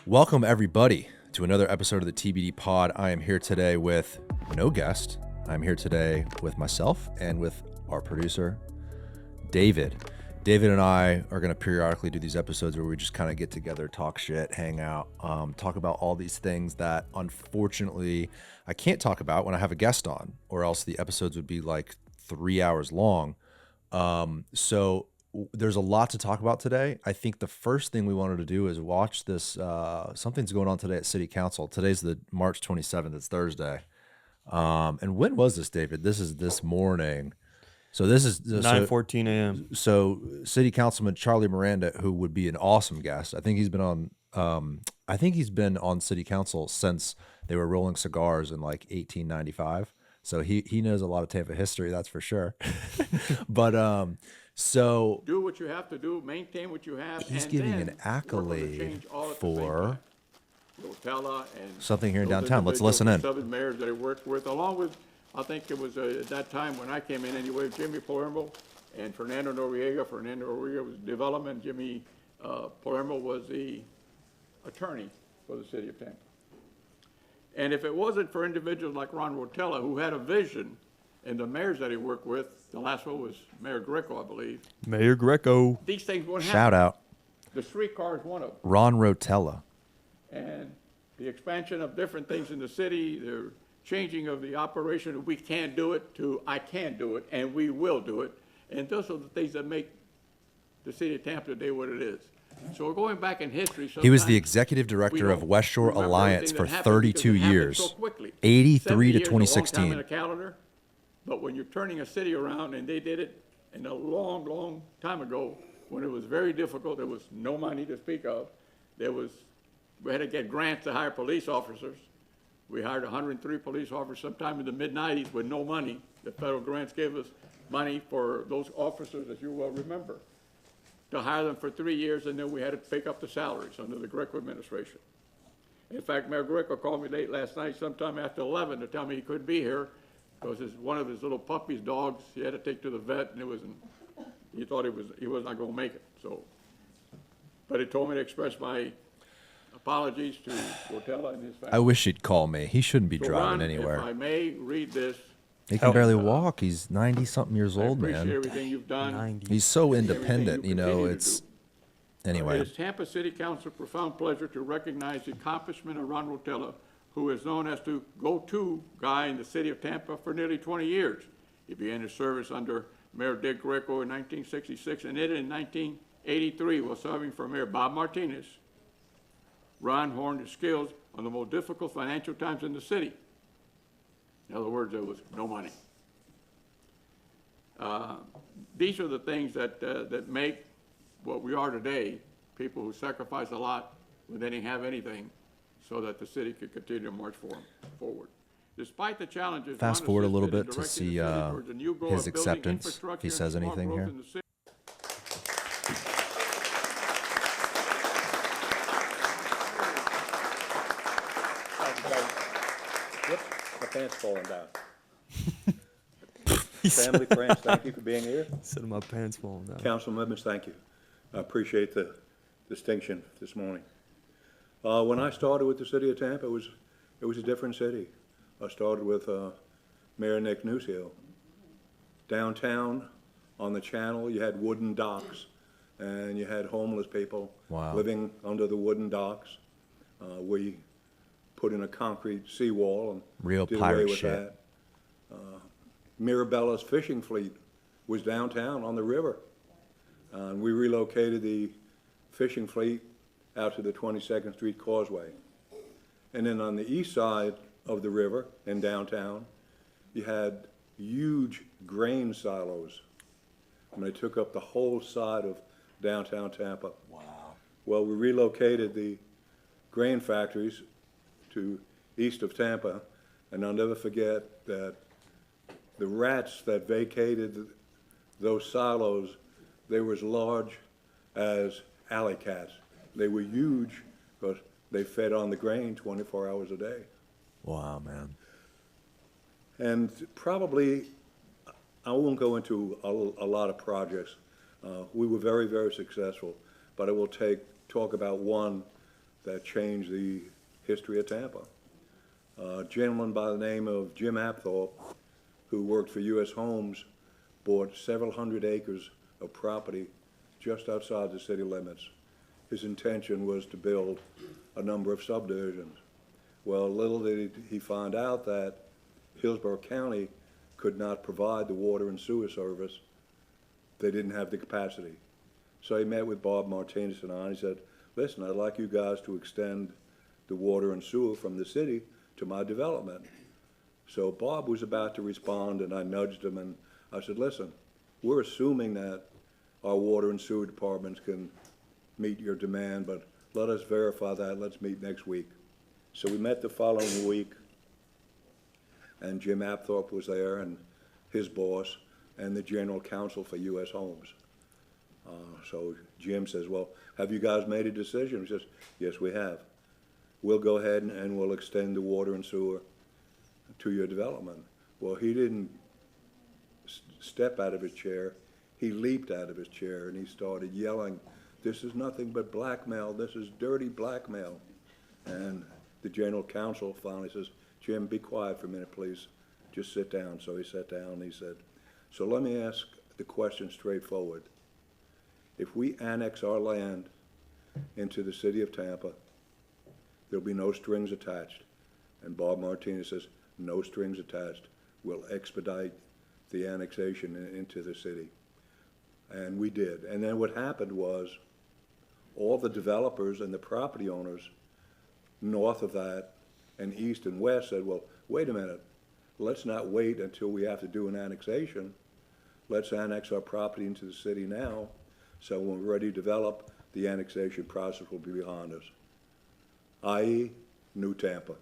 Welcome, everybody, to another episode of the TBD Pod. I am here today with no guest. I'm here today with myself and with our producer, David. David and I are going to periodically do these episodes where we just kind of get together, talk shit, hang out, talk about all these things that unfortunately I can't talk about when I have a guest on, or else the episodes would be like 3 hours long. So there's a lot to talk about today. I think the first thing we wanted to do is watch this. Something's going on today at City Council. Today's the March 27th. It's Thursday. And when was this, David? This is this morning. So this is 9:14 a.m. So City Councilman Charlie Miranda, who would be an awesome guest. I think he's been on City Council since they were rolling cigars in like 1895. So he knows a lot of Tampa history, that's for sure. But so do what you have to do, maintain what you have. He's and giving then an accolade for Rotella and something here in those downtown. Let's individuals, listen in. the Southern mayors that I worked with, along with, I think it was at that time when I came in anyway, Jimmy Palermo and Fernando Noriega. Fernando Noriega was development. Jimmy Palermo was the attorney for the city of Tampa. And if it wasn't for individuals like Ron Rotella, who had a vision, and the mayors that he worked with, the last one was Mayor Greco, I believe. Mayor Greco. These things wouldn't Shout happen. out The streetcar is one of them. Ron Rotella. And the expansion of different things in the city, the changing of the operation of we can't do it to I can do it, and we will do it. And those are the things that make the city of Tampa today what it is. So we're going back in history. He was the sometimes executive director we of don't West Shore remember Alliance everything for that happened 32 because it happened years, so quickly. 83 to 70 years is a long time 2016. in a calendar, but when you're turning a city around, and they did it in a long, long time ago, when it was very difficult, there was no money to speak of. We had to get grants to hire police officers. We hired 103 police officers sometime in the mid-90s with no money. The federal grants gave us money for those officers, as you well remember, to hire them for 3 years, and then we had to pick up the salaries under the Greco administration. In fact, Mayor Greco called me late last night, sometime after 11, to tell me he couldn't be here because one of his little puppy's dogs he had to take to the vet, and he thought he was not going to make it. So, but he told me to express my apologies to Rotella and his family. I wish he'd call me. He shouldn't be So, driving Ron, anywhere. if I may read this, He can barely walk. He's 90-something years I old, appreciate man. everything you've done. 90. He's so everything independent, you you know, continue to it's... do. Anyway, It is Tampa City Council profound pleasure to recognize the accomplishment of Ron Rotella, who is known as the go-to guy in the city of Tampa for nearly 20 years. He began his service under Mayor Dick Greco in 1966 and ended in 1983 while serving for Mayor Bob Martinez. Ron honed his skills on the most difficult financial times in the city. In other words, there was no money. These are the things that make what we are today, people who sacrifice a lot when they didn't have anything so that the city could continue to march forward. Despite the challenges, fast Ron forward a little assisted in bit to directing see the city towards a new goal his of building acceptance, if infrastructure he says and small anything growth here. in the city. Yep, my pants falling down. Family, friends, thank you for being here. Said my pants falling down. Council members, thank you. I appreciate the distinction this morning. When I started with the city of Tampa, it was a different city. I started with Mayor Nick Nucio. Downtown on the channel, you had wooden docks, and you had homeless people living under the wooden docks. We put in a concrete seawall and Real did pirate away with shit. that. Mirabella's fishing fleet was downtown on the river. And we relocated the fishing fleet out to the 22nd Street Causeway. And then on the east side of the river in downtown, you had huge grain silos. And they took up the whole side of downtown Tampa. Wow. Well, we relocated the grain factories to east of Tampa, and I'll never forget that the rats that vacated those silos, they were as large as alley cats. They were huge because they fed on the grain 24 hours a day. Wow, man. And probably, I won't go into a lot of projects. We were very, very successful, but I will talk about one that changed the history of Tampa. A gentleman by the name of Jim Apthorpe, who worked for U.S. Homes, bought several hundred acres of property just outside the city limits. His intention was to build a number of subdivisions. Well, little did he find out that Hillsborough County could not provide the water and sewer service. They didn't have the capacity. So he met with Bob Martinez and I, and he said, listen, I'd like you guys to extend the water and sewer from the city to my development. So Bob was about to respond, and I nudged him, and I said, listen, we're assuming that our water and sewer departments can meet your demand, but let us verify that. Let's meet next week. So we met the following week, and Jim Apthorpe was there, and his boss, and the general counsel for U.S. Homes. So Jim says, well, have you guys made a decision? He says, yes, we have. We'll go ahead and we'll extend the water and sewer to your development. Well, he didn't step out of his chair. He leaped out of his chair and he started yelling, this is nothing but blackmail. This is dirty blackmail. And the general counsel finally says, Jim, be quiet for a minute, please. Just sit down. So he sat down and he said, so let me ask the question straightforward. If we annex our land into the city of Tampa, there'll be no strings attached. And Bob Martinez says, no strings attached. We'll expedite the annexation into the city. And we did. And then what happened was all the developers and the property owners north of that and east and west said, well, wait a minute. Let's not wait until we have to do an annexation. Let's annex our property into the city now. So when we're ready to develop, the annexation process will be behind us, i.e. New Tampa.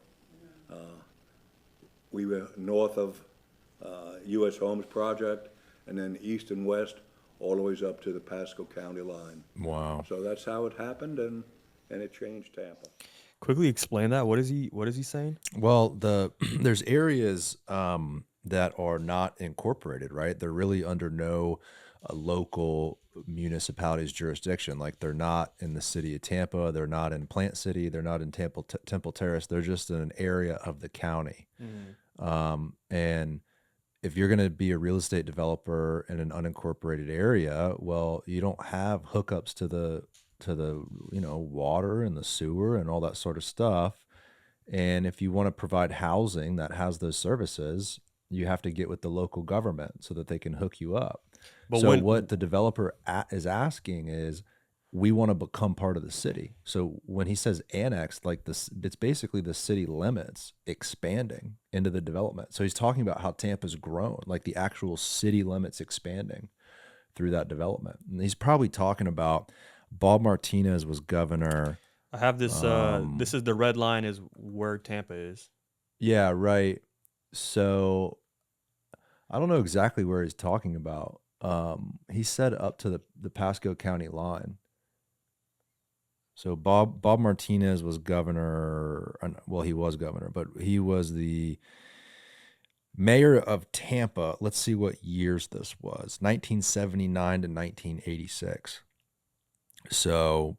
We were north of U.S. Homes project, and then east and west, all the way up to the Pasco County line. Wow. So that's how it happened, and it changed Tampa. Quickly explain that. What is he saying? Well, there's areas that are not incorporated, right? They're really under no local municipality's jurisdiction. Like they're not in the city of Tampa, they're not in Plant City, they're not in Temple Terrace. They're just in an area of the county. And if you're going to be a real estate developer in an unincorporated area, well, you don't have hookups to the water and the sewer and all that sort of stuff. And if you want to provide housing that has those services, you have to get with the local government so that they can hook you up. But so what the developer is asking is, we want to become part of the city. So when he says annex, like this, it's basically the city limits expanding into the development. So he's talking about how Tampa's grown, like the actual city limits expanding through that development. And he's probably talking about Bob Martinez was governor. I have this. This is the red line is where Tampa is. Yeah, right. So I don't know exactly where he's talking about. He said up to the Pasco County line. So Bob Martinez was governor. Well, he was governor, but he was the mayor of Tampa. Let's see what years this was. 1979 to 1986. So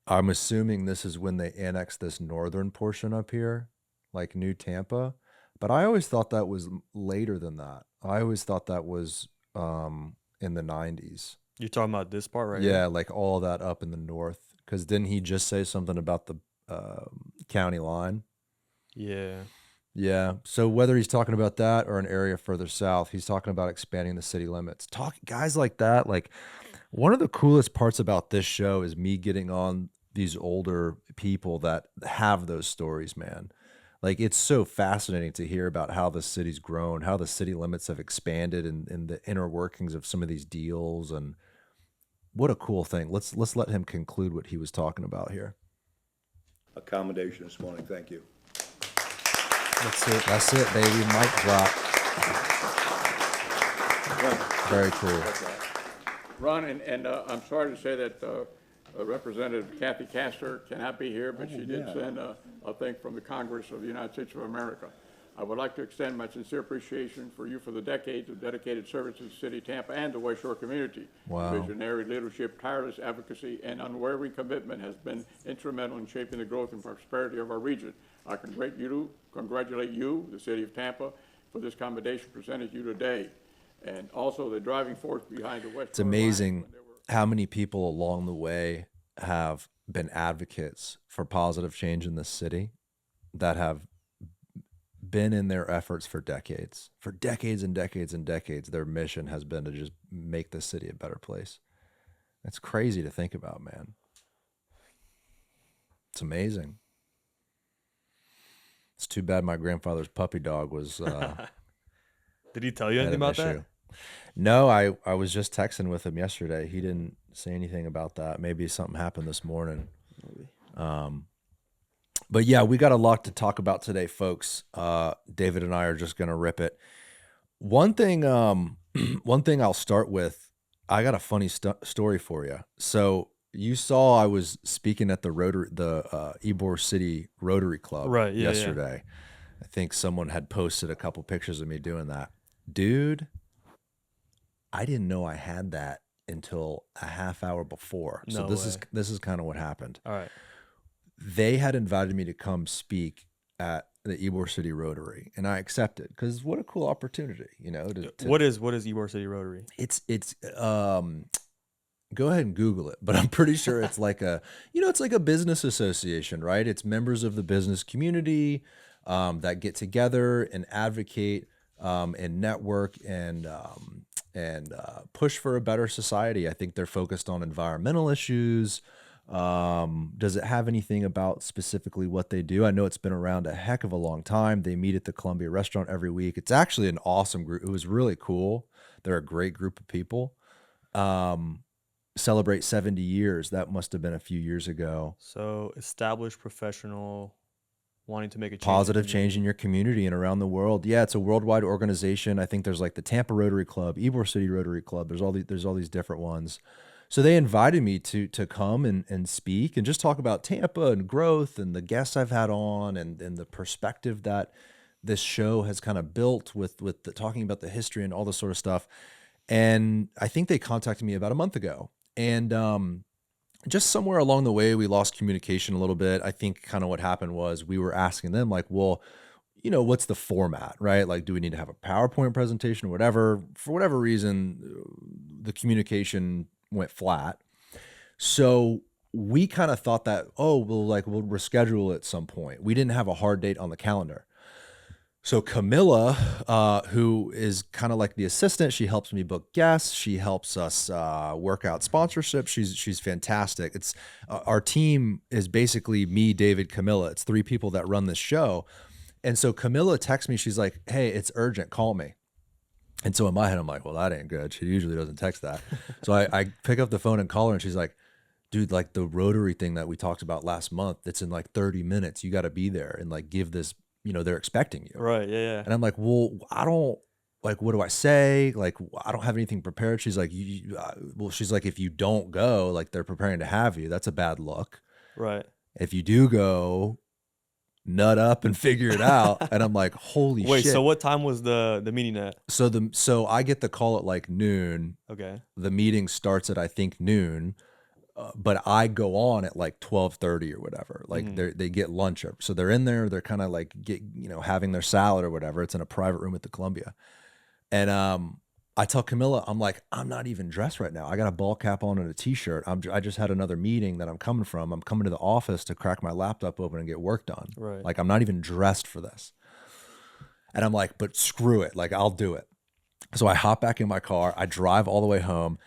I'm assuming this is when they annexed this northern portion up here, like New Tampa. But I always thought that was later than that. I always thought that was in the 90s. You're talking about this part right here? here? Yeah, like all that up in the north. Because didn't he just say something about the county line? Yeah. Yeah. So whether he's talking about that or an area further south, he's talking about expanding the city limits. Guys like that, like one of the coolest parts about this show is me getting on these older people that have those stories, man. Like it's so fascinating to hear about how the city's grown, how the city limits have expanded and the inner workings of some of these deals. And what a cool thing. Let's let him conclude what he was talking about here. Accommodation this morning. Thank you. That's it, baby. Mic drop. Very cool. Ron, and I'm sorry to say that Representative Kathy Castor cannot be here, but she did send a thing from the Congress of the United States of America. I would like to extend my sincere appreciation for you for the decades of dedicated service to the city of Tampa and the West Shore community. Wow. Visionary leadership, tireless advocacy, and unwavering commitment has been instrumental in shaping the growth and prosperity of our region. I congratulate you, the city of Tampa, for this commendation presented to you today, and also the driving force behind the West. It's amazing how many people along the way have been advocates for positive change in this city that have been in their efforts for decades and decades and decades. Their mission has been to just make this city a better place. That's crazy to think about, man. It's amazing. It's too bad my grandfather's puppy dog was Did he tell you anything about that? No, I was just texting with him yesterday. He didn't say anything about that. Maybe something happened this morning. Maybe. But yeah, we got a lot to talk about today, folks. David and I are just gonna rip it. One thing I'll start with. I got a funny story for you. So you saw I was speaking at the Ybor City Rotary Club yesterday. Yeah. I think someone had posted a couple pictures of me doing that. Dude, I didn't know I had that until a half hour before. So this is kind of what happened. All right. They had invited me to come speak at the Ybor City Rotary, and I accepted because what a cool opportunity, you know. What is Ybor City Rotary? It's go ahead and Google it, but I'm pretty sure it's like it's like a business association, right? It's members of the business community that get together and advocate and network and push for a better society. I think they're focused on environmental issues. Does it have anything about specifically what they do? I know it's been around a heck of a long time. They meet at the Columbia restaurant every week. It's actually an awesome group. It was really cool. They're a great group of people. Celebrate 70 years. That must have been a few years ago. So established professional wanting to make a change. Positive change in your community and around the world. Yeah, it's a worldwide organization. I think there's like the Tampa Rotary Club, Ybor City Rotary Club. There's all these different ones. So they invited me to come and speak and just talk about Tampa and growth and the guests I've had on and the perspective that this show has kind of built with talking about the history and all this sort of stuff. And I think they contacted me about a month ago. And just somewhere along the way, we lost communication a little bit. I think kind of what happened was we were asking them like, well, you know, what's the format, right? Like, do we need to have a PowerPoint presentation or whatever? For whatever reason, the communication went flat. So we kind of thought that, we'll reschedule at some point. We didn't have a hard date on the calendar. So Camilla, who is kind of like the assistant, she helps me book guests. She helps us work out sponsorship. She's fantastic. It's our team is basically me, David, Camilla. It's 3 people that run this show. And so Camilla texts me. She's like, hey, it's urgent. Call me. And so in my head, I'm like, well, that ain't good. She usually doesn't text that. So I pick up the phone and call her, and she's like, dude, like the Rotary thing that we talked about last month, that's in like 30 minutes. You got to be there and like give this, they're expecting you. Right. Yeah. And I'm like, well, I don't, like, what do I say? Like, I don't have anything prepared. She's like, she's like, if you don't go, like they're preparing to have you. That's a bad look. Right. If you do go, nut up and figure it out. And I'm like, holy shit. Wait, so what time was the meeting at? So I get the call at like noon. Okay. The meeting starts at, I think, noon. But I go on at like 12:30 or whatever. Like they get lunch. So they're in there. They're kind of like having their salad or whatever. It's in a private room at the Columbia. And I tell Camilla, I'm like, I'm not even dressed right now. I got a ball cap on and a t-shirt. I just had another meeting that I'm coming from. I'm coming to the office to crack my laptop open and get work done. Right. Like, I'm not even dressed for this. And I'm like, but screw it. Like, I'll do it. So I hop back in my car. I drive all the way home,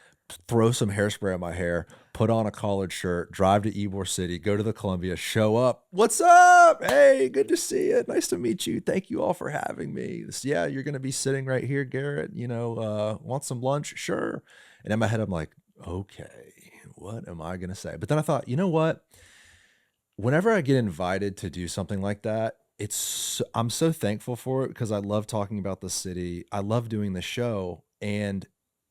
throw some hairspray on my hair, put on a collared shirt, drive to Ybor City, go to the Columbia, show up. What's up? Hey, good to see you. Nice to meet you. Thank you all for having me. Yeah, you're going to be sitting right here, Garrett. Want some lunch? Sure. And in my head, I'm like, okay, what am I going to say? But then I thought, you know what? Whenever I get invited to do something like that, I'm so thankful for it because I love talking about the city. I love doing the show, and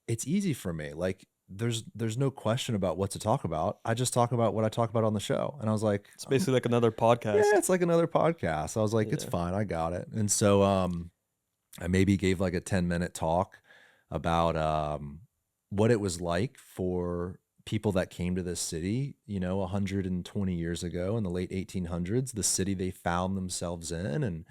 it's easy for me. Like, there's no question about what to talk about. I just talk about what I talk about on the show. And I was like, It's basically like another podcast. yeah, it's like another podcast. I was like, it's Yeah. fine. I got it. And so I maybe gave like a 10-minute talk about what it was like for people that came to this city, 120 years ago in the late 1800s, the city they found themselves in, and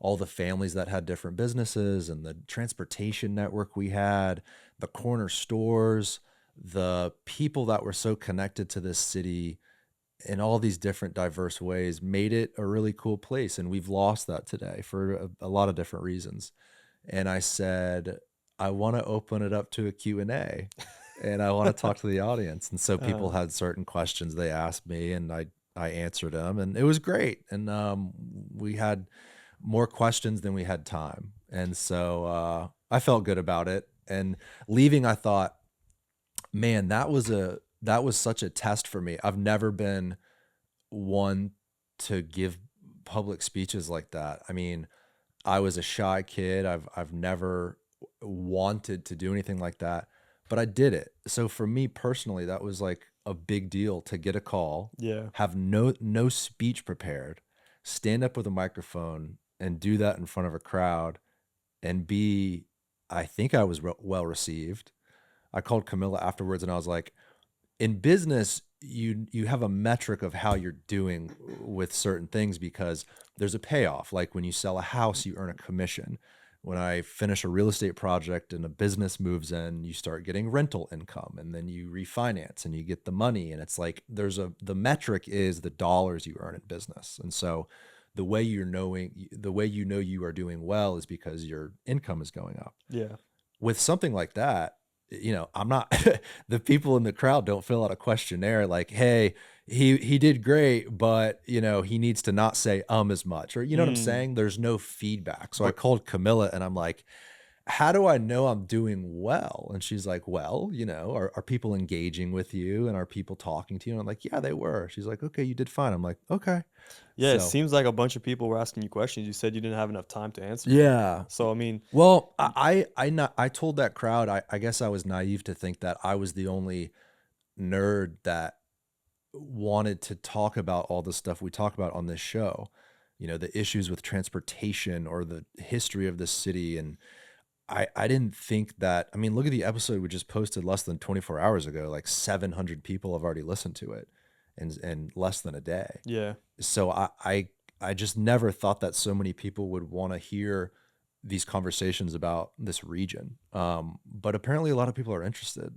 all the families that had different businesses, and the transportation network we had, the corner stores, the people that were so connected to this city in all these different diverse ways made it a really cool place. And we've lost that today for a lot of different reasons. And I said, I want to open it up to a Q&A and I want to talk to the audience. And so people had certain questions they asked me, and I answered them, and it was great. And we had more questions than we had time. And so I felt good about it. And leaving, I thought, man, that was such a test for me. I've never been one to give public speeches like that. I mean, I was a shy kid. I've never wanted to do anything like that, but I did it. So for me personally, that was like a big deal to get a call, have no speech prepared, stand up with a microphone and do that in front of a crowd, and I think I was well received. I called Camilla afterwards and I was like, in business, you have a metric of how you're doing with certain things because there's a payoff. Like when you sell a house, you earn a commission. When I finish a real estate project and a business moves in, you start getting rental income, and then you refinance and you get the money. And it's like the metric is the dollars you earn in business. And so the way you know you are doing well is because your income is going up. Yeah. With something like that, I'm not, the people in the crowd don't fill out a questionnaire like, hey, he did great, but he needs to not say as much, or what I'm saying? There's no feedback. So I called Camilla and I'm like, how do I know I'm doing well? And she's like, well, are people engaging with you, and are people talking to you? And I'm like, yeah, they were. She's like, okay, you did fine. I'm like, okay. Yeah, it So, seems like a bunch of people were asking you questions. You said you didn't have enough time to answer. yeah. So, I mean, Well, I told that crowd, I guess I was naive to think that I was the only nerd that wanted to talk about all the stuff we talk about on this show, the issues with transportation or the history of this city. And I didn't think that, I mean, look at the episode we just posted less than 24 hours ago, like 700 people have already listened to it in less than a day. yeah. So I just never thought that so many people would want to hear these conversations about this region. But apparently a lot of people are interested,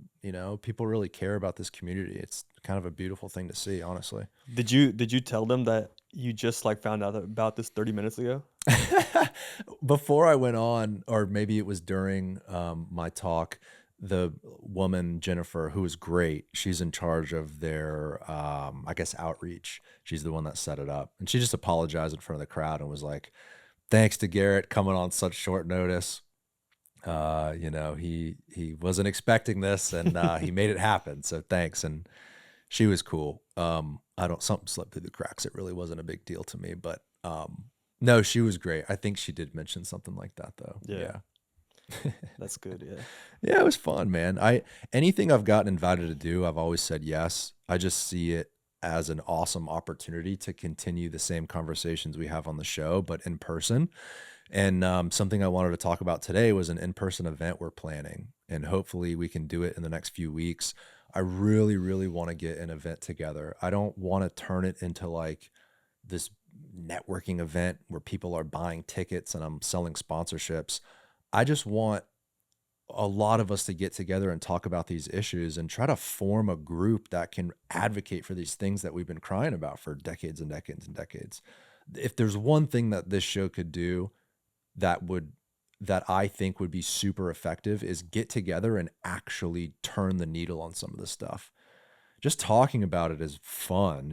people really care about this community. It's kind of a beautiful thing to see, honestly. Did you tell them that you just like found out about this 30 minutes ago? Before I went on, or maybe it was during my talk, the woman, Jennifer, who is great, she's in charge of their, I guess, outreach. She's the one that set it up. And she just apologized in front of the crowd and was like, thanks to Garrett coming on such short notice. He wasn't expecting this, and he made it happen. So thanks. And she was cool. Something slipped through the cracks. It really wasn't a big deal to me, but no, she was great. I think she did mention something like that though. Yeah. That's good. Yeah. Yeah, it was fun, man. Anything I've gotten invited to do, I've always said yes. I just see it as an awesome opportunity to continue the same conversations we have on the show, but in person. And something I wanted to talk about today was an in-person event we're planning, and hopefully we can do it in the next few weeks. I really, really want to get an event together. I don't want to turn it into like this networking event where people are buying tickets and I'm selling sponsorships. I just want a lot of us to get together and talk about these issues and try to form a group that can advocate for these things that we've been crying about for decades and decades and decades. If there's one thing that this show could do that I think would be super effective, is get together and actually turn the needle on some of this stuff. Just talking about it is fun.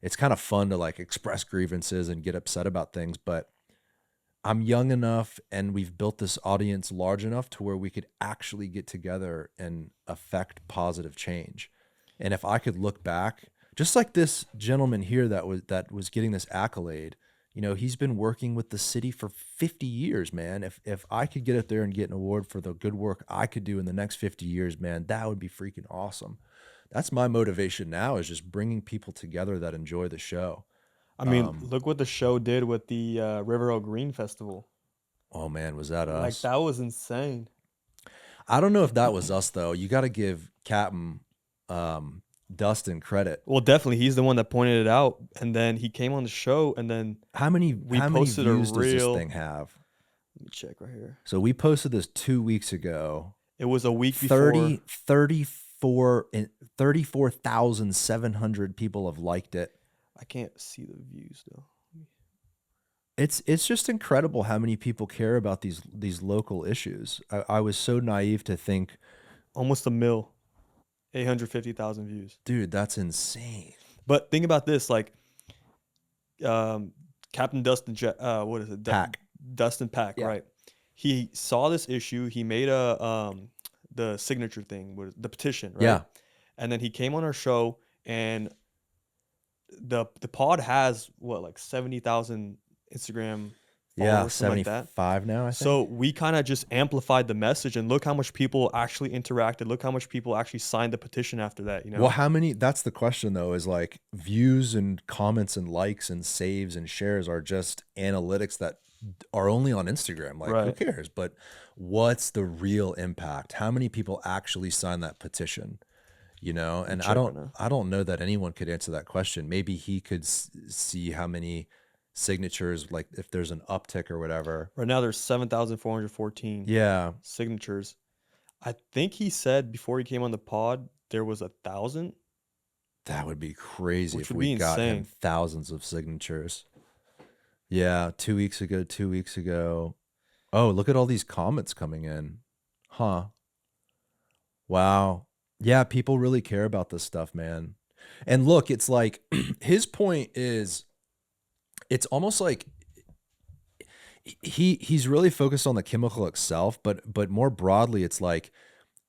It's kind of fun to like express grievances and get upset about things, but I'm young enough and we've built this audience large enough to where we could actually get together and affect positive change. And if I could look back, just like this gentleman here that was getting this accolade, You know, he's been working with the city for 50 years, man. If I could get up there and get an award for the good work I could do in the next 50 years, man, that would be freaking awesome. That's my motivation now, is just bringing people together that enjoy the show. I mean, look what the show did with the River O Green Festival. Oh man, was that Like us? that was insane. I don't know if that was us though. You got to give Captain Dustin credit. Well, definitely, he's the one that pointed it out, and then he came on the show, and then How many posted a views does this reel- thing have? let me check right here. So we posted this 2 weeks ago. It was a week before. 34,700 people have liked it. I can't see the views though. It's just incredible how many people care about these local issues. I was so naive to think, Almost a mil, 850,000 views. dude, that's insane. But think about this, like, Captain Dustin, what is it? Pack. Dustin Pack, Yeah. right? He saw this issue. He made the signature thing, the petition, right? Yeah. And then he came on our show, and the pod has what, like 70,000 Instagram Yeah, followers, something like that. 75 now, I think. So we kind of just amplified the message, and look how much people actually interacted. Look how much people actually signed the petition after that. You know, Well, how many? That's the question, though, is like views and comments and likes and saves and shares are just analytics that are only on Instagram. Like, who Right. cares? But what's the real impact? How many people actually sign that petition? You know, and check right now. I don't know that anyone could answer that question. Maybe he could see how many signatures, like if there's an uptick or whatever. right now there's 7,414 Yeah, signatures. I think he said before he came on the pod there was 1,000. that would be crazy Which if would we be got him insane. thousands of signatures. Yeah, 2 weeks ago. Oh, look at all these comments coming in. Huh. Wow. Yeah, people really care about this stuff, man. And look, it's like his point is, it's almost like he's really focused on the chemical itself, but more broadly, it's like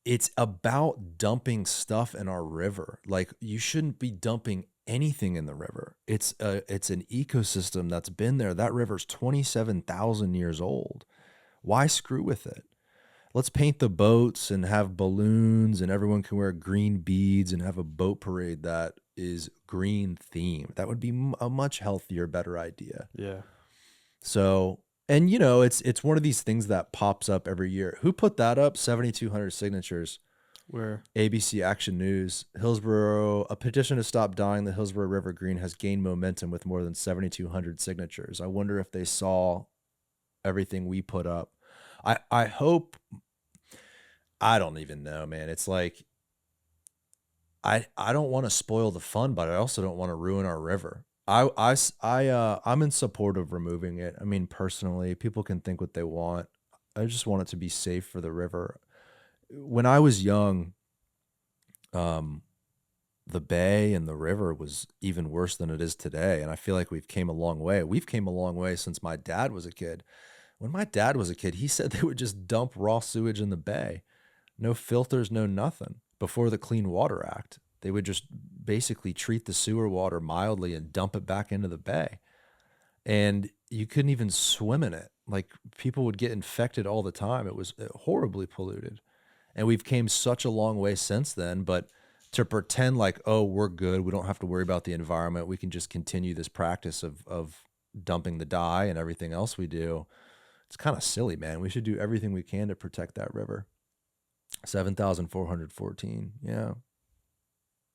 it's about dumping stuff in our river. Like, you shouldn't be dumping anything in the river. It's an ecosystem that's been there. That river's 27,000 years old. Why screw with it? Let's paint the boats and have balloons, and everyone can wear green beads and have a boat parade that is green themed. That would be a much healthier, better idea. Yeah. So, and you know, it's one of these things that pops up every year. Who put that up? 7,200 signatures. Where? ABC Action News. Hillsborough, a petition to stop dyeing the Hillsborough River green has gained momentum with more than 7,200 signatures. I wonder if they saw everything we put up. I hope. I don't even know, man. It's like, I don't want to spoil the fun, but I also don't want to ruin our river. I'm in support of removing it. I mean, personally, people can think what they want. I just want it to be safe for the river. When I was young, the bay and the river was even worse than it is today. And I feel like we've came a long way. We've came a long way since my dad was a kid. When my dad was a kid, he said they would just dump raw sewage in the bay. No filters, no nothing. Before the Clean Water Act, they would just basically treat the sewer water mildly and dump it back into the bay. And you couldn't even swim in it. Like, people would get infected all the time. It was horribly polluted. And we've came such a long way since then, but to pretend like, oh, we're good, we don't have to worry about the environment, we can just continue this practice of dumping the dye and everything else we do, it's kind of silly, man. We should do everything we can to protect that river. 7,414. Yeah.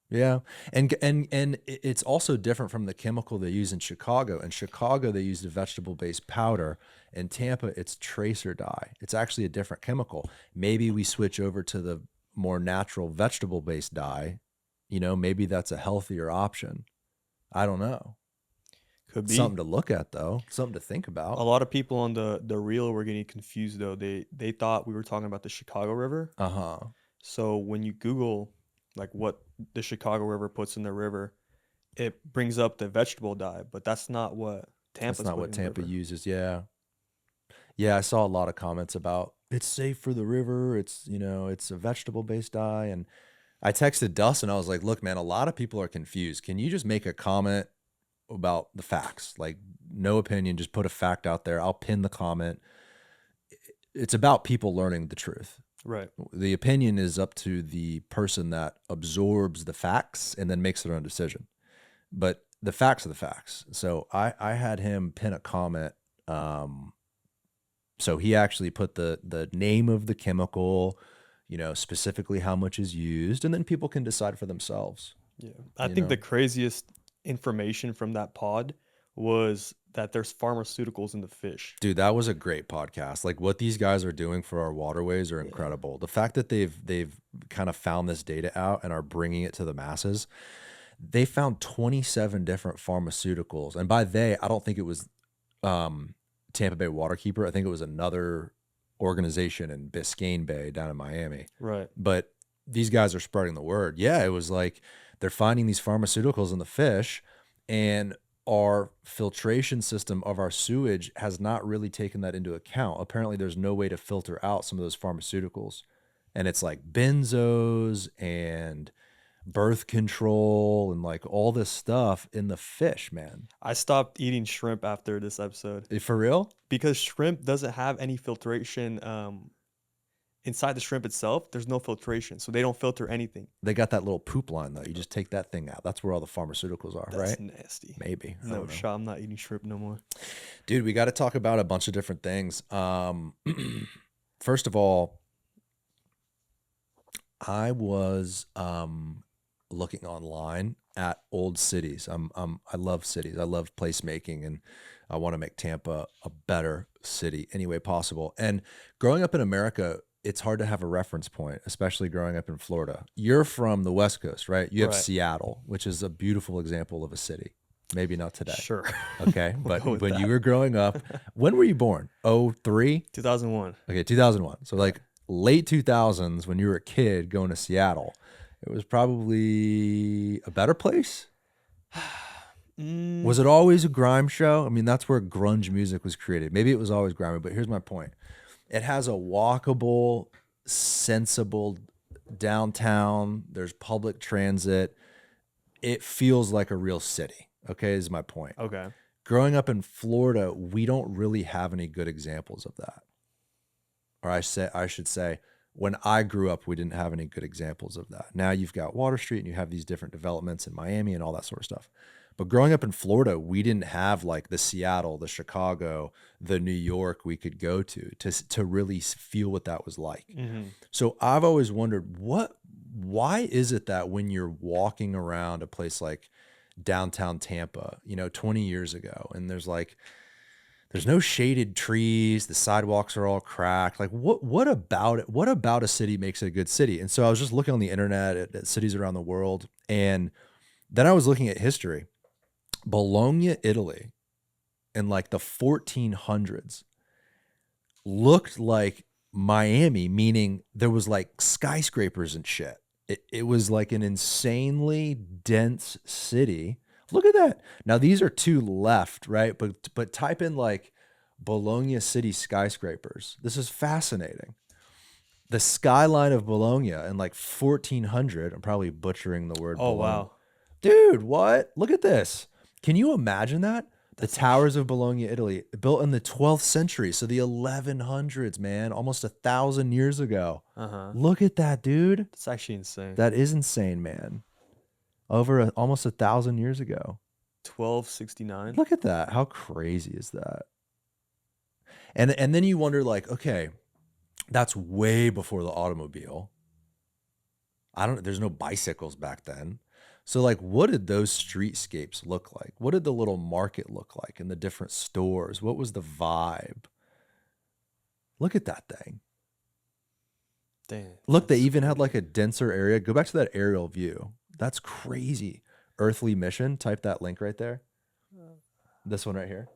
Yeah. And it's also different from the chemical they use in Chicago. In Chicago, they used a vegetable-based powder. In Tampa, it's tracer dye. It's actually a different chemical. Maybe we switch over to the more natural vegetable-based dye. You know, maybe that's a healthier option. I don't know. Could be. Something to look at, though. Something to think about. A lot of people on the reel were getting confused, though. They thought we were talking about the Chicago River. Uh-huh. So when you Google like what the Chicago River puts in the river, it brings up the vegetable dye, but that's not what Tampa's That's not what putting in the Tampa river. uses. Yeah. Yeah, I saw a lot of comments about it's safe for the river. It's, you know, it's a vegetable-based dye. And I texted Dustin. I was like, look, man, a lot of people are confused. Can you just make a comment about the facts. Like, no opinion, just put a fact out there. I'll pin the comment. It's about people learning the truth. Right. The opinion is up to the person that absorbs the facts and then makes their own decision. But the facts are the facts. So I had him pin a comment. So he actually put the name of the chemical, specifically how much is used, and then people can decide for themselves. Yeah. I think the craziest information from that pod was that there's pharmaceuticals in the fish. Dude, that was a great podcast. Like, what these guys are doing for our waterways are incredible. The fact that they've kind of found this data out and are bringing it to the masses. They found 27 different pharmaceuticals. And by they, I don't think it was Tampa Bay Waterkeeper. I think it was another organization in Biscayne Bay down in Miami. Right. But these guys are spreading the word. Yeah, it was like they're finding these pharmaceuticals in the fish, and our filtration system of our sewage has not really taken that into account. Apparently, there's no way to filter out some of those pharmaceuticals. And it's like benzos and birth control and like all this stuff in the fish, man. I stopped eating shrimp after this episode. For real? Because shrimp doesn't have any filtration inside the shrimp itself. There's no filtration, so they don't filter anything. They got that little poop line though. You just take that thing out. That's where all the pharmaceuticals are, That's right? nasty. Maybe. I No don't know. shot. I'm not eating shrimp no more. Dude, we got to talk about a bunch of different things. First of all, I was looking online at old cities. I love cities. I love placemaking, and I want to make Tampa a better city any way possible. And growing up in America, it's hard to have a reference point, especially growing up in Florida. You're from the West Coast, right? You have Right. Seattle, which is a beautiful example of a city. Maybe not today. Sure. Okay. But go with when that. you were growing up, when were you born? 03? 2001. Okay, 2001. So like late 2000s, when you were a kid going to Seattle, it was probably a better place. Was it always a grime show? I mean, that's where grunge music was created. Maybe it was always grimy, but here's my point. It has a walkable, sensible downtown. There's public transit. It feels like a real city. Okay, is my point. Okay. Growing up in Florida, we don't really have any good examples of that. Or I should say, when I grew up, we didn't have any good examples of that. Now you've got Water Street and you have these different developments in Miami and all that sort of stuff. But growing up in Florida, we didn't have like the Seattle, the Chicago, the New York we could go to really feel what that was like. Mm-hmm. So I've always wondered, why is it that when you're walking around a place like downtown Tampa, 20 years ago, and there's no shaded trees, the sidewalks are all cracked. Like what about it? What about a city makes it a good city? And so I was just looking on the internet at cities around the world, and then I was looking at history. Bologna, Italy, in like the 1400s looked like Miami, meaning there was like skyscrapers and shit. It was like an insanely dense city. Look at that. Now these are two left, right? But type in like Bologna city skyscrapers. This is fascinating. The skyline of Bologna in like 1400. I'm probably butchering the word. Oh, Bologna. wow. Dude, what? Look at this. Can you imagine that? The towers of Bologna, Italy, built in the 12th century. So the 1100s, man, almost 1,000 years ago. Uh-huh. Look at that, dude. It's actually insane. That is insane, man. Almost 1,000 years ago. 1269. Look at that. How crazy is that? And then you wonder, like, okay, that's way before the automobile. There's no bicycles back then. So like, what did those streetscapes look like? What did the little market look like in the different stores? What was the vibe? Look at that thing. Damn. Look, they even had like a denser area. Go back to that aerial view. That's crazy. Earthly Mission. Type that link right there. This one right here.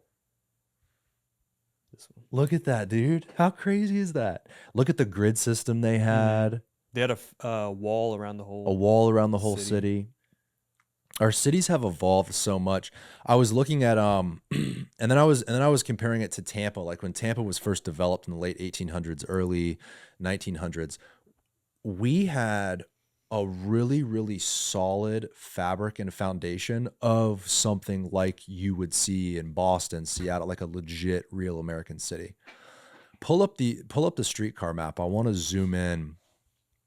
This one. Look at that, dude. How crazy is that? Look at the grid system they had. They had a wall around the whole. A wall around the whole city. Our cities have evolved so much. I was looking at and then I was comparing it to Tampa. Like when Tampa was first developed in the late 1800s, early 1900s, we had a really, really solid fabric and foundation of something like you would see in Boston, Seattle, like a legit real American city. Pull up the streetcar map. I want to zoom in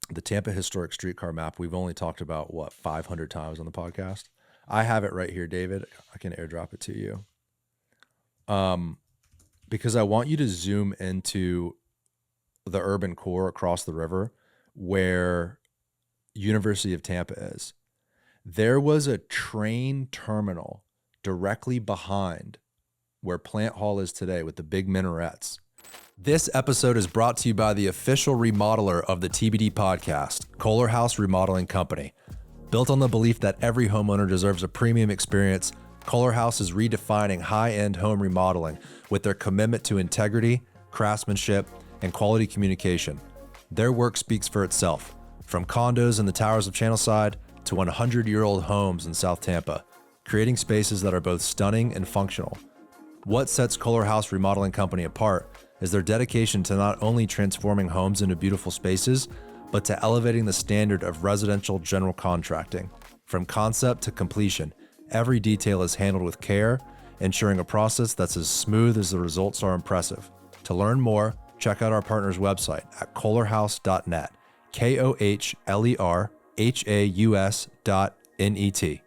the Tampa historic streetcar map. We've only talked about 500 times on the podcast. I have it right here, David. I can airdrop it to you. Because I want you to zoom into the urban core across the river where University of Tampa is. There was a train terminal directly behind where Plant Hall is today with the big minarets. This episode is brought to you by the official remodeler of the TBD podcast, Kohler House Remodeling Company. Built on the belief that every homeowner deserves a premium experience, Kohler House is redefining high-end home remodeling with their commitment to integrity, craftsmanship, and quality communication. Their work speaks for itself, from condos in the towers of Channelside to 100-year-old homes in South Tampa, creating spaces that are both stunning and functional. What sets Kohler House Remodeling Company apart is their dedication to not only transforming homes into beautiful spaces, but to elevating the standard of residential general contracting. From concept to completion, every detail is handled with care, ensuring a process that's as smooth as the results are impressive. To learn more, check out our partner's website at kohlerhouse.net, KOHLERHAUS.net.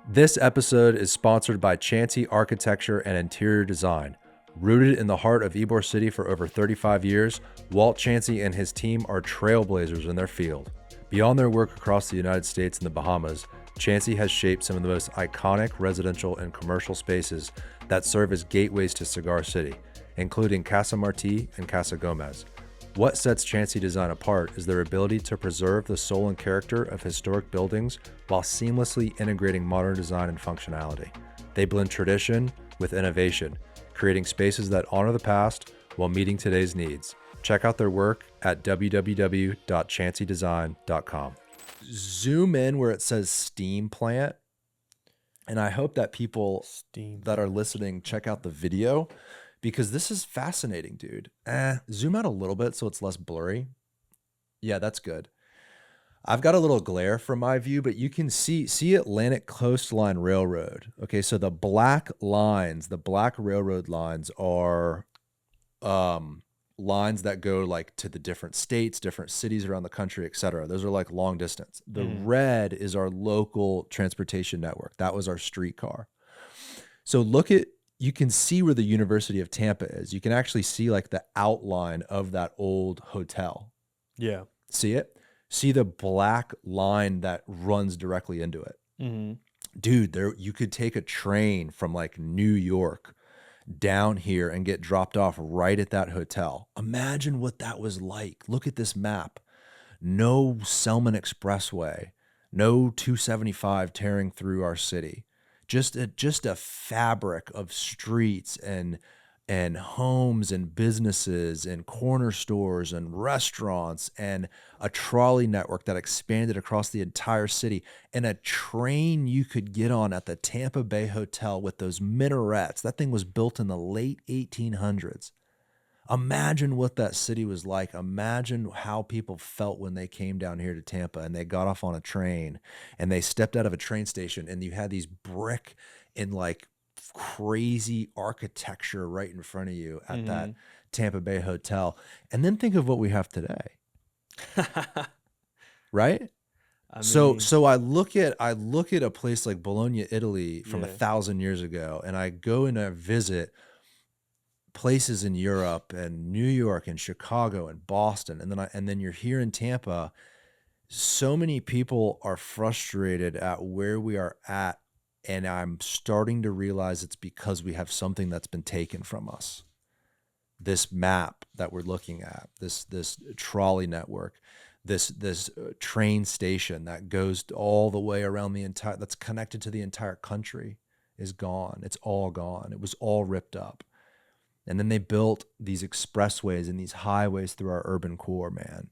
This episode is sponsored by Chansey Architecture and Interior Design. Rooted in the heart of Ybor City for over 35 years, Walt Chansey and his team are trailblazers in their field. Beyond their work across the United States and the Bahamas, Chansey has shaped some of the most iconic residential and commercial spaces that serve as gateways to Cigar City, including Casa Marti and Casa Gomez. What sets Chansey Design apart is their ability to preserve the soul and character of historic buildings while seamlessly integrating modern design and functionality. They blend tradition with innovation, creating spaces that honor the past while meeting today's needs. Check out their work at www.chanseydesign.com. Zoom in where it says steam plant, and I hope that people that are listening check out the video because this is fascinating, dude. Zoom out a little bit so it's less blurry. Yeah, that's good. I've got a little glare from my view, but you can see Atlantic Coastline Railroad. Okay, so the black lines, the black railroad lines are lines that go like to the different states, different cities around the country, et cetera. Those are like long distance. The red is our local transportation network. That was our streetcar. So you can see where the University of Tampa is. You can actually see like the outline of that old hotel. Yeah. See it? See the black line that runs directly into it. Mm-hmm. Dude, you could take a train from like New York down here and get dropped off right at that hotel. Imagine what that was like. Look at this map. No Selman Expressway, no 275 tearing through our city. Just a fabric of streets and homes and businesses and corner stores and restaurants and a trolley network that expanded across the entire city and a train you could get on at the Tampa Bay Hotel with those minarets. That thing was built in the late 1800s. Imagine what that city was like. Imagine how people felt when they came down here to Tampa and they got off on a train and they stepped out of a train station and you had these brick and like crazy architecture right in front of you at that Tampa Bay Hotel. And then think of what we have today. Right? So I look at a place like Bologna, Italy from 1,000 years ago, and I go and I visit places in Europe and New York and Chicago and Boston, and then you're here in Tampa. So many people are frustrated at where we are at. And I'm starting to realize it's because we have something that's been taken from us. This map that we're looking at, this trolley network, this train station that goes all the way around that's connected to the entire country is gone. It's all gone. It was all ripped up. And then they built these expressways and these highways through our urban core, man.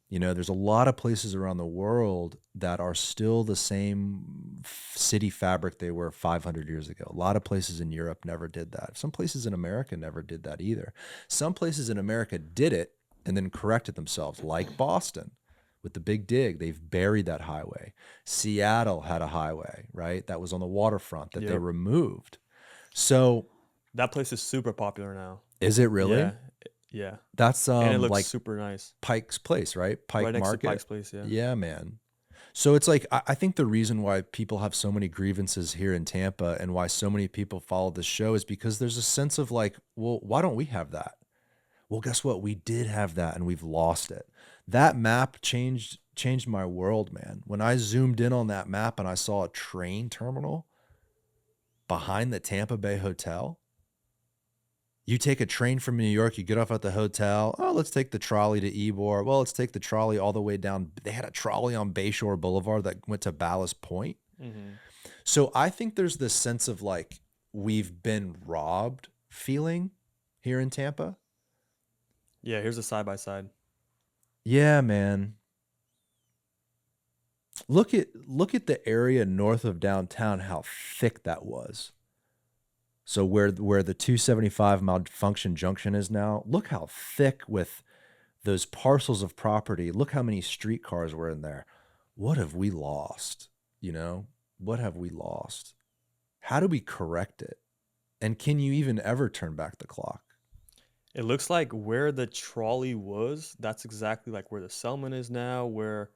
You know, there's a lot of places around the world that are still the same city fabric they were 500 years ago. A lot of places in Europe never did that. Some places in America never did that either. Some places in America did it and then corrected themselves, like Boston with the big dig. They've buried that highway. Seattle had a highway, right? That was on the waterfront that they Yep. removed. So That place is super popular now. is it really? Yeah. Yeah. That's And it looks like super nice. Pike's Place, right? Pike Right next Market. to Pike's Place, yeah. Yeah, man. So it's like, I think the reason why people have so many grievances here in Tampa and why so many people follow this show is because there's a sense of like, well, why don't we have that? Well, guess what? We did have that and we've lost it. That map changed my world, man. When I zoomed in on that map and I saw a train terminal behind the Tampa Bay Hotel. You take a train from New York, you get off at the hotel. Oh, let's take the trolley to Ybor. Well, let's take the trolley all the way down. They had a trolley on Bayshore Boulevard that went to Ballast Point. Mm-hmm. So I think there's this sense of like we've been robbed feeling here in Tampa. Yeah, here's a side by side. Yeah, man. Look at the area north of downtown, how thick that was. So where the 275 Malfunction Junction is now, look how thick with those parcels of property. Look how many streetcars were in there. What have we lost? You know, what have we lost? How do we correct it? And can you even ever turn back the clock? It looks like where the trolley was, that's exactly like where the Selman is now, where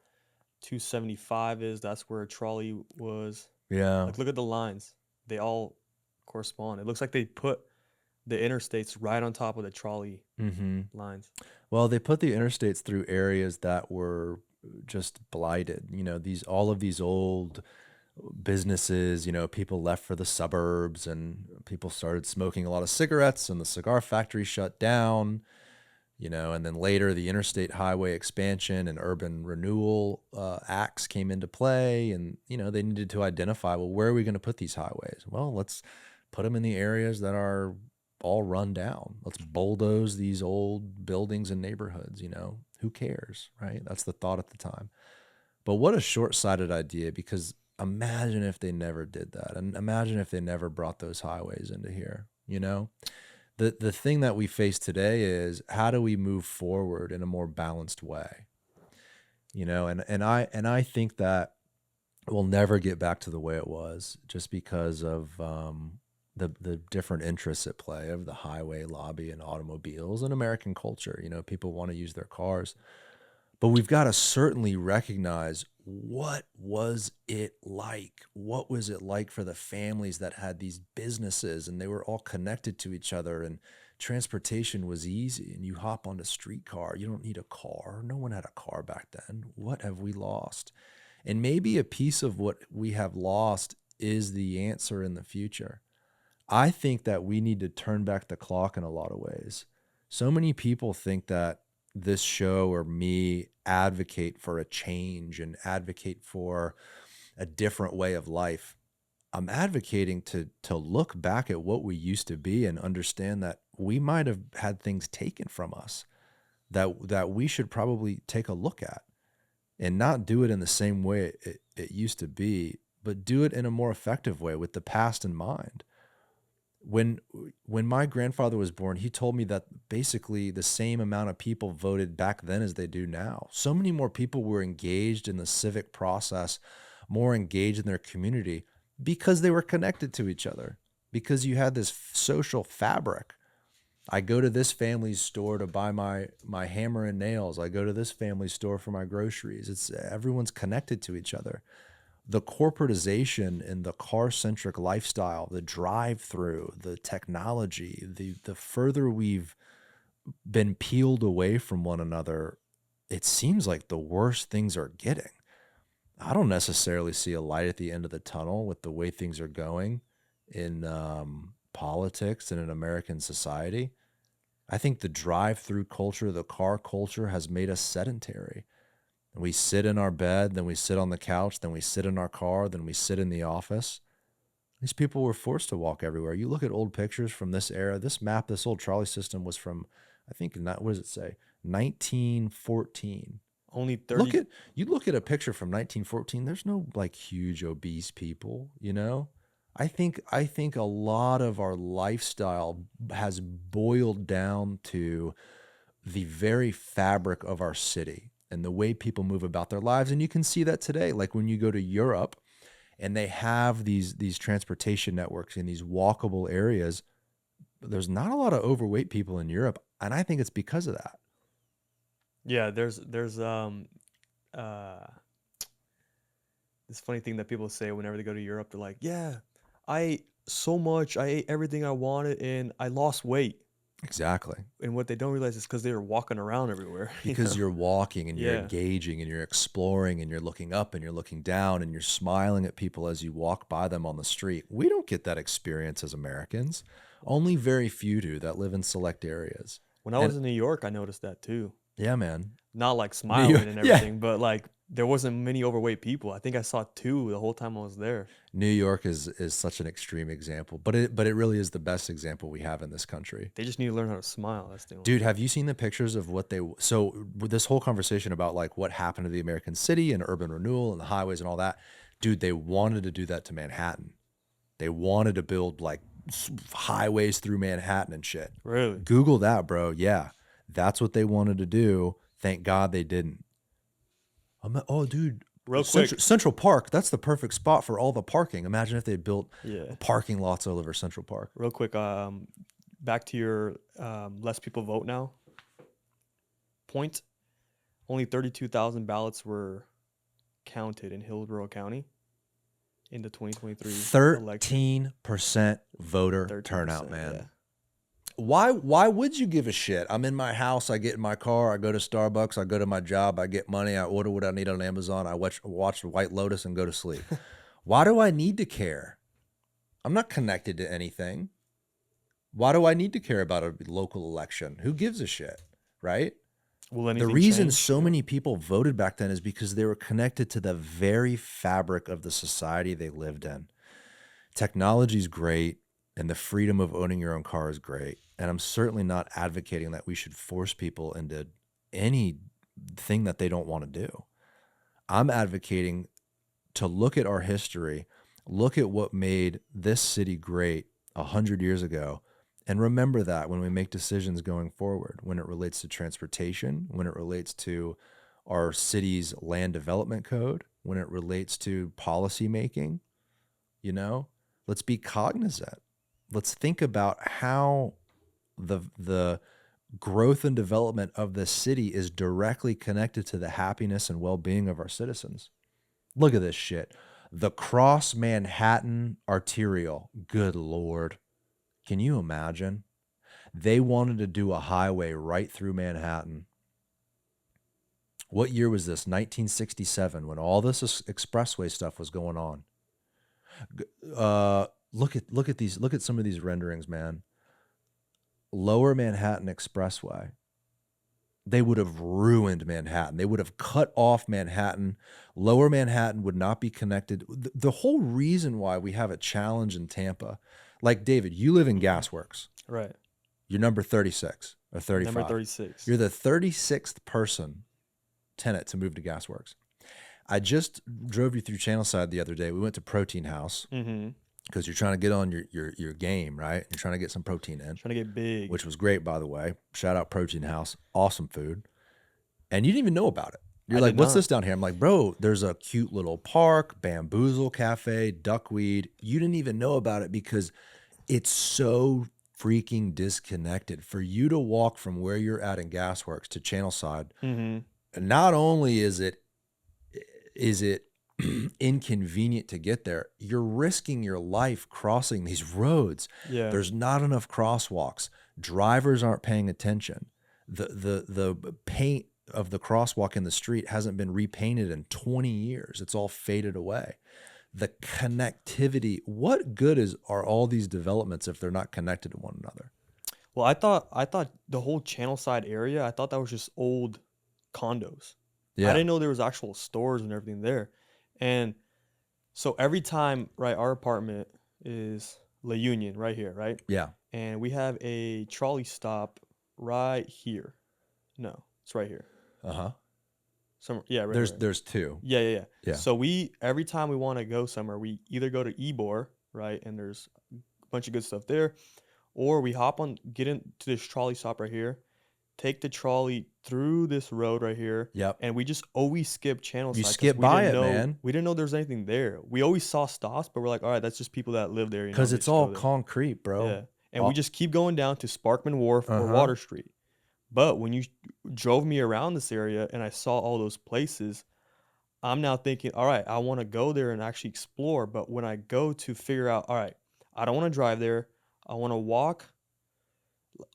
275 is, that's where a trolley was. Yeah. Like, look at the lines. They all correspond. It looks like they put the interstates right on top of the trolley lines. Well, they put the interstates through areas that were just blighted. You know, all of these old businesses, you know, people left for the suburbs and people started smoking a lot of cigarettes and the cigar factory shut down, you know, and then later the interstate highway expansion and urban renewal acts came into play. And, you know, they needed to identify, well, where are we going to put these highways? Well, let's put them in the areas that are all run down. Let's bulldoze these old buildings and neighborhoods, you know, who cares, right? That's the thought at the time. But what a short-sighted idea, because imagine if they never did that. And imagine if they never brought those highways into here, you know? The thing that we face today is, how do we move forward in a more balanced way? You know, and I think that we'll never get back to the way it was, just because of the different interests at play of the highway lobby and automobiles and American culture. You know, people want to use their cars. But we've got to certainly recognize, what was it like? What was it like for the families that had these businesses and they were all connected to each other and transportation was easy and you hop on a streetcar. You don't need a car. No one had a car back then. What have we lost? And maybe a piece of what we have lost is the answer in the future. I think that we need to turn back the clock in a lot of ways. So many people think that this show or me advocate for a change and advocate for a different way of life. I'm advocating to look back at what we used to be and understand that we might have had things taken from us that we should probably take a look at, and not do it in the same way it used to be, but do it in a more effective way with the past in mind. When my grandfather was born, he told me that basically the same amount of people voted back then as they do now. So many more people were engaged in the civic process, more engaged in their community, because they were connected to each other, because you had this social fabric. I go to this family's store to buy my hammer and nails. I go to this family's store for my groceries. Everyone's connected to each other. The corporatization and the car-centric lifestyle, the drive-through, the technology, the further we've been peeled away from one another, it seems like the worse things are getting. I don't necessarily see a light at the end of the tunnel with the way things are going in politics and in American society. I think the drive-through culture, the car culture, has made us sedentary. We sit in our bed, then we sit on the couch, then we sit in our car, then we sit in the office. These people were forced to walk everywhere. You look at old pictures from this era, this map, this old trolley system was from, I think, what does it say? 1914. Only 30. You look at a picture from 1914, there's no like huge obese people, you know? I think a lot of our lifestyle has boiled down to the very fabric of our city. and the way people move about their lives. And you can see that today, like when you go to Europe and they have these transportation networks in these walkable areas. There's not a lot of overweight people in Europe, and I think it's because of that. Yeah, there's this funny thing that people say whenever they go to Europe. They're like, "Yeah, I ate so much. I ate everything I wanted, and I lost weight." Exactly. And what they don't realize is because they were walking around everywhere. Because you're walking and you're Yeah. engaging and you're exploring and you're looking up and you're looking down and you're smiling at people as you walk by them on the street. We don't get that experience as Americans. Only very few do that live in select areas. When I was in New York, I noticed that too. Yeah, man. Not like smiling and yeah. everything, but like there wasn't many overweight people. I think I saw 2 the whole time I was there. New York is such an extreme example, but it really is the best example we have in this country. They just need to learn how to smile. That's the only Dude, have you seen the pictures of what so with this whole conversation about like what happened to the American city and urban renewal and the highways and all that, dude, they wanted to do that to Manhattan. They wanted to build like highways through Manhattan and shit. Really? Google that, bro. Yeah, that's what they wanted to do. Thank God they didn't. Oh, dude. Real quick. Central Park, that's the perfect spot for all the parking. Imagine if they built Yeah. parking lots all over Central Park. Real quick, back to your less people vote now point. Only 32,000 ballots were counted in Hillsborough County in the 2023 election. 13% voter 13%, turnout, man. yeah. Why would you give a shit? I'm in my house, I get in my car, I go to Starbucks, I go to my job, I get money, I order what I need on Amazon, I watch White Lotus and go to sleep. Why do I need to care? I'm not connected to anything. Why do I need to care about a local election? Who gives a shit, right? Will The anything reason change? so many people voted back then is because they were connected to the very fabric of the society they lived in. Technology's great, and the freedom of owning your own car is great. And I'm certainly not advocating that we should force people into anything that they don't want to do. I'm advocating to look at our history, look at what made this city great 100 years ago, and remember that when we make decisions going forward, when it relates to transportation, when it relates to our city's land development code, when it relates to policy making, let's be cognizant. Let's think about how the growth and development of this city is directly connected to the happiness and well-being of our citizens. Look at this shit. The Cross Manhattan Arterial. Good Lord. Can you imagine? They wanted to do a highway right through Manhattan. What year was this? 1967, when all this expressway stuff was going on. Look at some of these renderings, man. Lower Manhattan Expressway. They would have ruined Manhattan. They would have cut off Manhattan. Lower Manhattan would not be connected. The whole reason why we have a challenge in Tampa, like David, you live in GasWorx. Right. You're number 36 or 35. Number 36. You're the 36th tenant to move to GasWorx. I just drove you through Channelside the other day. We went to Protein House. Mm-hmm. Because you're trying to get on your game, right? You're trying to get some protein in. Trying to get big. Which was great, by the way. Shout out Protein House. Awesome food. And you didn't even know about it. You're like, what's this down here? I'm like, bro, there's a cute little park, Bamboozle Cafe, Duckweed. You didn't even know about it because it's so freaking disconnected. For you to walk from where you're at in GasWorx to Channelside, Mm-hmm. not only is it inconvenient to get there, you're risking your life crossing these roads. Yeah. There's not enough crosswalks. Drivers aren't paying attention. The paint of the crosswalk in the street hasn't been repainted in 20 years. It's all faded away. The connectivity, what good are all these developments if they're not connected to one another? Well, I thought the whole Channelside area, I thought that was just old condos. Yeah. I didn't know there was actual stores and everything there. And so every time, right, our apartment is La Union right here, right? Yeah. And we have a trolley stop right here. No, it's right here. Uh-huh. Somewhere, yeah, right. There's two. Yeah. Yeah. So every time we want to go somewhere, we either go to Ybor, right, and there's a bunch of good stuff there, or we get into this trolley stop right here, take the trolley through this road right here. Yep. And we just always skip channel You side 'cause skip we by didn't it, know, man. We didn't know there was anything there. We always saw stops, but we're like, all right, that's just people that live there. You know, Because they it's just all go there. concrete, bro. Yeah. And we just keep going down to Sparkman Wharf or Uh-huh. Water Street. But when you drove me around this area and I saw all those places, I'm now thinking, all right, I want to go there and actually explore. But when I go to figure out, all right, I don't want to drive there. I want to walk.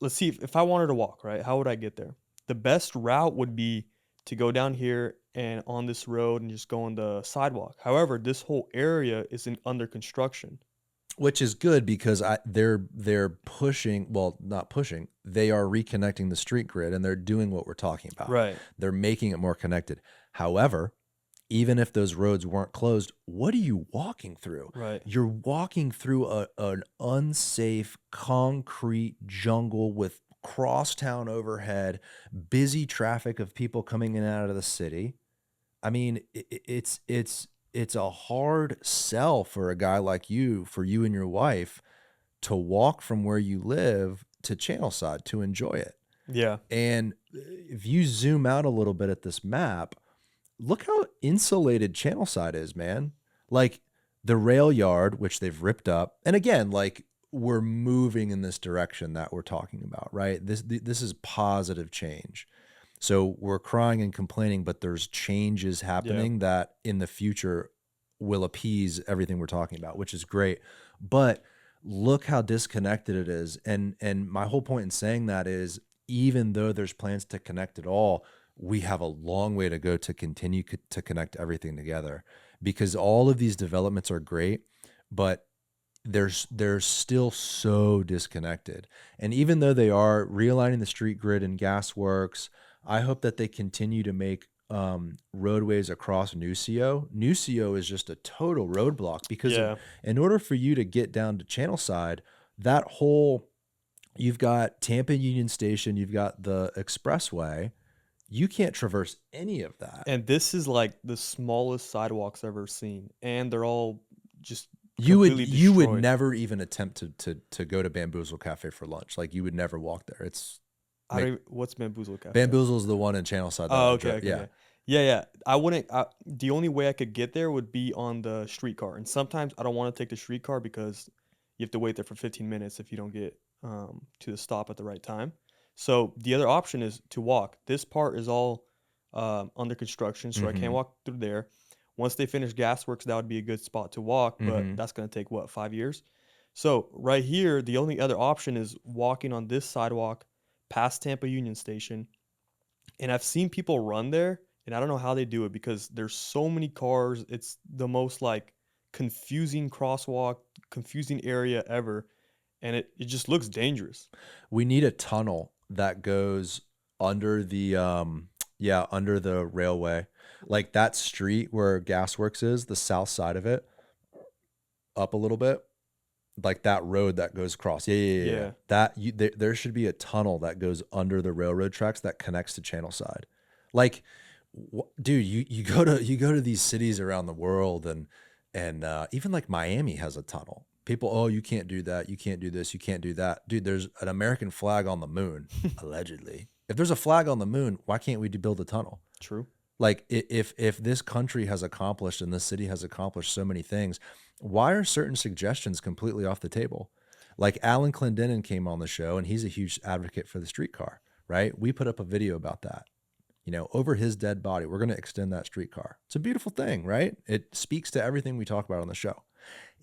Let's see if I wanted to walk, right? How would I get there? The best route would be to go down here and on this road and just go on the sidewalk. However, this whole area is under construction. Which is good because they're pushing, well, not pushing, they are reconnecting the street grid and they're doing what we're talking about. Right. They're making it more connected. However, even if those roads weren't closed, what are you walking through? Right. You're walking through an unsafe concrete jungle with crosstown overhead, busy traffic of people coming in and out of the city. I mean, it's a hard sell for a guy like you, for you and your wife, to walk from where you live to Channelside to enjoy it. Yeah. And if you zoom out a little bit at this map, look how insulated Channelside is, man. Like the rail yard, which they've ripped up. And again, like we're moving in this direction that we're talking about, right? This is positive change. So we're crying and complaining, but there's changes happening that in the future will appease everything we're talking about, which is great. But look how disconnected it is. And my whole point in saying that is, even though there's plans to connect it all, we have a long way to go to continue to connect everything together, because all of these developments are great, but they're still so disconnected. And even though they are realigning the street grid and GasWorx, I hope that they continue to make roadways across Nucio. Nucio is just a total roadblock because in order for you to get down to Channelside, that whole, you've got Tampa Union Station, you've got the expressway, you can't traverse any of that. And this is like the smallest sidewalks I've ever seen, and they're all just you would destroyed. never even attempt to go to Bamboozle Cafe for lunch. Like you would never walk there. It's what's Bamboozle Cafe? Bamboozle is the one in Channelside. Oh, okay. Yeah. I wouldn't. The only way I could get there would be on the streetcar, and sometimes I don't want to take the streetcar because you have to wait there for 15 minutes if you don't get to the stop at the right time. So the other option is to walk. This part is all under construction, so I can't walk through there. Once they finish GasWorx, that would be a good spot to walk, but that's going to take, 5 years? So right here, the only other option is walking on this sidewalk past Tampa Union Station. And I've seen people run there, and I don't know how they do it because there's so many cars. It's the most like confusing crosswalk, confusing area ever. And it just looks dangerous. We need a tunnel that goes under the under the railway, like that street where GasWorx is, the south side of it, up a little bit, like that road that goes across. Yeah. There should be a tunnel that goes under the railroad tracks that connects to Channelside. Like, dude, you go to these cities around the world, and even like Miami has a tunnel. People, oh, you can't do that. You can't do this. You can't do that. Dude, there's an American flag on the moon, allegedly. If there's a flag on the moon, why can't we build a tunnel? True. Like if this country has accomplished and this city has accomplished so many things, why are certain suggestions completely off the table? Like Alan Clendenin came on the show, and he's a huge advocate for the streetcar, right? We put up a video about that. You know, over his dead body, we're going to extend that streetcar. It's a beautiful thing, right? It speaks to everything we talk about on the show.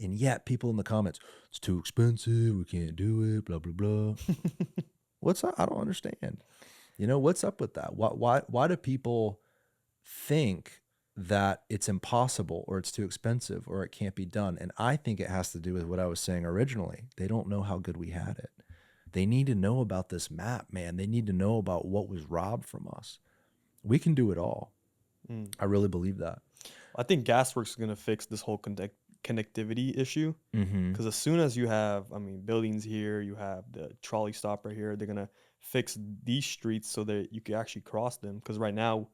And yet people in the comments, it's too expensive, we can't do it, blah, blah, blah. What's up? I don't understand. You know, what's up with that? Why do people think that it's impossible or it's too expensive or it can't be done? And I think it has to do with what I was saying originally. They don't know how good we had it. They need to know about this map, man. They need to know about what was robbed from us. We can do it all. I really believe that. I think GasWorx is going to fix this whole connectivity issue, because as soon as you have, buildings here, you have the trolley stop right here, they're going to fix these streets so that you can actually cross them. Because right now,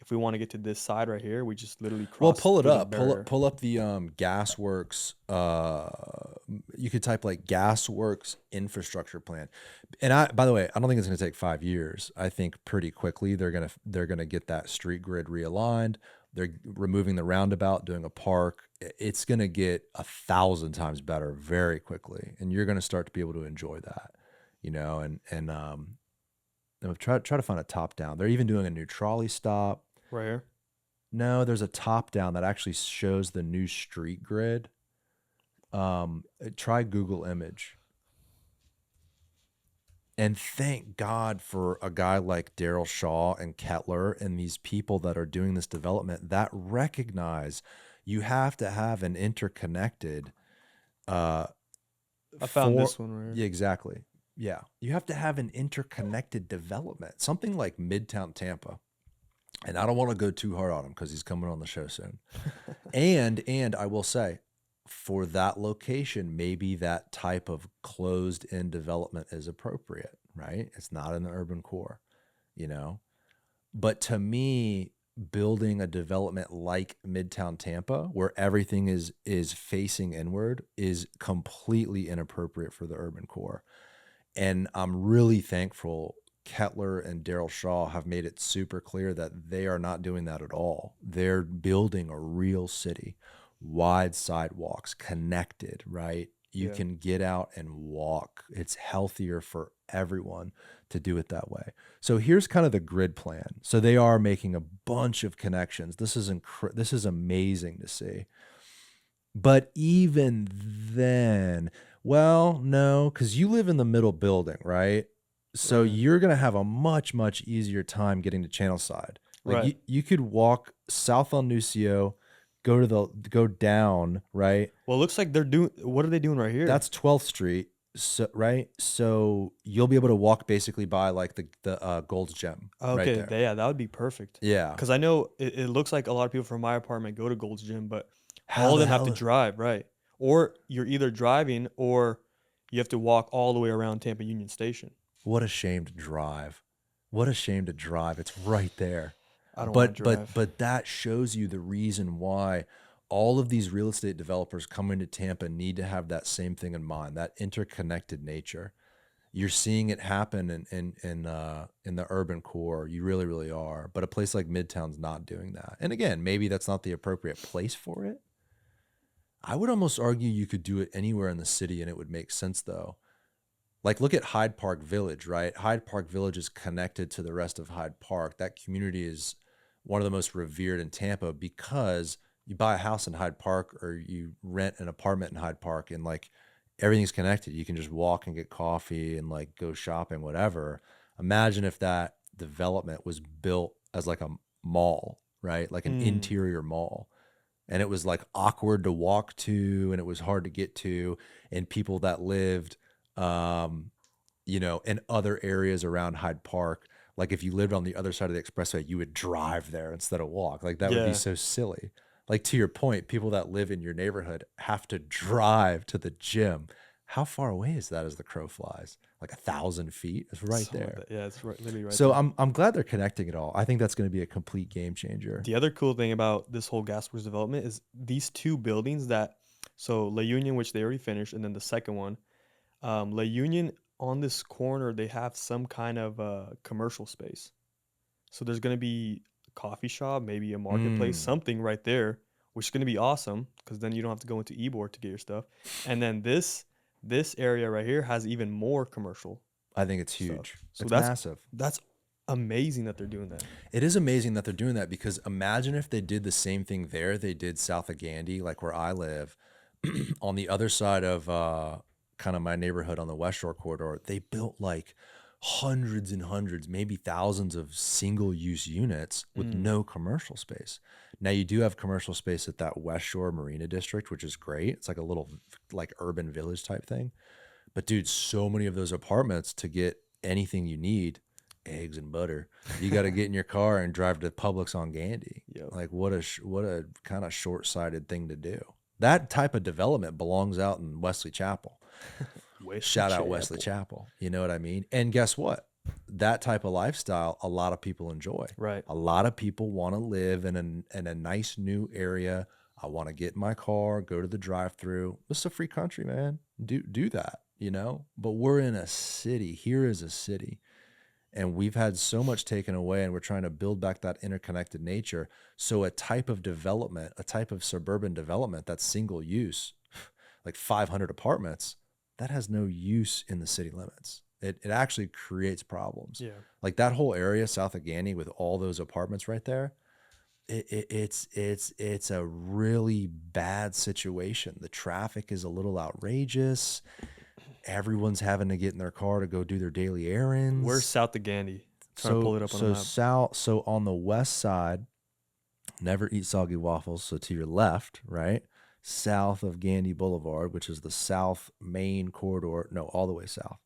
if we want to get to this side right here, we just literally cross. Well, pull it through the up. barrier. Pull up the GasWorx. You could type like GasWorx infrastructure plan. And by the way, I don't think it's going to take 5 years. I think pretty quickly they're gonna get that street grid realigned. They're removing the roundabout, doing a park. It's going to get 1,000 times better very quickly, and you're going to start to be able to enjoy that, you know. And try to find a top down. They're even doing a new trolley stop. Right here. No, there's a top down that actually shows the new street grid. Try Google image. And thank God for a guy like Daryl Shaw and Kettler and these people that are doing this development that recognize you have to have an interconnected. I found this one right here. Yeah, exactly. Yeah, you have to have an interconnected development, something like Midtown Tampa. And I don't want to go too hard on him because he's coming on the show soon. and I will say, for that location, maybe that type of closed-in development is appropriate, right? It's not in the urban core, you know? But to me, building a development like Midtown Tampa, where everything is facing inward, is completely inappropriate for the urban core. And I'm really thankful Kettler and Daryl Shaw have made it super clear that they are not doing that at all. They're building a real city, wide sidewalks, connected, right? You can get out and walk. It's healthier for everyone to do it that way. So here's kind of the grid plan. So they are making a bunch of connections. This is amazing to see. But even then, well, no, because you live in the middle building, right? So you're going to have a much, much easier time getting to Channel Side. Like Right. you could walk south on Nucio, go down, right? Well, it looks like what are they doing right here? That's 12th Street, so, right? So you'll be able to walk basically by like the Gold's Gym. okay. Right there. Yeah, that would be perfect. Yeah. Because I know it looks like a lot of people from my apartment go to Gold's Gym, but How all of the them have to hell- drive, right? Or you're either driving or you have to walk all the way around Tampa Union Station. What a shame to drive. What a shame to drive. It's right there. I don't want to drive. But that shows you the reason why all of these real estate developers coming to Tampa need to have that same thing in mind, that interconnected nature. You're seeing it happen in the urban core. You really, really are. But a place like Midtown's not doing that. And again, maybe that's not the appropriate place for it. I would almost argue you could do it anywhere in the city and it would make sense though. Like look at Hyde Park Village, right? Hyde Park Village is connected to the rest of Hyde Park. That community is one of the most revered in Tampa because you buy a house in Hyde Park or you rent an apartment in Hyde Park and like everything's connected. You can just walk and get coffee and like go shopping, whatever. Imagine if that development was built as like a mall, right? Like an interior mall. And it was like awkward to walk to and it was hard to get to. And people that lived, in other areas around Hyde Park, like if you lived on the other side of the expressway, you would drive there instead of walk. Like that would be so silly. Like to your point, people that live in your neighborhood have to drive to the gym. How far away is that as the crow flies? Like 1,000 feet? It's right Something like there. that. Yeah, it's literally right So there. I'm glad they're connecting it all. I think that's going to be a complete game changer. The other cool thing about this whole GasWorks development is these two buildings so La Union, which they already finished, and then the second one, La Union on this corner, they have some kind of commercial space. So there's going to be a coffee shop, maybe a marketplace, something right there, which is going to be awesome because then you don't have to go into Ybor to get your stuff. And then this area right here has even more commercial. I think it's huge. So It's that's massive. That's amazing that they're doing that. It is amazing that they're doing that because imagine if they did the same thing there they did south of Gandy, like where I live, on the other side of kind of my neighborhood on the West Shore corridor. They built like hundreds and hundreds, maybe thousands of single-use units with no commercial space. Now you do have commercial space at that West Shore Marina District, which is great. It's like a little like urban village type thing. But dude, so many of those apartments to get anything you need, eggs and butter, you got to get in your car and drive to Publix on Gandy. Yep. Like what a kind of short-sighted thing to do. That type of development belongs out in Wesley Chapel. Shout out Wesley Chapel. You know what I mean? And guess what? that type of lifestyle, a lot of people enjoy. Right. A lot of people want to live in a nice new area. I want to get in my car, go to the drive-through. It's a free country, man. Do that, you know? But we're in a city. Here is a city. And we've had so much taken away, and we're trying to build back that interconnected nature. So a type of development, a type of suburban development that's single use, like 500 apartments, that has no use in the city limits. It actually creates problems. Yeah. Like that whole area south of Gandy with all those apartments right there, it's a really bad situation. The traffic is a little outrageous. Everyone's having to get in their car to go do their daily errands. Where's South of Gandy? Trying to pull it up on the map. So on the west side, never eat soggy waffles. So to your left, right, south of Gandy Boulevard, which is the south main corridor. No, all the way south.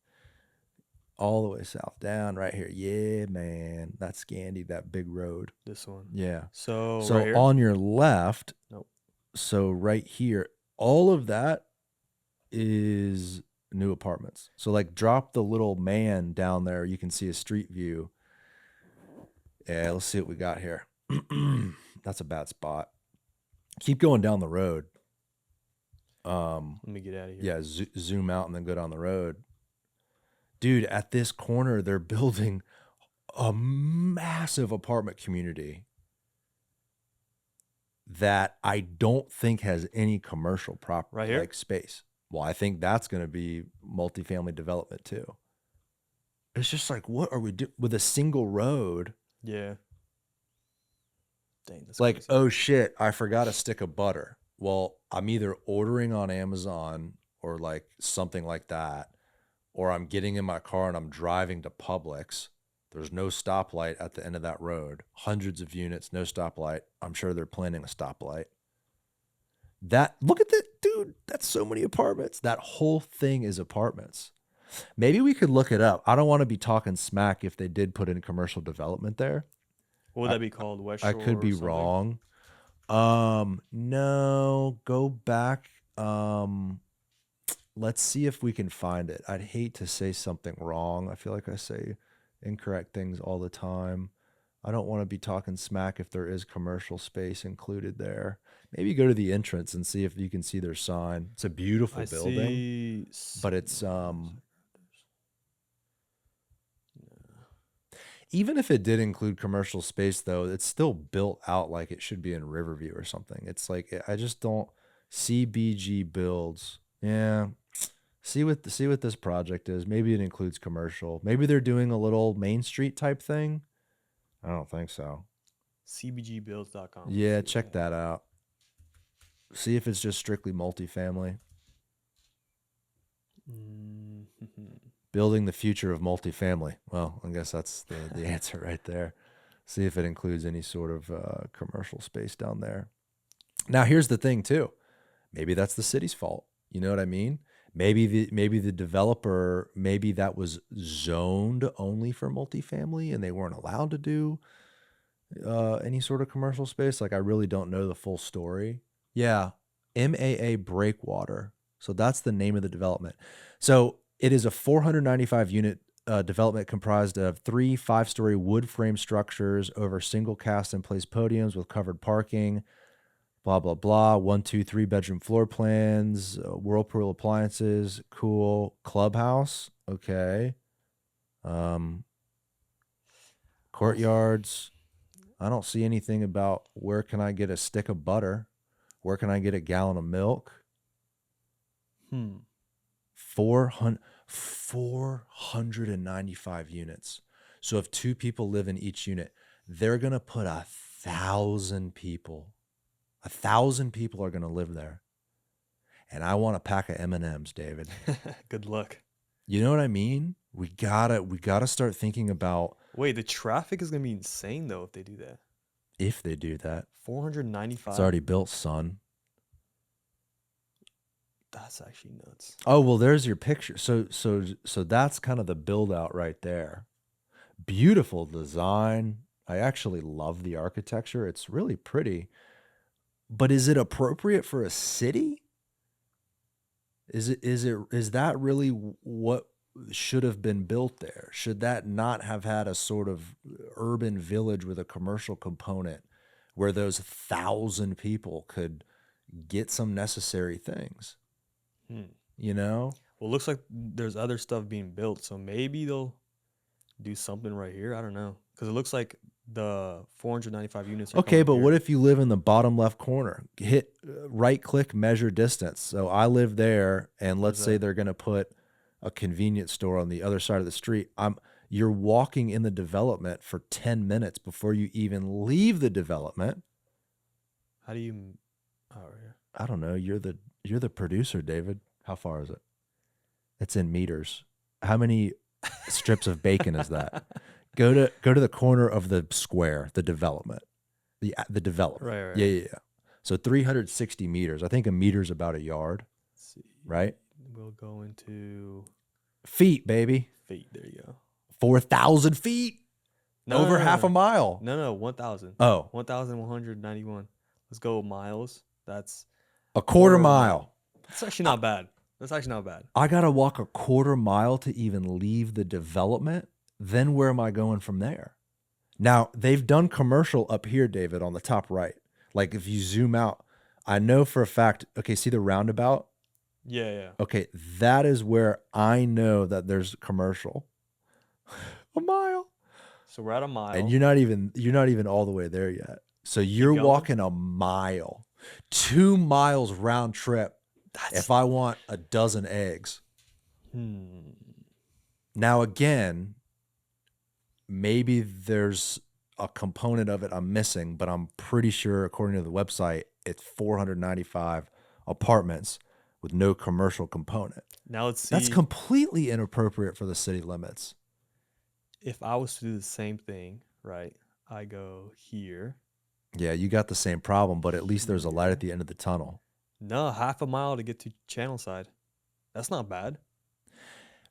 All the way south, down right here. Yeah, man, that's Gandy, that big road. This one. Yeah. So So right here? on your left, Nope. so right here, all of that is new apartments. So like drop the little man down there, you can see a street view. Yeah, let's see what we got here. That's a bad spot. Keep going down the road. Let me get out of here. Yeah, zoom out and then go down the road. Dude, at this corner, they're building a massive apartment community that I don't think has any commercial property Right here? like space. Well, I think that's going to be multifamily development too. It's just like, what are we doing with a single road? Yeah. Dang, that's Like, crazy. oh shit, I forgot a stick of butter. Well, I'm either ordering on Amazon or like something like that, or I'm getting in my car and I'm driving to Publix. There's no stoplight at the end of that road. Hundreds of units, no stoplight. I'm sure they're planning a stoplight. Look at that, dude. That's so many apartments. That whole thing is apartments. Maybe we could look it up. I don't want to be talking smack if they did put in commercial development there. What would that be called? West Shore? I could be or something? wrong. No, go back. Let's see if we can find it. I'd hate to say something wrong. I feel like I say incorrect things all the time. I don't want to be talking smack if there is commercial space included there. Maybe go to the entrance and see if you can see their sign. It's a beautiful I building, see. but it's even if it did include commercial space though, it's still built out like it should be in Riverview or something. It's like I just don't CBG builds. Yeah. See what this project is. Maybe it includes commercial. Maybe they're doing a little Main Street type thing. I don't think so. CBGbuilds.com. Yeah, check that out. See if it's just strictly multifamily. Building the future of multifamily. Well, I guess that's the answer right there. See if it includes any sort of commercial space down there. Now, here's the thing too. Maybe that's the city's fault. You know what I mean? Maybe the developer, maybe that was zoned only for multifamily and they weren't allowed to do any sort of commercial space. Like I really don't know the full story. Yeah, MAA Breakwater. So that's the name of the development. So it is a 495 unit development comprised of 3 5-story wood frame structures over single cast in place podiums with covered parking. Blah, blah, blah. 1, 2, 3 bedroom floor plans, Whirlpool appliances, cool. Clubhouse. Okay. Courtyards. I don't see anything about where can I get a stick of butter? Where can I get a gallon of milk? 495 units. So if 2 people live in each unit, they're going to put 1,000 people. 1,000 people are going to live there. And I want a pack of M&Ms, David. Good luck. You know what I mean? We gotta start thinking about. Wait, the traffic is going to be insane though if they do that. If they do that. 495. It's already built, son. That's actually nuts. Oh, well, there's your picture. So that's kind of the build out right there. Beautiful design. I actually love the architecture. It's really pretty. But is it appropriate for a city? Is that really what should have been built there? Should that not have had a sort of urban village with a commercial component where those 1,000 people could get some necessary things? You know? Well, it looks like there's other stuff being built, so maybe they'll do something right here. I don't know, because it looks like the 495 units are Okay, coming but here. what if you live in the bottom left corner? Hit right click, measure distance. So I live there, and let's say they're going to put a convenience store on the other side of the street. You're walking in the development for 10 minutes before you even leave the development. How do you? Oh, right here. I don't know. You're the producer, David. How far is it? It's in meters. How many strips of bacon is that? Go to the corner of the square, the development. The development. Right. Yeah. So 360 meters. I think a meter's about a yard. Let's see. Right? We'll go into Feet, baby. feet. There you go. 4,000 feet. Over half a mile. No, 1,000. Oh. 1,191. Let's go miles. That's A quarter mile. That's actually not bad. That's actually not bad. I got to walk a quarter mile to even leave the development. Then where am I going from there? Now, they've done commercial up here, David, on the top right. Like if you zoom out, I know for a fact, okay, see the roundabout? Yeah. Okay, that is where I know that there's commercial. A mile. So we're at a mile. And you're not even all the way there yet. So you're walking a mile. 2 miles round trip. If I want a dozen eggs. Now again, maybe there's a component of it I'm missing, but I'm pretty sure, according to the website, it's 495 apartments with no commercial component. Now let's see. That's completely inappropriate for the city limits. If I was to do the same thing, right? I go here. Yeah, you got the same problem, but at least there's a light at the end of the tunnel. No, half a mile to get to channel side. That's not bad.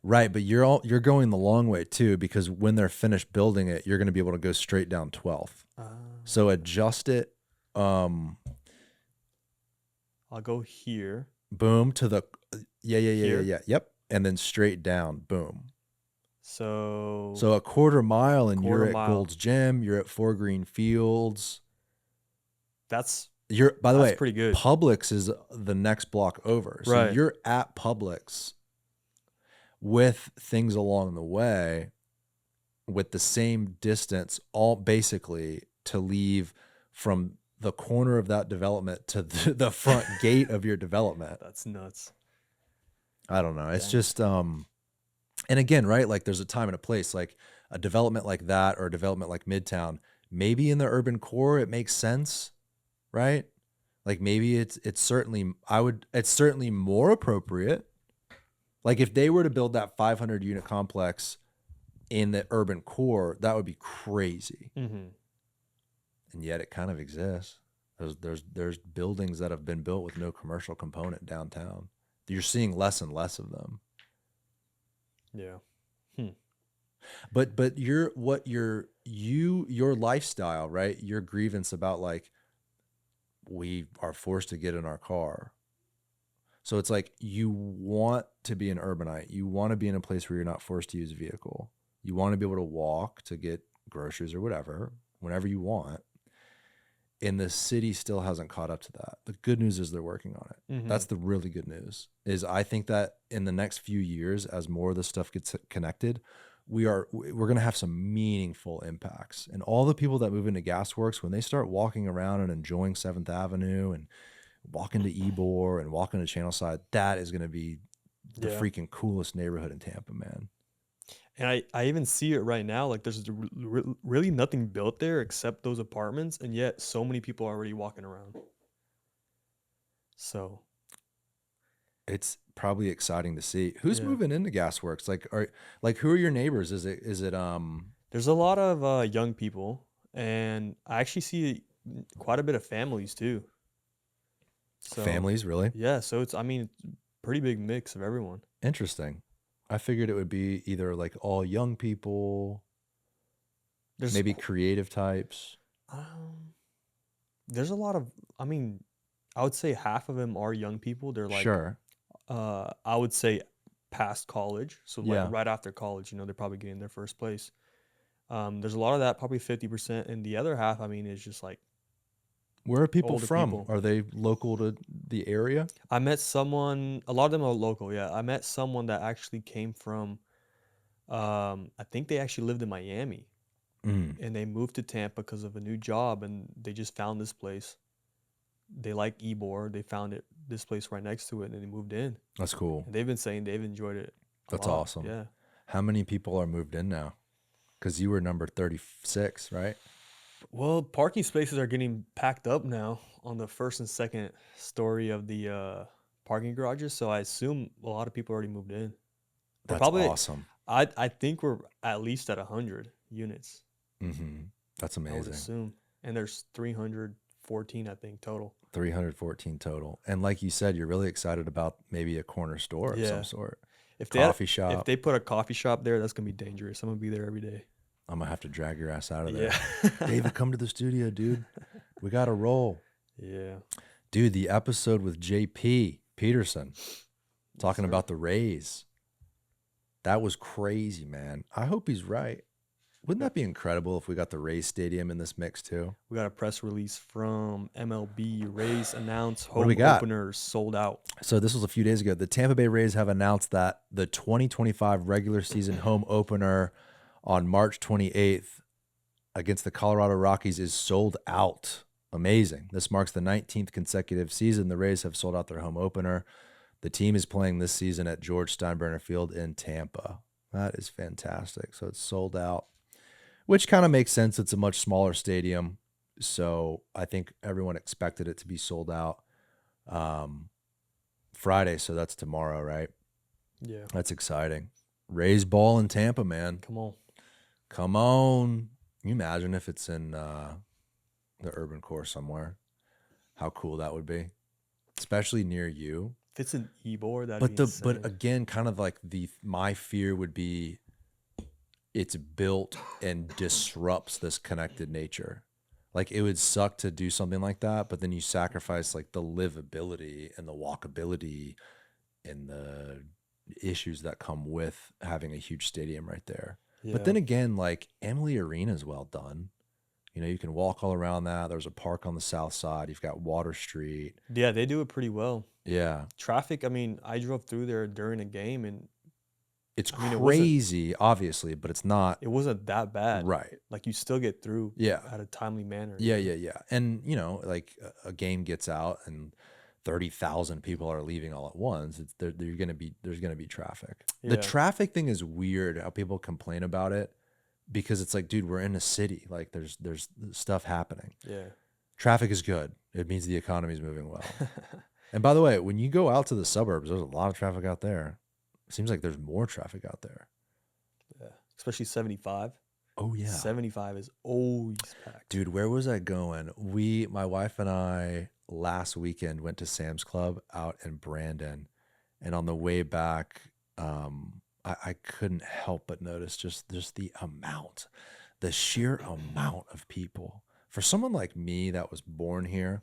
Right, but you're going the long way too, because when they're finished building it, you're going to be able to go straight down 12th. So adjust it. I'll go here. Boom to the yep, and then straight down. Boom. So a quarter mile, and you're at mile. Gold's Gym. You're at Four Green Fields. By the way, pretty good. Publix is the next block over. So Right. you're at Publix with things along the way with the same distance, all basically to leave from the corner of that development to the front gate of your development. That's nuts. I don't know. It's just, and again, right? Like there's a time and a place, like a development like that or a development like Midtown, maybe in the urban core, it makes sense, right? Like maybe it's certainly more appropriate. Like if they were to build that 500 unit complex in the urban core, that would be crazy. Mm-hmm. And yet it kind of exists. There's buildings that have been built with no commercial component downtown. You're seeing less and less of them. Yeah. But your lifestyle, right? Your grievance about like we are forced to get in our car. So it's like you want to be an urbanite. You want to be in a place where you're not forced to use a vehicle. You want to be able to walk to get groceries or whatever, whenever you want. And the city still hasn't caught up to that. The good news is they're working on it. Mm-hmm. That's the really good news. Is I think that in the next few years, as more of this stuff gets connected, we're going to have some meaningful impacts. And all the people that move into GasWorx, when they start walking around and enjoying 7th Avenue and walking to Ybor and walking to Channelside, that is going to be the freaking coolest neighborhood in Tampa, man. And I even see it right now. Like there's really nothing built there except those apartments, and yet so many people are already walking around. So it's probably exciting to see who's moving into GasWorx. Who are your neighbors? Is it there's a lot of young people, and I actually see quite a bit of families too. So, families, really? Yeah. So it's pretty big mix of everyone. Interesting. I figured it would be either like all young people, maybe creative types. There's a lot of, I would say half of them are young people. They're like, sure. I would say past college. So Yeah. like right after college, they're probably getting their first place. There's a lot of that, probably 50%. And the other half, I mean, is just like Where are people older from? people. Are they local to the area? I met someone, a lot of them are local. Yeah. I met someone that actually came from, I think they actually lived in Miami and they moved to Tampa because of a new job and they just found this place. They like Ybor. They found this place right next to it and they moved in. That's cool. And they've been saying they've enjoyed it. That's lot. awesome. Yeah. How many people are moved in now? Because you were number 36, right? Well, parking spaces are getting packed up now on the first and second story of the parking garages. So I assume a lot of people already moved in. We're That's awesome. I think we're at least at 100 units. That's I would amazing. assume. And there's 314, I think, total. 314 total. And like you said, you're really excited about maybe a corner store of some sort. Coffee shop. If they put a coffee shop there, that's going to be dangerous. I'm going to be there every day. I'm going to have to drag your ass out of there. Yeah. David, come to the studio, dude. We got to roll. Yeah. Dude, the episode with JP Peterson talking about the Rays. That was crazy, man. I hope he's right. Wouldn't that be incredible if we got the Rays Stadium in this mix too? We got a press release from MLB. Rays announced What do home we got? openers sold out. So this was a few days ago. The Tampa Bay Rays have announced that the 2025 regular season home opener on March 28th against the Colorado Rockies is sold out. Amazing. This marks the 19th consecutive season the Rays have sold out their home opener. The team is playing this season at George Steinbrenner Field in Tampa. That is fantastic. So it's sold out, which kind of makes sense. It's a much smaller stadium. So I think everyone expected it to be sold out Friday. So that's tomorrow, right? Yeah. That's exciting. Rays ball in Tampa, man. Come on. Come on. Can you imagine if it's in the urban core somewhere? How cool that would be, especially near you. If it's an Ybor, that'd But be insane. but again, kind of like my fear would be it's built and disrupts this connected nature. Like it would suck to do something like that, but then you sacrifice like the livability and the walkability and the issues that come with having a huge stadium right there. Yeah. But then again, like Emily Arena is well done. You know, you can walk all around that. There's a park on the south side. You've got Water Street. Yeah, they do it pretty well. Yeah. Traffic, I mean, I drove through there during a game and It's I mean, crazy, obviously, but it's not. it wasn't that bad. Right. Like you still get through Yeah. at a timely manner. Yeah. And, you know, like a game gets out and 30,000 people are leaving all at once. There's going to be traffic. The Yeah. traffic thing is weird how people complain about it because it's like, dude, we're in a city. Like there's stuff happening. Yeah. Traffic is good. It means the economy is moving well. And by the way, when you go out to the suburbs, there's a lot of traffic out there. It seems like there's more traffic out there. Yeah. Especially 75. Oh yeah. 75 is always packed. Dude, where was I going? My wife and I last weekend went to Sam's Club out in Brandon. And on the way back, I couldn't help but notice just the sheer amount of people. For someone like me that was born here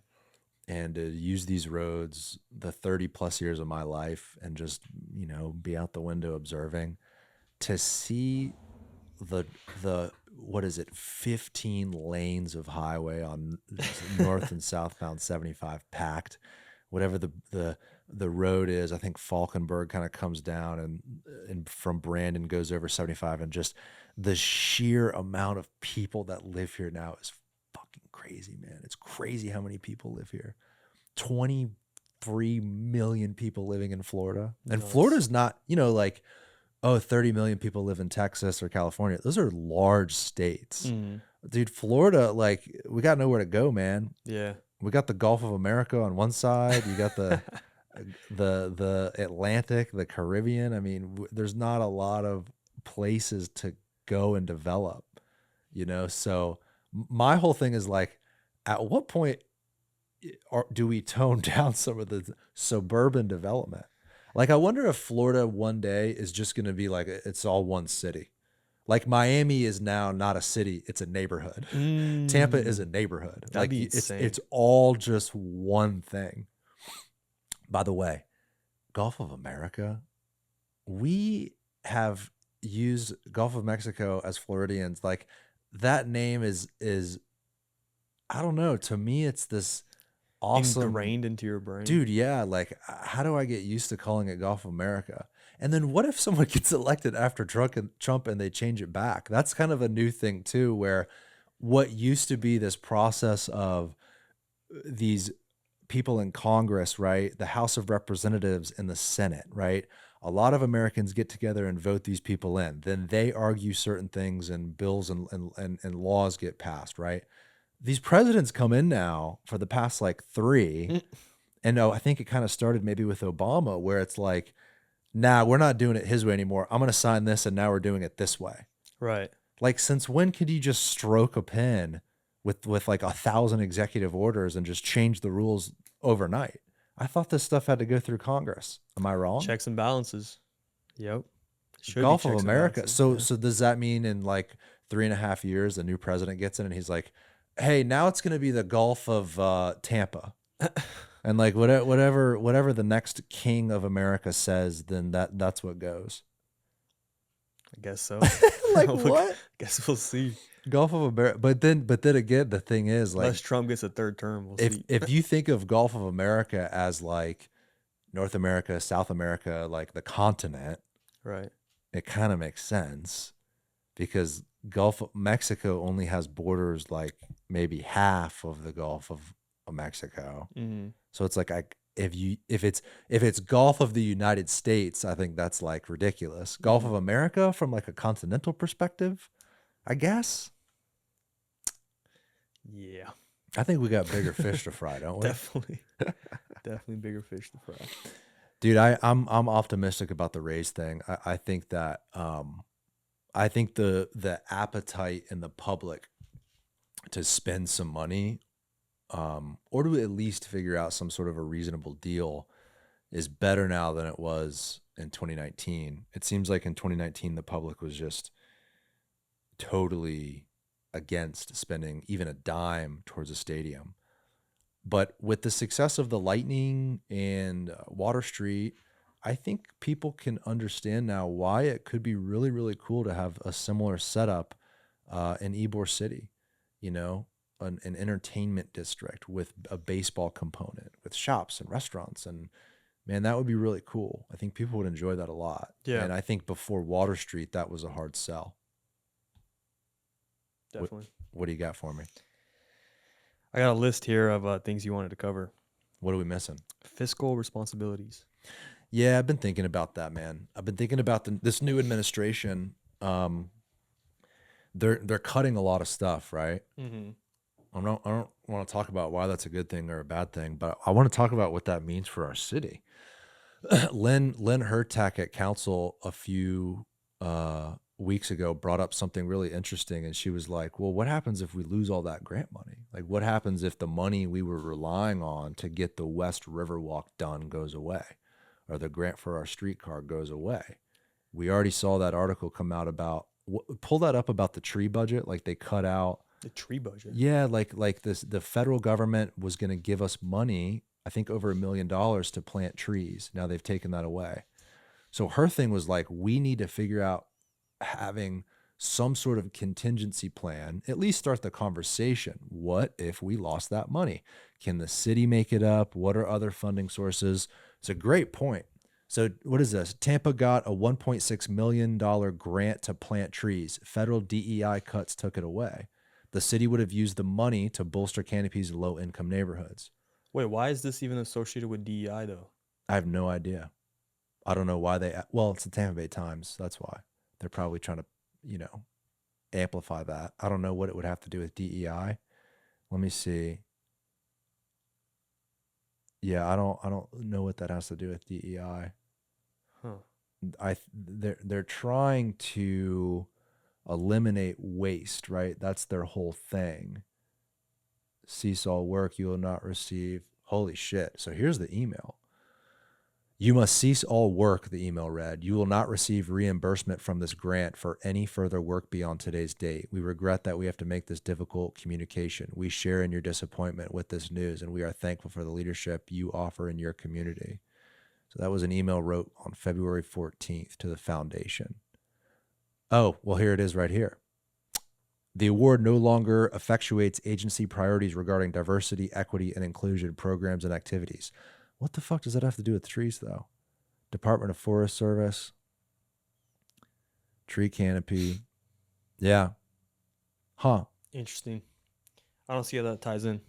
and to use these roads the 30 plus years of my life and just, you know, be out the window observing, to see the what is it, 15 lanes of highway on north and southbound 75 packed, whatever the road is. I think Falkenberg kind of comes down and from Brandon goes over 75, and just the sheer amount of people that live here now is fucking crazy, man. It's crazy how many people live here. 23 million people living in Florida. And Nuts. Florida's not, you know, like, oh, 30 million people live in Texas or California. Those are large states. Mhm. Dude, Florida, like, we got nowhere to go, man. Yeah. We got the Gulf of America on one side. You got the the Atlantic, the Caribbean. I mean, there's not a lot of places to go and develop, you know? So my whole thing is like, at what point do we tone down some of the suburban development? Like, I wonder if Florida one day is just going to be like, it's all one city. Like Miami is now not a city, it's a neighborhood. Tampa is a neighborhood. That'd Like be it's insane. all just one thing. By the way, Gulf of America, we have used Gulf of Mexico as Floridians. Like that name is I don't know. To me, it's this awesome Ingrained into your brain. dude. Yeah. Like, how do I get used to calling it Gulf of America? And then what if someone gets elected after Trump and they change it back? That's kind of a new thing too, where what used to be this process of these people in Congress, right? The House of Representatives and the Senate, right? A lot of Americans get together and vote these people in. Then they argue certain things and bills and laws get passed, right? These presidents come in now for the past like 3. And no, I think it kind of started maybe with Obama, where it's like, nah, we're not doing it his way anymore. I'm going to sign this and now we're doing it this way. Right. Like, since when could you just stroke a pen with like 1,000 executive orders and just change the rules overnight? I thought this stuff had to go through Congress. Am I wrong? Checks and balances. Yep. Should be Gulf of checks and America. balances, So yeah. so does that mean in like 3.5 years, a new president gets in and he's like, hey, now it's going to be the Gulf of Tampa. And like whatever the next king of America says, then that's what goes. I guess so. Like Look, what? Guess we'll see. Gulf of America. But then again, the thing is, like, Unless Trump gets a third term, we'll see. if you think of Gulf of America as like North America, South America, like the continent, Right. it kind of makes sense, because Gulf of Mexico only has borders like maybe half of the Gulf of Mexico. Mm-hmm. So it's like, if it's Gulf of the United States, I think that's like ridiculous. Gulf of America from like a continental perspective, I guess. Yeah. I think we got bigger fish to fry, don't we? Definitely. Definitely bigger fish to fry. Dude, I'm optimistic about the raise thing. I think that I think the appetite in the public to spend some money, or to at least figure out some sort of a reasonable deal, is better now than it was in 2019. It seems like in 2019 the public was just totally against spending even a dime towards a stadium. But with the success of the Lightning and Water Street, I think people can understand now why it could be really, really cool to have a similar setup in Ybor City, you know, an entertainment district with a baseball component, with shops and restaurants. And man, that would be really cool. I think people would enjoy that a lot. Yeah. And I think before Water Street, that was a hard sell. Definitely. What do you got for me? I got a list here of things you wanted to cover. What are we missing? Fiscal responsibilities. Yeah, I've been thinking about that, man. I've been thinking about this new administration. They're cutting a lot of stuff, right? Mm-hmm. I don't want to talk about why that's a good thing or a bad thing, but I want to talk about what that means for our city. Lynn Hertak at council a few weeks ago brought up something really interesting, and she was like, well, what happens if we lose all that grant money? Like, what happens if the money we were relying on to get the West Riverwalk done goes away, or the grant for our streetcar goes away? We already saw that article come out about, pull that up, about the tree budget. Like, they cut out The tree budget. yeah, like this, the federal government was going to give us money, I think over $1 million, to plant trees. Now they've taken that away. So her thing was like, we need to figure out having some sort of contingency plan, at least start the conversation. What if we lost that money? Can the city make it up? What are other funding sources? It's a great point. So what is this? Tampa got a $1.6 million grant to plant trees. Federal DEI cuts took it away. The city would have used the money to bolster canopies in low-income neighborhoods. Wait, why is this even associated with DEI though? I have no idea. I don't know why well, it's the Tampa Bay Times. That's why. They're probably trying to, amplify that. I don't know what it would have to do with DEI. Let me see. Yeah, I don't know what that has to do with DEI. Huh. They're trying to eliminate waste, right? That's their whole thing. Cease all work, you will not receive. Holy shit. So here's the email. You must cease all work, the email read. You will not receive reimbursement from this grant for any further work beyond today's date. We regret that we have to make this difficult communication. We share in your disappointment with this news, and we are thankful for the leadership you offer in your community. So So that was an email wrote on February 14th to the foundation. Oh, well, here it is right here. The award no longer effectuates agency priorities regarding diversity, equity, and inclusion programs and activities. What the fuck does that have to do with trees, though? Department of Forest Service, tree canopy. Yeah. Huh. Interesting. I don't see how that ties in.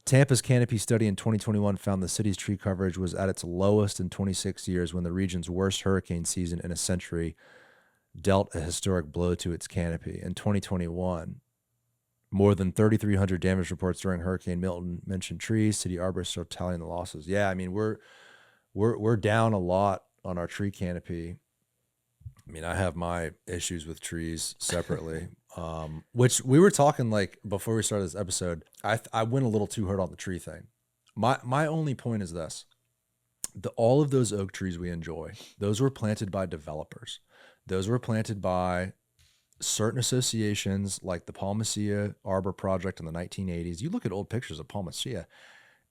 Tampa's canopy study in 2021 found the city's tree coverage was at its lowest in 26 years when the region's worst hurricane season in a century dealt a historic blow to its canopy. In 2021, more than 3,300 damage reports during Hurricane Milton mentioned trees. City arborists are tallying the losses. Yeah, I mean, we're down a lot on our tree canopy. I mean, I have my issues with trees separately, which we were talking like before we started this episode. I went a little too hard on the tree thing. My only point is this: all of those oak trees we enjoy, those were planted by developers. Those were planted by certain associations like the Palmacia Arbor Project in the 1980s. You look at old pictures of Palmacia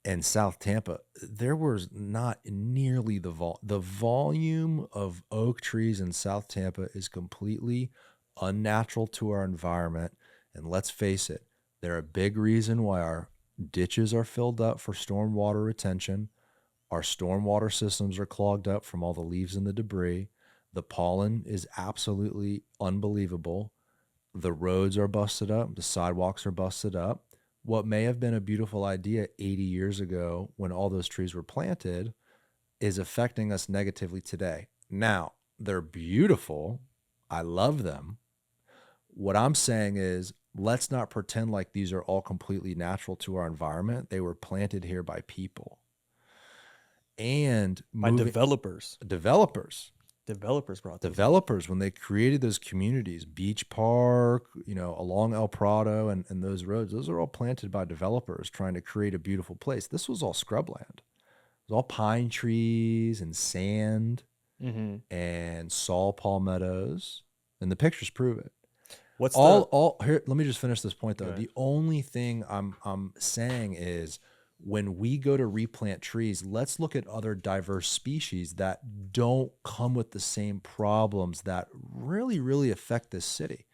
and South Tampa, there was not nearly the volume of oak trees in South Tampa is completely unnatural to our environment. And let's face it, they're a big reason why our ditches are filled up for stormwater retention. Our stormwater systems are clogged up from all the leaves and the debris. The pollen is absolutely unbelievable. The roads are busted up. The sidewalks are busted up. What may have been a beautiful idea 80 years ago when all those trees were planted is affecting us negatively today. Now, they're beautiful. I love them. What I'm saying is, let's not pretend like these are all completely natural to our environment. They were planted here by people. And By developers. Developers brought those. Developers, when they created those communities, Beach Park, along El Prado and those roads, those are all planted by developers trying to create a beautiful place. This was all scrubland. It was all pine trees and sand and saw palmettos, and the pictures prove it. What's here? Let me just finish this point though. Okay. The only thing I'm saying is, when we go to replant trees, let's look at other diverse species that don't come with the same problems that really, really affect this city.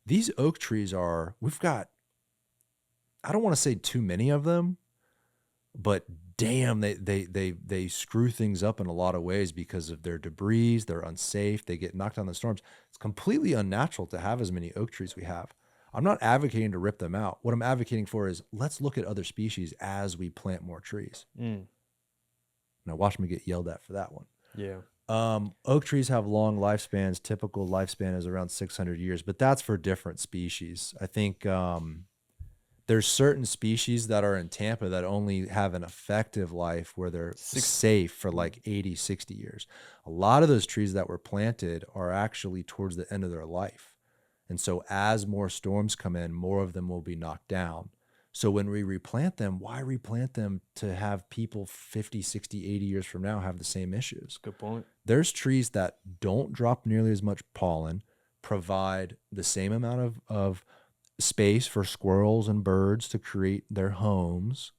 These oak trees we've got, I don't want to say too many of them, but damn, they screw things up in a lot of ways because of their debris. They're unsafe. They get knocked down in the storms. It's completely unnatural to have as many oak trees we have. I'm not advocating to rip them out. What I'm advocating for is, let's look at other species as we plant more trees. Now watch me get yelled at for that one. Yeah. Oak trees have long lifespans. Typical lifespan is around 600 years, but that's for different species. I think there's certain species that are in Tampa that only have an effective life where they're safe for like 80, 60 years. A lot of those trees that were planted are actually towards the end of their life. And so as more storms come in, more of them will be knocked down. So when we replant them, why replant them to have people 50, 60, 80 years from now have the same issues? Good point. There's trees that don't drop nearly as much pollen, provide the same amount of space for squirrels and birds to create their homes,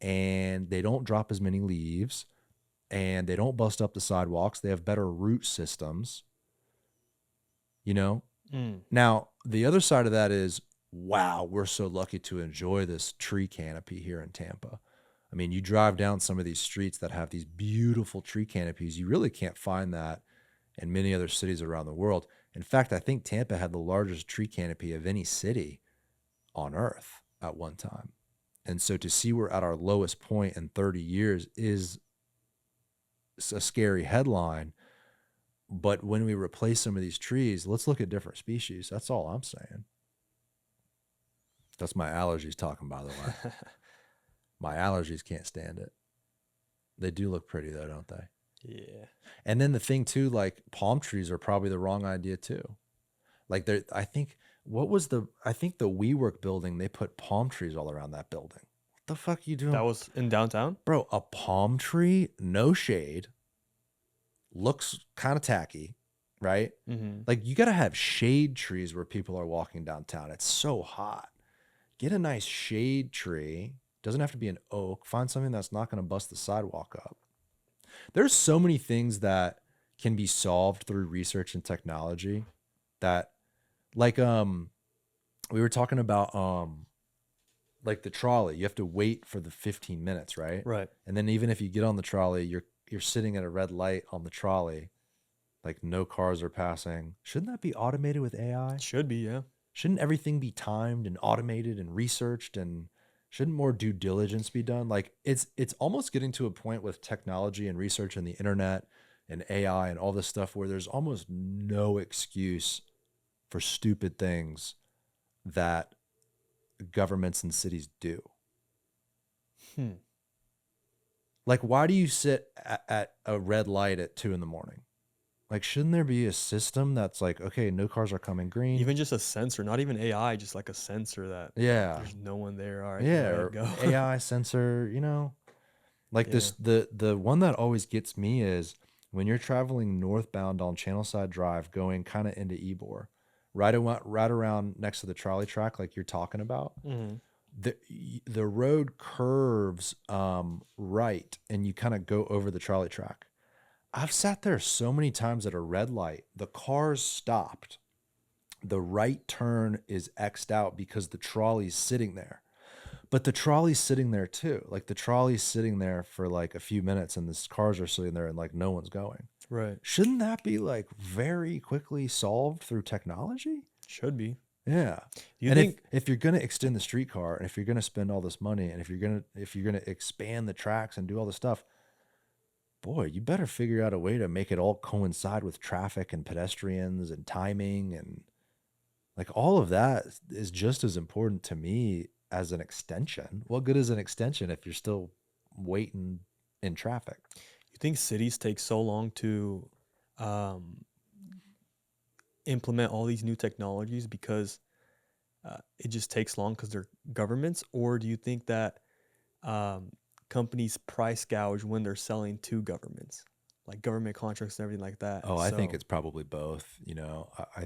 and they don't drop as many leaves, and they don't bust up the sidewalks. They have better root systems, Now, the other side of that is, wow, we're so lucky to enjoy this tree canopy here in Tampa. I mean, you drive down some of these streets that have these beautiful tree canopies. You really can't find that in many other cities around the world. In fact, I think Tampa had the largest tree canopy of any city on earth at one time. And so to see we're at our lowest point in 30 years is a scary headline. But when we replace some of these trees, let's look at different species. That's all I'm saying. That's my allergies talking, by the way. My allergies can't stand it. They do look pretty though, don't they? Yeah. And then the thing too, like palm trees are probably the wrong idea too. Like I think the WeWork building, they put palm trees all around that building. What the fuck are you doing? That was in downtown? Bro, a palm tree, no shade. Looks kind of tacky, right? Like you got to have shade trees where people are walking downtown. It's so hot. Get a nice shade tree. Doesn't have to be an oak. Find something that's not going to bust the sidewalk up. There's so many things that can be solved through research and technology that, like, we were talking about, like the trolley, you have to wait for the 15 minutes, right? Right. And then even if you get on the trolley, you're sitting at a red light on the trolley, like no cars are passing. Shouldn't that be automated with AI? Should be, yeah. Shouldn't everything be timed and automated and researched, and shouldn't more due diligence be done? Like it's almost getting to a point with technology and research and the internet and AI and all this stuff where there's almost no excuse for stupid things that governments and cities do. Like, why do you sit at a red light at 2 a.m? Like, shouldn't there be a system that's like, okay, no cars are coming green? Even just a sensor, not even AI, just like a sensor that there's no one there. All right, Yeah, go or ahead, go. AI sensor, like this. The one that always gets me is when you're traveling northbound on Channelside Drive, going kind of into Ybor, right around next to the trolley track, like you're talking about. The road curves right, and you kind of go over the trolley track. I've sat there so many times at a red light. The car's stopped. The right turn is X'd out because the trolley's sitting there. But the trolley's sitting there too. Like the trolley's sitting there for like a few minutes and the cars are sitting there and like no one's going. Right. Shouldn't that be like very quickly solved through technology? Should be. Yeah. You and think if you're going to extend the streetcar, and if you're going to spend all this money, and if you're going to expand the tracks and do all this stuff, boy, you better figure out a way to make it all coincide with traffic and pedestrians and timing, and like all of that is just as important to me as an extension. What good is an extension if you're still waiting in traffic? you think cities take so long to implement all these new technologies because it just takes long because they're governments, or do you think that companies price gouge when they're selling to governments, like government contracts and everything like that? Oh, I think it's probably both. I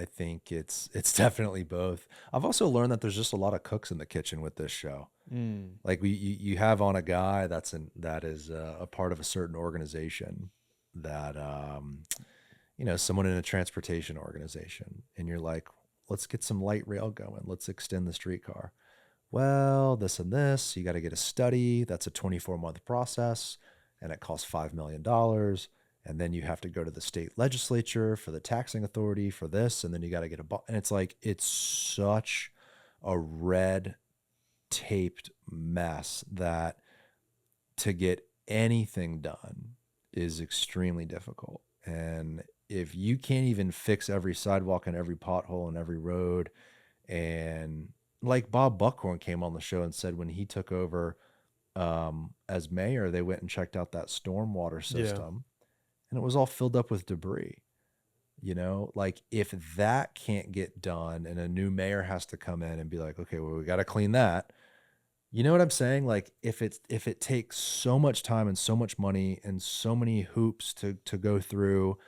think it's definitely both. I've also learned that there's just a lot of cooks in the kitchen with this show. Like you have on a guy that is a part of a certain organization that someone in a transportation organization, and you're like, let's get some light rail going. Let's extend the streetcar. Well, this and this, you got to get a study. That's a 24-month process, and it costs $5 million. And then you have to go to the state legislature for the taxing authority for this. And then you got to get and it's like, it's such a red taped mess that to get anything done is extremely difficult. And if you can't even fix every sidewalk and every pothole and every road, and like Bob Buckhorn came on the show and said when he took over as mayor, they went and checked out that stormwater system, and it was all filled up with debris. Like if that can't get done and a new mayor has to come in and be like, okay, well, we got to clean that. You know what I'm saying? Like if it takes so much time and so much money and so many hoops to go through,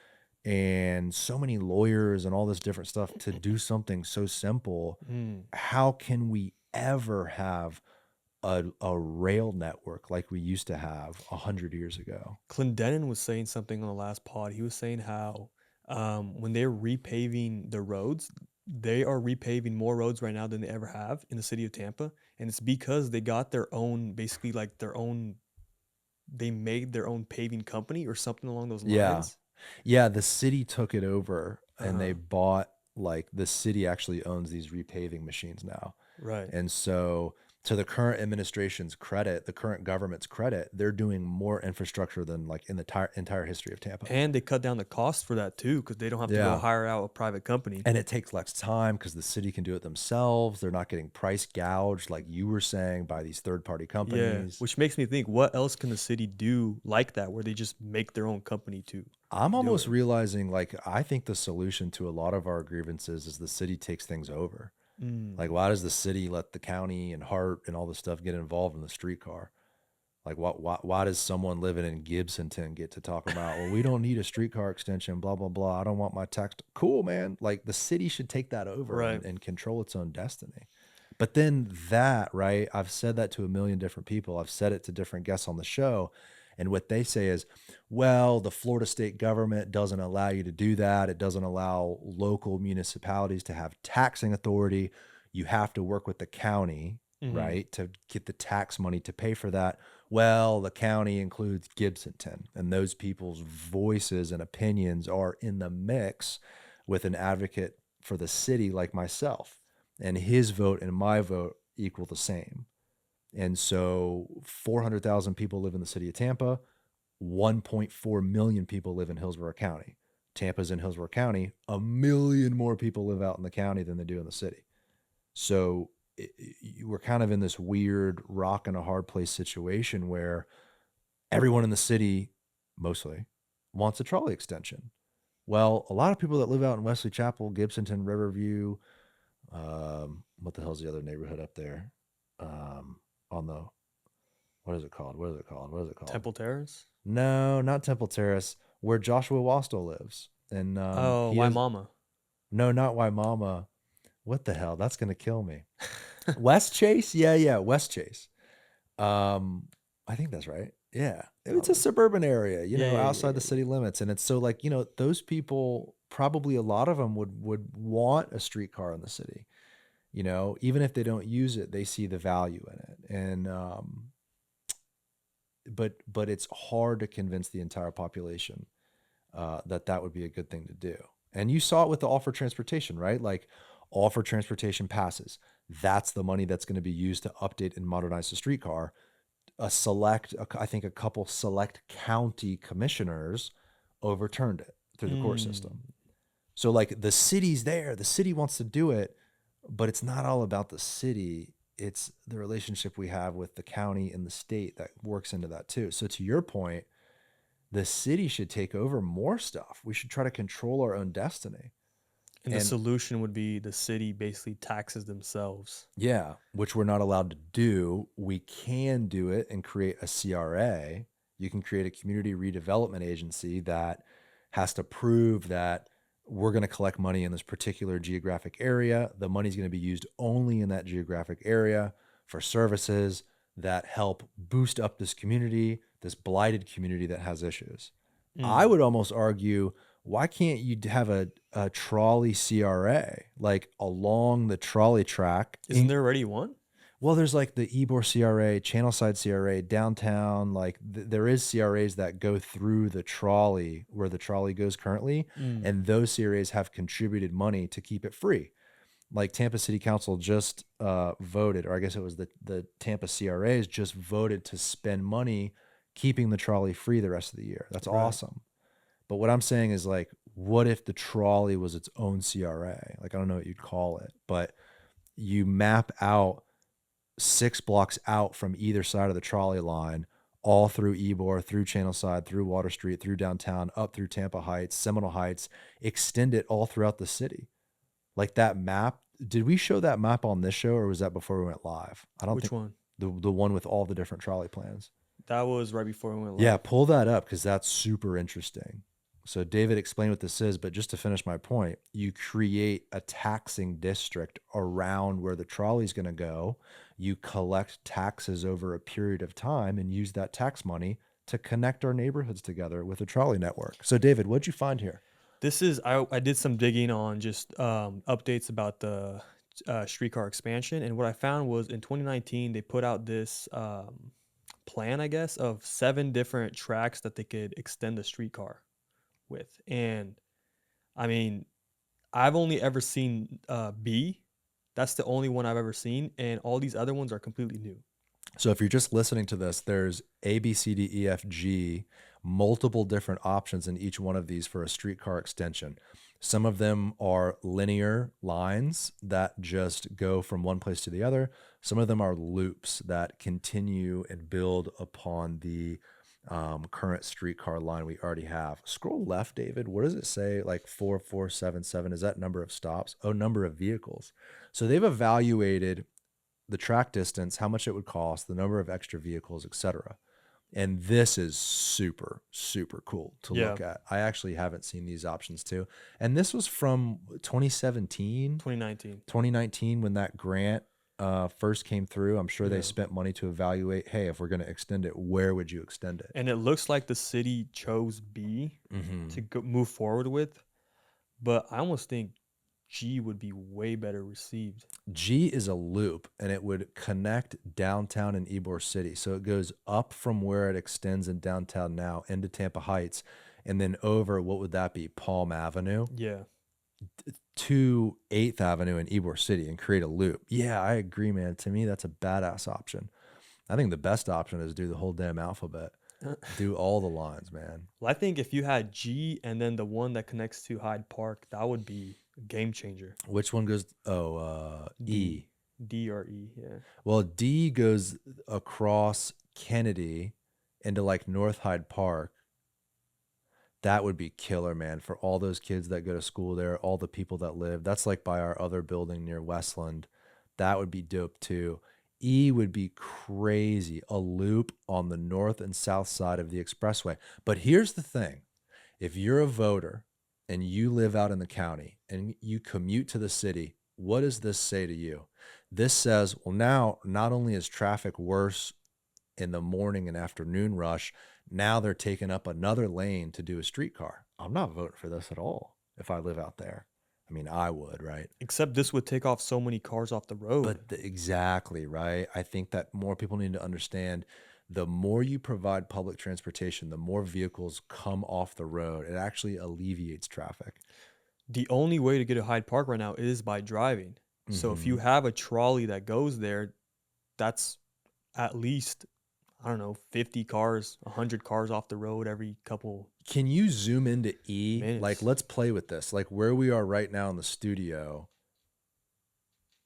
and so many lawyers and all this different stuff to do something so simple, how can we ever have a rail network like we used to have 100 years ago? Clendenin was saying something on the last pod. He was saying how when they're repaving the roads, they are repaving more roads right now than they ever have in the city of Tampa. And it's because they got their own, basically like they made their own paving company or something along those lines. Yeah, the city took it over and they bought, like, the city actually owns these repaving machines now. Right. And so to the current administration's credit, the current government's credit, they're doing more infrastructure than like in the entire history of Tampa. And they cut down the cost for that too, because they don't have to go hire out a private company. And it takes less time because the city can do it themselves. They're not getting price gouged, like you were saying, by these third-party companies. Yeah, which makes me think, what else can the city do like that, where they just make their own company too? I'm almost realizing, like, I think the solution to a lot of our grievances is the city takes things over. Like, why does the city let the county and Hart and all this stuff get involved in the streetcar? Like, why does someone living in Gibsonton get to talk about, well, we don't need a streetcar extension, blah, blah, blah. I don't want my tax. Cool, man. Like, the city should take that over and control its own destiny. But then right, I've said that to a million different people. I've said it to different guests on the show. And what they say is, well, the Florida state government doesn't allow you to do that. It doesn't allow local municipalities to have taxing authority. You have to work with the county, right, to get the tax money to pay for that. Well, the county includes Gibsonton, and those people's voices and opinions are in the mix with an advocate for the city like myself. And his vote and my vote equal the same. And so 400,000 people live in the city of Tampa. 1.4 million people live in Hillsborough County. Tampa's in Hillsborough County. 1 million more people live out in the county than they do in the city. So we're kind of in this weird rock and a hard place situation where everyone in the city, mostly, wants a trolley extension. Well, a lot of people that live out in Wesley Chapel, Gibsonton, Riverview, what the hell's the other neighborhood up there? On the, what is it called? Temple Terrace? No, not Temple Terrace, where Joshua Wastel lives. And Waimama. No, not Waimama. What the hell? That's gonna kill me. West Chase? Yeah, West Chase. I think that's right. Yeah. It's a suburban area, outside the city limits. And it's so like, those people, probably a lot of them would want a streetcar in the city. Even if they don't use it, they see the value in it. And but it's hard to convince the entire population that would be a good thing to do. And you saw it with the all for transportation, right? Like, all for transportation passes. That's the money that's going to be used to update and modernize the streetcar. I think a couple select county commissioners overturned it through the court system. So like, the city's there, the city wants to do it, but it's not all about the city. It's the relationship we have with the county and the state that works into that too. So to your point, the city should take over more stuff. We should try to control our own destiny. And the solution would be the city basically taxes themselves. Yeah, which we're not allowed to do. We can do it and create a CRA. You can create a community redevelopment agency that has to prove that we're going to collect money in this particular geographic area. The money's going to be used only in that geographic area for services that help boost up this community, this blighted community that has issues. I would almost argue, why can't you have a trolley CRA, like along the trolley track? Isn't there already one? Well, there's like the Ybor CRA, Channelside CRA, downtown. Like there is CRAs that go through the trolley where the trolley goes currently. And those CRAs have contributed money to keep it free. Like Tampa City Council just voted, or I guess it was the Tampa CRAs just voted to spend money keeping the trolley free the rest of the year. That's awesome. But what I'm saying is, like, what if the trolley was its own CRA? Like, I don't know what you'd call it, but you map out 6 blocks out from either side of the trolley line, all through Ybor, through Channelside, through Water Street, through downtown, up through Tampa Heights, Seminole Heights, extend it all throughout the city. Like that map. Did we show that map on this show, or was that before we went live? I don't think. Which one? The one with all the different trolley plans. That was right before we went live. Yeah, pull that up because that's super interesting. So David explained what this is, but just to finish my point, you create a taxing district around where the trolley's going to go. You collect taxes over a period of time and use that tax money to connect our neighborhoods together with a trolley network. So David, what'd you find here? This is, I did some digging on just updates about the streetcar expansion. And what I found was in 2019, they put out this plan, I guess, of 7 different tracks that they could extend the streetcar with. And I mean, I've only ever seen B. That's the only one I've ever seen. And all these other ones are completely new. So if you're just listening to this, there's A, B, C, D, E, F, G, multiple different options in each one of these for a streetcar extension. Some of them are linear lines that just go from one place to the other. Some of them are loops that continue and build upon the current streetcar line we already have. Scroll left, David. What does it say? Like 4477. Is that number of stops? Oh, number of vehicles. So they've evaluated the track distance, how much it would cost, the number of extra vehicles, etc. And this is super, super cool to look at. I actually haven't seen these options too. And this was from 2019 when that grant first came through, I'm sure Yeah. they spent money to evaluate, hey, if we're going to extend it, where would you extend it? And it looks like the city chose B to move forward with, but I almost think G would be way better received. G is a loop, and it would connect downtown and Ybor City. So it goes up from where it extends in downtown now into Tampa Heights, and then over, what would that be, Palm Avenue, Yeah. to 8th Avenue in Ybor City and create a loop. Yeah, I agree, man. To me, that's a badass option. I think the best option is do the whole damn alphabet. Do all the lines, man. Well, I think if you had G and then the one that connects to Hyde Park, that would be a game changer. Which one goes? E. D or E, yeah. Well, D goes across Kennedy into like North Hyde Park. That would be killer, man, for all those kids that go to school there, all the people that live. That's like by our other building near Westland. That would be dope too. E would be crazy, a loop on the north and south side of the expressway. But here's the thing. If you're a voter and you live out in the county and you commute to the city, what does this say to you? This says, well, now not only is traffic worse in the morning and afternoon rush, now they're taking up another lane to do a streetcar. I'm not voting for this at all if I live out there. I mean, I would, right? Except this would take off so many cars off the road. But exactly, right? I think that more people need to understand the more you provide public transportation, the more vehicles come off the road. It actually alleviates traffic. The only way to get to Hyde Park right now is by driving. So if you have a trolley that goes there, that's at least, I don't know, 50 cars, 100 cars off the road every couple. Can you zoom into E? Minutes. Like, let's play with this. Like where we are right now in the studio.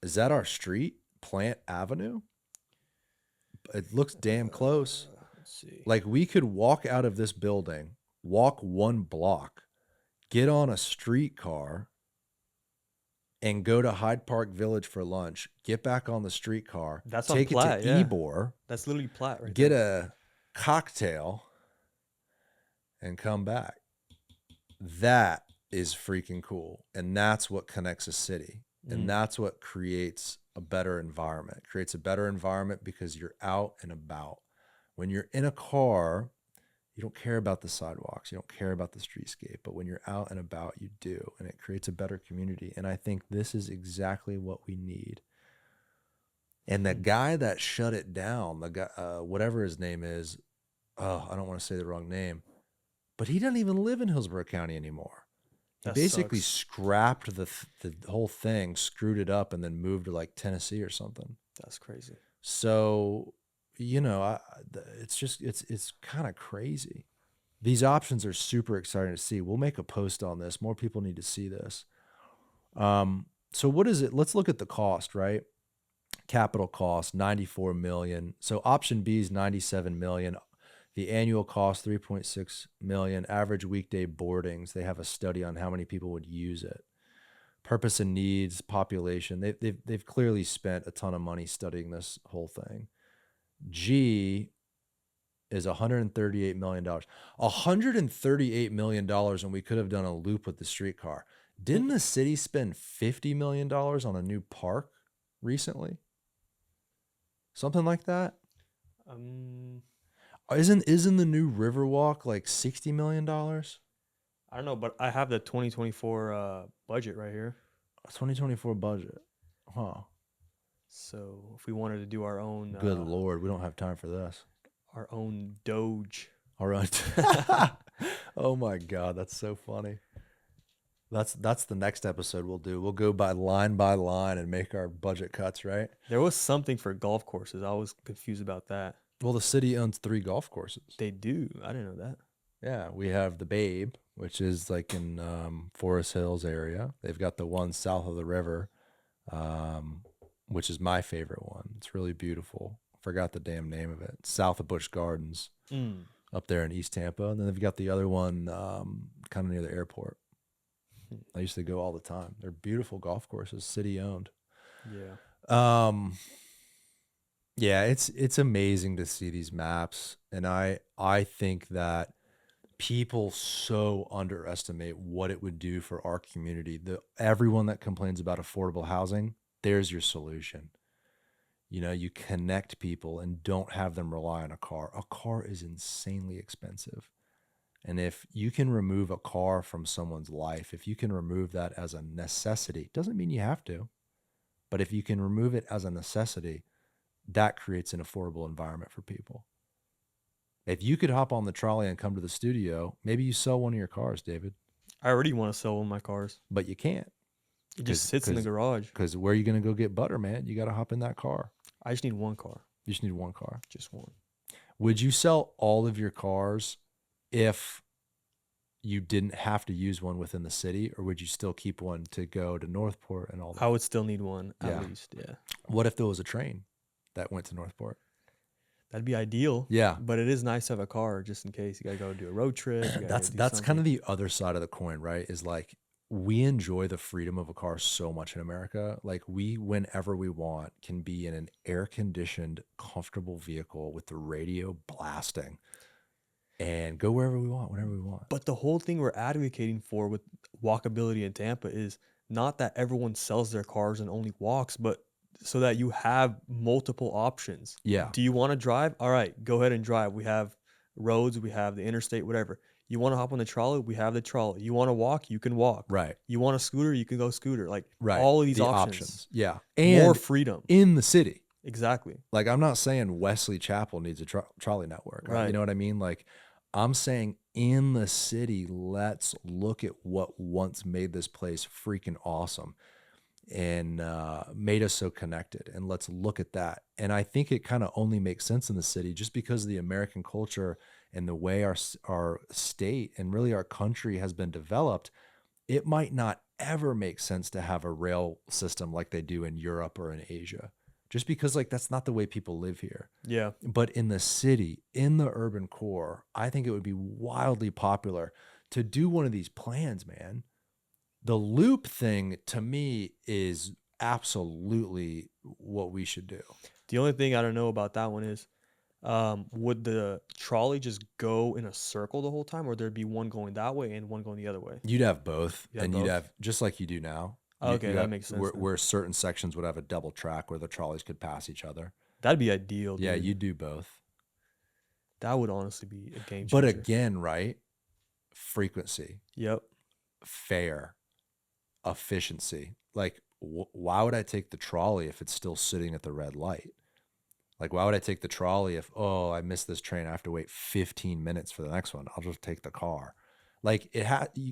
Is that our street? Plant Avenue? It looks damn close. Let's see. Like we could walk out of this building, walk 1 block, get on a streetcar, and go to Hyde Park Village for lunch, get back on the streetcar, That's on take Platt, it to yeah. Ybor, That's literally Platt right get there. a cocktail, and come back. That is freaking cool. And that's what connects a city. And that's what creates a better environment. It creates a better environment because you're out and about. When you're in a car, you don't care about the sidewalks. You don't care about the streetscape. But when you're out and about, you do. And it creates a better community. And I think this is exactly what we need. And the guy that shut it down, the guy, whatever his name is, I don't want to say the wrong name, but he doesn't even live in Hillsborough County anymore. He That basically sucks. scrapped the whole thing, screwed it up, and then moved to like Tennessee or something. That's crazy. So, you know, it's kind of crazy. These options are super exciting to see. We'll make a post on this. More people need to see this. So what is it? Let's look at the cost, right? Capital cost, $94 million. So option B is $97 million. The annual cost, $3.6 million. Average weekday boardings. They have a study on how many people would use it. Purpose and needs, population. They've clearly spent a ton of money studying this whole thing. G is $138 million. $138 million, and we could have done a loop with the streetcar. Didn't the city spend $50 million on a new park recently? Something like that? Isn't the new Riverwalk like $60 million? I don't know, but I have the 2024 budget right here. 2024 budget. Huh. So if we wanted to do our own, Good Lord, we don't have time for this. our own Doge. All right. Oh my God, that's so funny. That's the next episode we'll do. We'll go by line and make our budget cuts, right? There was something for golf courses. I was confused about that. Well, the city owns 3 golf courses. They do. I didn't know that. Yeah, we have the Babe, which is like in Forest Hills area. They've got the one south of the river, which is my favorite one. It's really beautiful. Forgot the damn name of it. South of Busch Gardens, up there in East Tampa. And then they've got the other one kind of near the airport. I used to go all the time. They're beautiful golf courses, city owned. Yeah. Yeah, it's amazing to see these maps, and I think that people so underestimate what it would do for our community. Everyone that complains about affordable housing, there's your solution. You connect people and don't have them rely on a car. A car is insanely expensive. And if you can remove a car from someone's life, if you can remove that as a necessity, doesn't mean you have to, but if you can remove it as a necessity, that creates an affordable environment for people. If you could hop on the trolley and come to the studio, maybe you sell one of your cars, David. I already want to sell one of my cars. But you can't. It just sits in the garage. Because where are you going to go get butter, man? You got to hop in that car. I just need one car. You just need one car. Just one. Would you sell all of your cars if you didn't have to use one within the city, or would you still keep one to go to Northport and all that? I would still need one at least, yeah. What if there was a train that went to Northport? That'd be ideal. Yeah. But it is nice to have a car just in case. You got to go do a road trip. That's kind of the other side of the coin, right? Is like, we enjoy the freedom of a car so much in America. Like, we, whenever we want, can be in an air-conditioned, comfortable vehicle with the radio blasting and go wherever we want, whenever we want. But the whole thing we're advocating for with walkability in Tampa is not that everyone sells their cars and only walks, but so that you have multiple options. Yeah. Do you want to drive? All right, go ahead and drive. We have roads, we have the interstate, whatever. You want to hop on the trolley? We have the trolley. You want to walk? You can walk. Right. You want a scooter? You can go scooter. Like, right. all of these the options. Yeah. And more freedom in the city. Exactly. Like, I'm not saying Wesley Chapel needs a trolley network. Right? You know what I mean? Like, I'm saying in the city, let's look at what once made this place freaking awesome and made us so connected. And let's look at that. And I think it kind of only makes sense in the city just because of the American culture and the way our state and really our country has been developed. It might not ever make sense to have a rail system like they do in Europe or in Asia, just because like that's not the way people live here. Yeah. But in the city, in the urban core, I think it would be wildly popular to do one of these plans, man. The loop thing to me is absolutely what we should do. The only thing I don't know about that one is, would the trolley just go in a circle the whole time, or there'd be one going that way and one going the other way? You'd have both, you'd have just like you do now. Okay, that makes sense. Where certain sections would have a double track where the trolleys could pass each other. That'd be ideal. Yeah, dude. you do both. That would honestly be a game changer. But again, right? Frequency. Yep. Fair. Efficiency. Like, why would I take the trolley if it's still sitting at the red light? Like, why would I take the trolley if, oh, I missed this train, I have to wait 15 minutes for the next one? I'll just take the car. Like,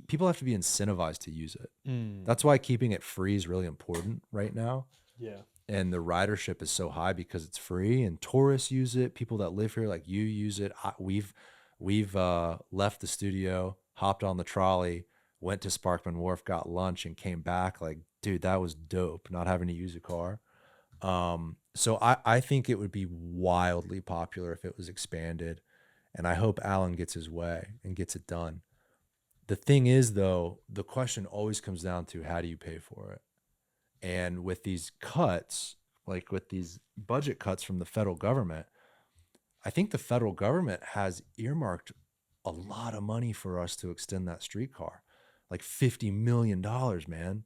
people have to be incentivized to use it. That's why keeping it free is really important right now. Yeah. And the ridership is so high because it's free, and tourists use it. People that live here, like you, use it. We've left the studio, hopped on the trolley, went to Sparkman Wharf, got lunch, and came back. Like, dude, that was dope, not having to use a car. So I think it would be wildly popular if it was expanded, and I hope Alan gets his way and gets it done. The thing is, though, the question always comes down to how do you pay for it? And with these cuts, like with these budget cuts from the federal government, I think the federal government has earmarked a lot of money for us to extend that streetcar, like $50 million, man.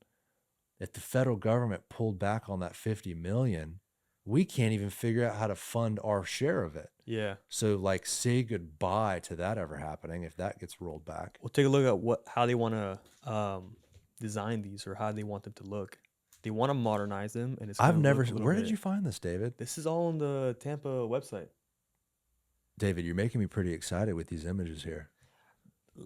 If the federal government pulled back on that $50 million, we can't even figure out how to fund our share of it. Yeah. So, like, say goodbye to that ever happening if that gets rolled back. We'll take a look at how they want to design these, or how they want them to look. They want to modernize them, and it's. Where did you find this, David? This is all on the Tampa website. David, you're making me pretty excited with these images here.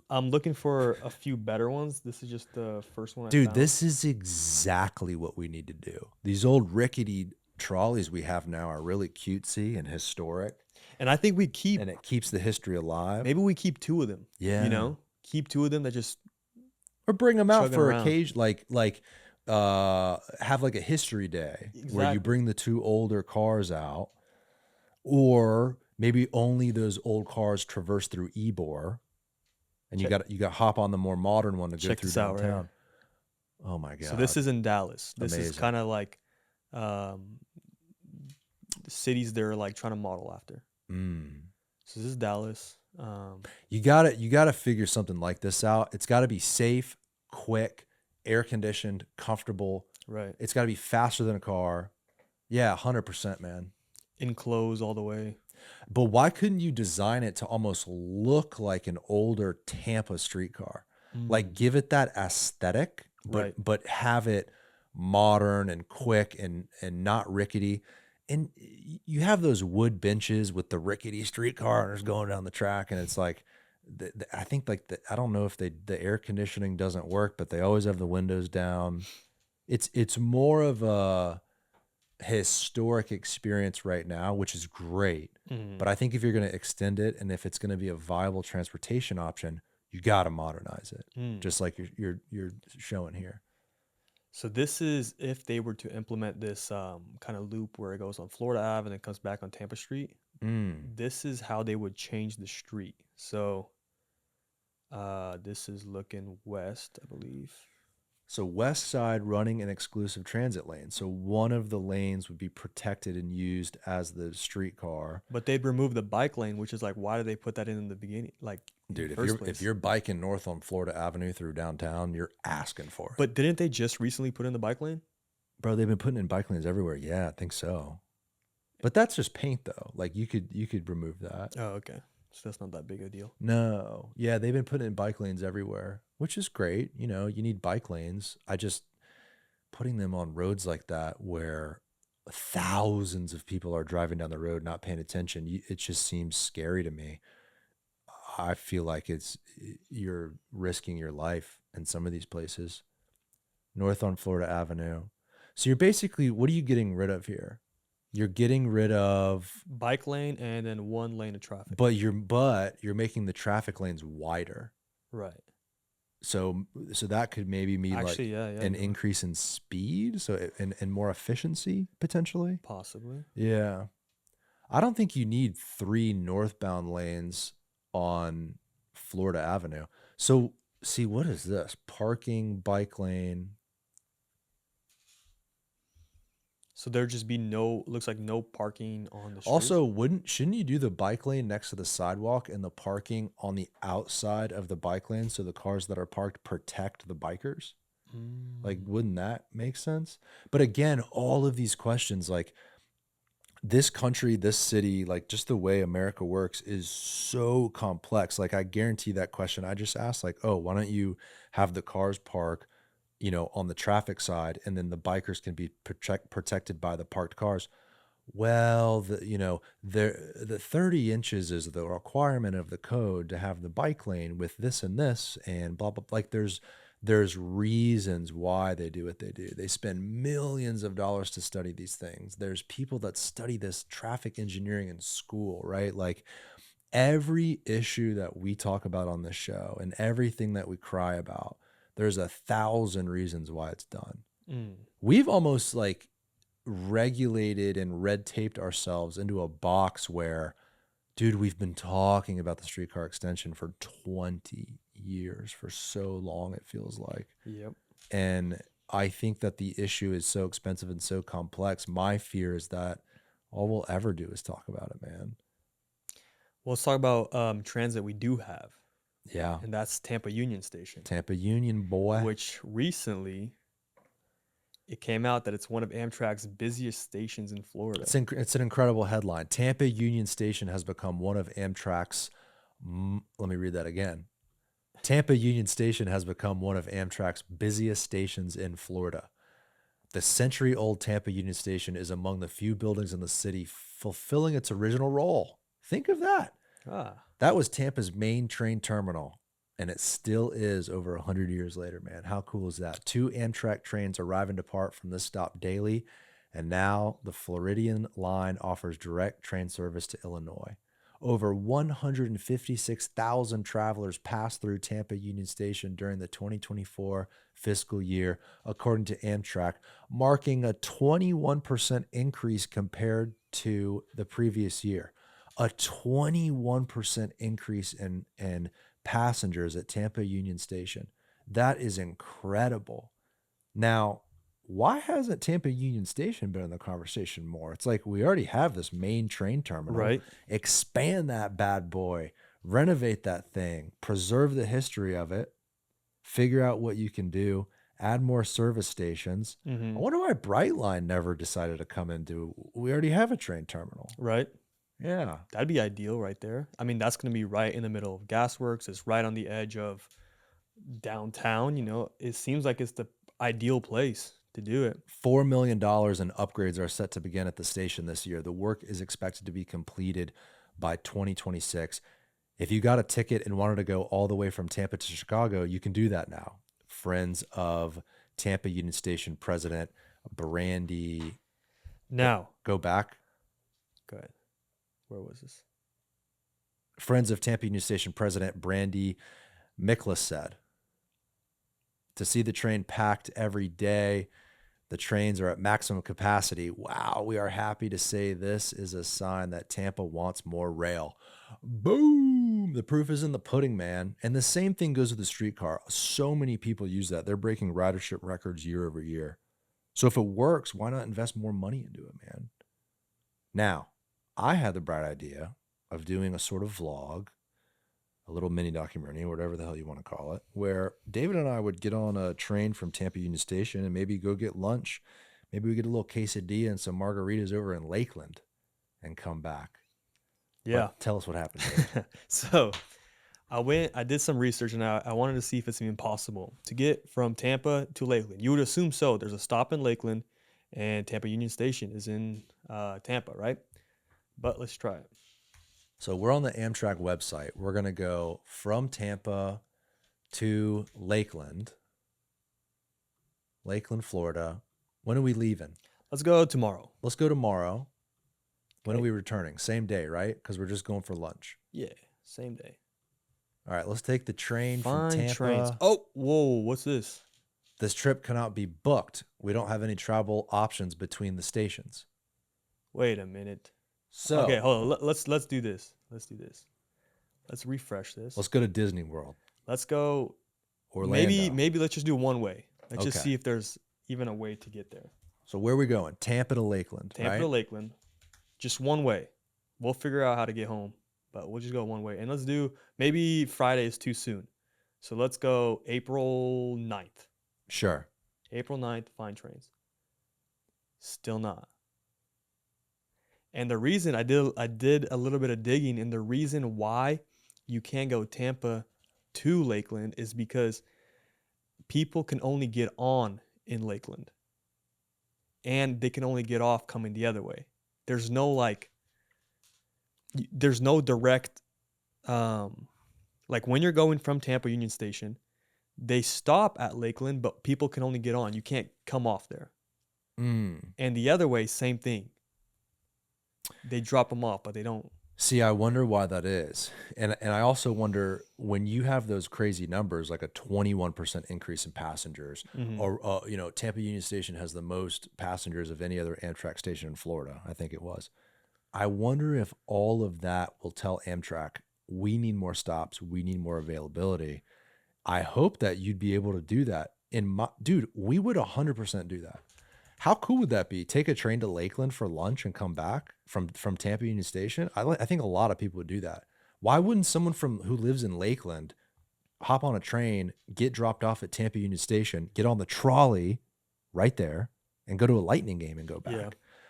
I'm looking for a few better ones. This is just the first one. Dude, this is exactly what we need to do. These old rickety trolleys we have now are really cutesy and historic. And I think we keep. And it keeps the history alive. Maybe we keep two of them. Yeah. You know? Keep two of them that just. Or bring them out for occasion, have like a history day where you bring the two older cars out, or maybe only those old cars traverse through Ybor, and you got to hop on the more modern one to go through downtown. Right? Oh my god! So this is in Dallas. This Amazing. is kind of like cities they're like trying to model after. So this is Dallas. You gotta figure something like this out. It's got to be safe, quick, air conditioned, comfortable. Right. It's got to be faster than a car. Yeah, 100%, man. enclosed all the way. But why couldn't you design it to almost look like an older Tampa streetcar? Like give it that aesthetic, Right. but have it modern and quick and not rickety. And you have those wood benches with the rickety streetcars going down the track, and it's like I think like I don't know if the air conditioning doesn't work, but they always have the windows down. It's more of a historic experience right now, which is great. But I think if you're going to extend it and if it's going to be a viable transportation option, you got to modernize it, just like you're showing here. So this is if they were to implement this kind of loop where it goes on Florida Ave and then comes back on Tampa Street. This is how they would change the street. So this is looking west, I believe. So west side running an exclusive transit lane. So one of the lanes would be protected and used as the streetcar. But they'd remove the bike lane, which is like, why did they put that in the beginning? Like, dude, if if you're biking north on Florida Avenue through downtown, you're asking for it. But didn't they just recently put in the bike lane? Bro, they've been putting in bike lanes everywhere. Yeah, I think so. But that's just paint though. Like you could remove that. Oh, okay. So that's not that big a deal. No. Yeah, they've been putting in bike lanes everywhere, which is great. You know, you need bike lanes. I just putting them on roads like that where thousands of people are driving down the road not paying attention. It just seems scary to me. I feel like you're risking your life in some of these places. North on Florida Avenue. So you're basically, what are you getting rid of here? You're getting rid of bike lane and then one lane of traffic. But you're making the traffic lanes wider. Right. So that could maybe mean actually, an increase in speed, so and more efficiency potentially. Possibly. Yeah. I don't think you need 3 northbound lanes on Florida Avenue. So see, what is this? Parking, bike lane. So there'd just be looks like no parking on the street. Also, shouldn't you do the bike lane next to the sidewalk and the parking on the outside of the bike lane so the cars that are parked protect the bikers? Like, wouldn't that make sense? But again, all of these questions, like this country, this city, like just the way America works is so complex. Like I guarantee that question I just asked, like, oh, why don't you have the cars park, you know, on the traffic side, and then the bikers can be protected by the parked cars. Well, the 30 inches is the requirement of the code to have the bike lane with this and this and blah, blah, blah. Like there's reasons why they do what they do. They spend millions of dollars to study these things. There's people that study this traffic engineering in school, right? Like every issue that we talk about on this show and everything that we cry about, there's 1,000 reasons why it's done. We've almost like regulated and red taped ourselves into a box where, dude, we've been talking about the streetcar extension for 20 years, for so long, it feels like. Yep. And I think that the issue is so expensive and so complex. My fear is that all we'll ever do is talk about it, man. Well, let's talk about transit we do have. Yeah. And that's Tampa Union Station. Tampa Union, boy. Which recently it came out that it's one of Amtrak's busiest stations in Florida. It's an incredible headline. Tampa Union Station has become one of Amtrak's, let me read that again. Tampa Union Station has become one of Amtrak's busiest stations in Florida. The century-old Tampa Union Station is among the few buildings in the city fulfilling its original role. Think of that. That was Tampa's main train terminal, and it still is over 100 years later, man. How cool is that? 2 Amtrak trains arrive and depart from this stop daily, and now the Floridian line offers direct train service to Illinois. Over 156,000 travelers passed through Tampa Union Station during the 2024 fiscal year, according to Amtrak, marking a 21% increase compared to the previous year. A 21% increase in passengers at Tampa Union Station. That is incredible. Now, why hasn't Tampa Union Station been in the conversation more? It's like we already have this main train terminal. Right. Expand that bad boy, renovate that thing, preserve the history of it, figure out what you can do, add more service stations. I wonder why Brightline never decided to come into. We already have a train terminal. Right. Yeah. That'd be ideal right there. I mean, that's going to be right in the middle of GasWorx. It's right on the edge of downtown. You know, it seems like it's the ideal place to do it. $4 million in upgrades are set to begin at the station this year. The work is expected to be completed by 2026. If you got a ticket and wanted to go all the way from Tampa to Chicago, you can do that now. Friends of Tampa Union Station President Brandy. Now, Go back. go ahead. Where was this? Friends of Tampa Union Station President Brandy Miklas said, to see the train packed every day, the trains are at maximum capacity. Wow, we are happy to say this is a sign that Tampa wants more rail. Boom! The proof is in the pudding, man. And the same thing goes with the streetcar. So many people use that. They're breaking ridership records year over year. So if it works, why not invest more money into it, man? Now, I had the bright idea of doing a sort of vlog, a little mini documentary, whatever the hell you want to call it, where David and I would get on a train from Tampa Union Station and maybe go get lunch. Maybe we get a little quesadilla and some margaritas over in Lakeland and come back. Yeah. But tell us what happened, Dave. So I did some research, and I wanted to see if it's even possible to get from Tampa to Lakeland. You would assume so. There's a stop in Lakeland, and Tampa Union Station is in Tampa, right? But let's try it. So we're on the Amtrak website. We're going to go from Tampa to Lakeland, Florida. When are we leaving? Let's go tomorrow. Let's go tomorrow. When Okay. are we returning? Same day, right? Because we're just going for lunch. Yeah, same day. All right, let's take the train from Find Tampa. trains. Oh, whoa, what's this? This trip cannot be booked. We don't have any travel options between the stations. Wait a minute. So Okay, hold on. Let's do this. Let's do this. Let's refresh this. let's go to Disney World. Let's go. Orlando. Maybe let's just do one way. Let's just Okay. see if there's even a way to get there. So where are we going? Tampa to Lakeland, Tampa right? to Lakeland, just one way. We'll figure out how to get home, but we'll just go one way. And let's do, maybe Friday is too soon. So let's go April 9th. Sure. April 9th, find trains. Still not. And the reason I did a little bit of digging, and the reason why you can't go Tampa to Lakeland is because people can only get on in Lakeland, and they can only get off coming the other way. There's no direct, like when you're going from Tampa Union Station, they stop at Lakeland, but people can only get on. You can't come off there. Mm. And the other way, same thing. They drop them off, but they don't. See, I wonder why that is. And I also wonder, when you have those crazy numbers, like a 21% increase in passengers, or, Tampa Union Station has the most passengers of any other Amtrak station in Florida, I think it was. I wonder if all of that will tell Amtrak, we need more stops, we need more availability. I hope that you'd be able to do that. Dude, we would 100% do that. How cool would that be? Take a train to Lakeland for lunch and come back from Tampa Union Station? I think a lot of people would do that. Why wouldn't someone who lives in Lakeland hop on a train, get dropped off at Tampa Union Station, get on the trolley right there, and go to a Lightning game and go back? Yeah.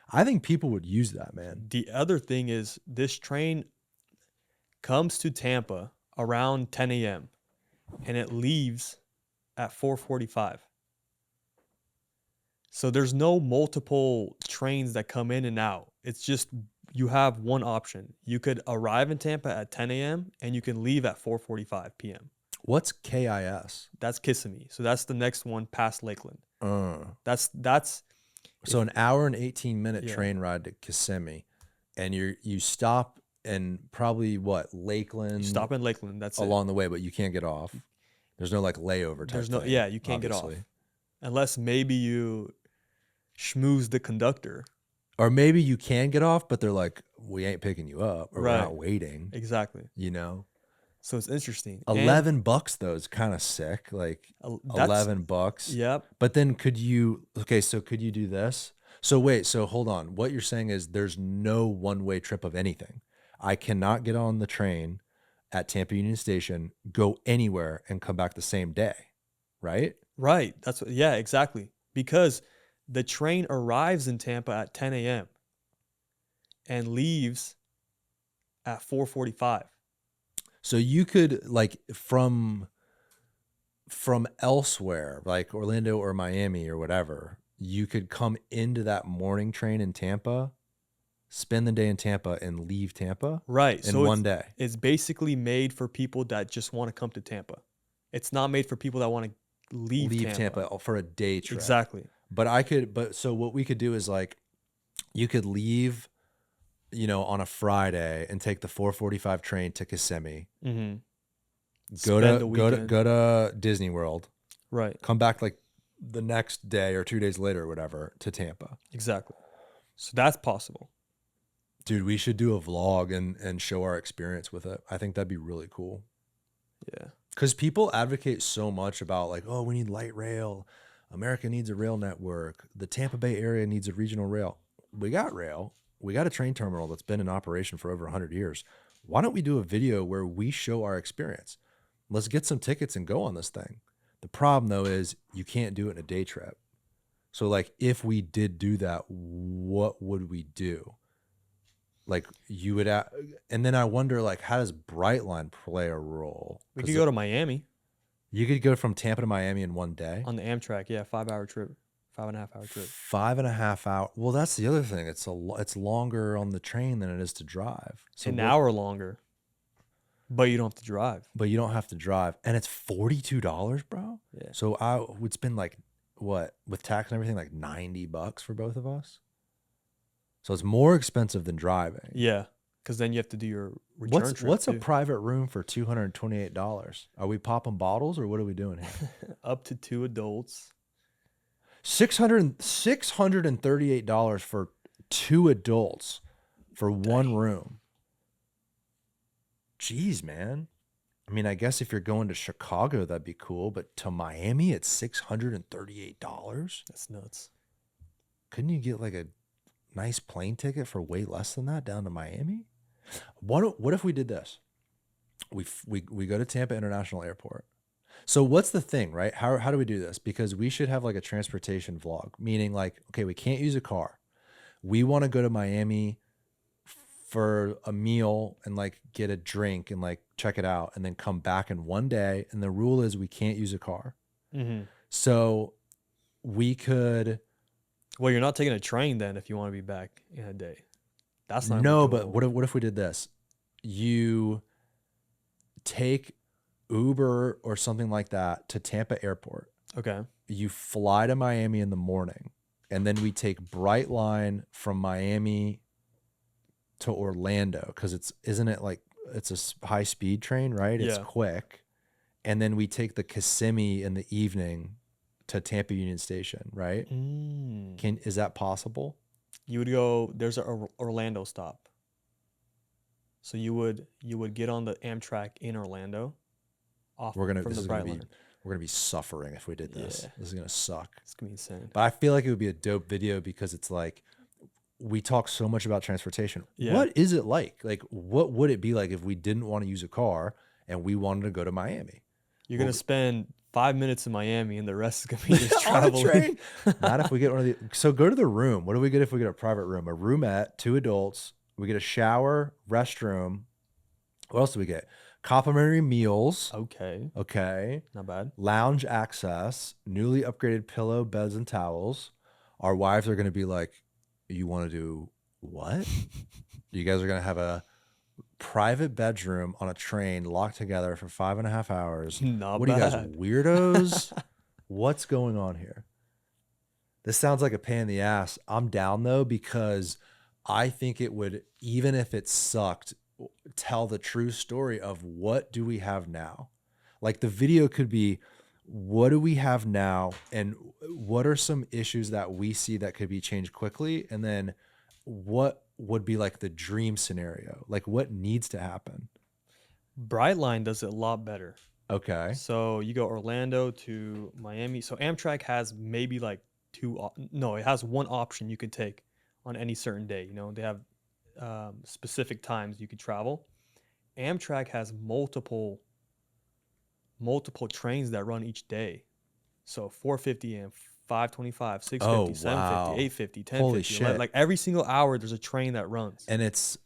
I think people would use that, man. The other thing is, this train comes to Tampa around 10 a.m. and it leaves at 4:45. So there's no multiple trains that come in and out. It's just, you have one option. You could arrive in Tampa at 10 a.m. and you can leave at 4:45 p.m. What's KIS? That's Kissimmee. So that's the next one past Lakeland. That's So an hour and 18-minute Yeah. train ride to Kissimmee, and you stop in probably Lakeland. stop in Lakeland. That's it. along the way, but you can't get off. There's no layover type There's no, thing, yeah, you can't get obviously. off unless maybe you schmooze the conductor. Or maybe you can get off, but they're like, we ain't picking you up, or we're Right. not waiting. Exactly. So it's interesting. And, $11 though is kind of sick. Like that's- $11. Yep. But then could you do this? So wait, so hold on. What you're saying is there's no one-way trip of anything. I cannot get on the train at Tampa Union Station, go anywhere, and come back the same day, right? Right. That's what, yeah, exactly. Because the train arrives in Tampa at 10 a.m. and leaves at 4:45. So you could like from elsewhere, like Orlando or Miami or whatever, you could come into that morning train in Tampa, spend the day in Tampa, and leave Tampa Right. in So one day. it's basically made for people that just want to come to Tampa. It's not made for people that want to leave Tampa. For a day trip. Exactly. So what we could do is like, you could leave, on a Friday and take the 4:45 train to Kissimmee, Mm-hmm. go Spend the to weekend. Disney World, Right. come back like the next day or 2 days later or whatever to Tampa. Exactly. So that's possible. Dude, we should do a vlog and show our experience with it. I think that'd be really cool. Yeah. Because people advocate so much about like, oh, we need light rail. America needs a rail network. The Tampa Bay area needs a regional rail. We got rail. We got a train terminal that's been in operation for over 100 years. Why don't we do a video where we show our experience? Let's get some tickets and go on this thing. The problem, though, is you can't do it in a day trip. So, like, if we did do that, what would we do? Like, you would, and then I wonder, like, how does Brightline play a role? We could go to Miami You could go from Tampa to Miami in one day. on the Amtrak. Yeah, 5-hour trip, 5.5-hour trip. 5.5 hours. Well, that's the other thing. It's longer on the train than it is to drive. So An hour longer, but you don't have to drive. But you don't have to drive, and it's $42, bro. Yeah. So I would spend like what with tax and everything, like $90 for both of us. So it's more expensive than driving. Yeah, because then you have to do your return trip. What's a too. private room for $228? Are we popping bottles or what are we doing here? Up to 2 adults. $638 for 2 adults for one room. Jeez, man. I mean, I guess if you're going to Chicago, that'd be cool, but to Miami, it's $638. That's nuts. Couldn't you get like a nice plane ticket for way less than that down to Miami? What if we did this? We go to Tampa International Airport. So what's the thing, right? How do we do this? Because we should have like a transportation vlog, meaning like, okay, we can't use a car. We want to go to Miami for a meal and like get a drink and like check it out and then come back in one day. And the rule is we can't use a car. Mm-hmm. So we could. Well, you're not taking a train then if you want to be back in a day. That's not No, but what if we did this? You take Uber or something like that to Tampa Airport. Okay. You fly to Miami in the morning, and then we take Brightline from Miami to Orlando because isn't it like it's a high speed train, right? It's Yeah. quick, and then we take the Kissimmee in the evening to Tampa Union Station, right? Is that possible? You would go. There's a Orlando stop. So you would get on the Amtrak in Orlando. We're gonna Brightline. we're gonna be suffering if we did this. Yeah. This is gonna suck. It's gonna be insane. But I feel like it would be a dope video because it's like we talk so much about transportation. Yeah. What is it like? Like, what would it be like if we didn't want to use a car and we wanted to go to Miami? You're gonna spend 5 minutes in Miami, and the rest is gonna be just On a traveling. train? Not if we get one of the. So go to the room. What do we get if we get a private room? A roomette, 2 adults. We get a shower, restroom. What else do we get? Complimentary meals. Okay, Okay. not bad. Lounge access, newly upgraded pillow, beds, and towels. Our wives are going to be like, you want to do what? You guys are going to have a private bedroom on a train locked together for 5.5 hours. Not What are you guys, bad. weirdos? What's going on here? This sounds like a pain in the ass. I'm down though, because I think it would, even if it sucked, tell the true story of what do we have now. Like the video could be, what do we have now, and what are some issues that we see that could be changed quickly, and then what would be like the dream scenario, like what needs to happen. Brightline does it a lot better. Okay. So you go Orlando to Miami. So Amtrak has maybe like it has one option you could take on any certain day. You know, they have specific times you could travel. Amtrak has multiple trains that run each day. So 4:50 a.m., 5:25, 6:50, Oh, 7:50, wow. 8:50, 10:50. Holy shit. Like every single hour, there's a train that runs. And it's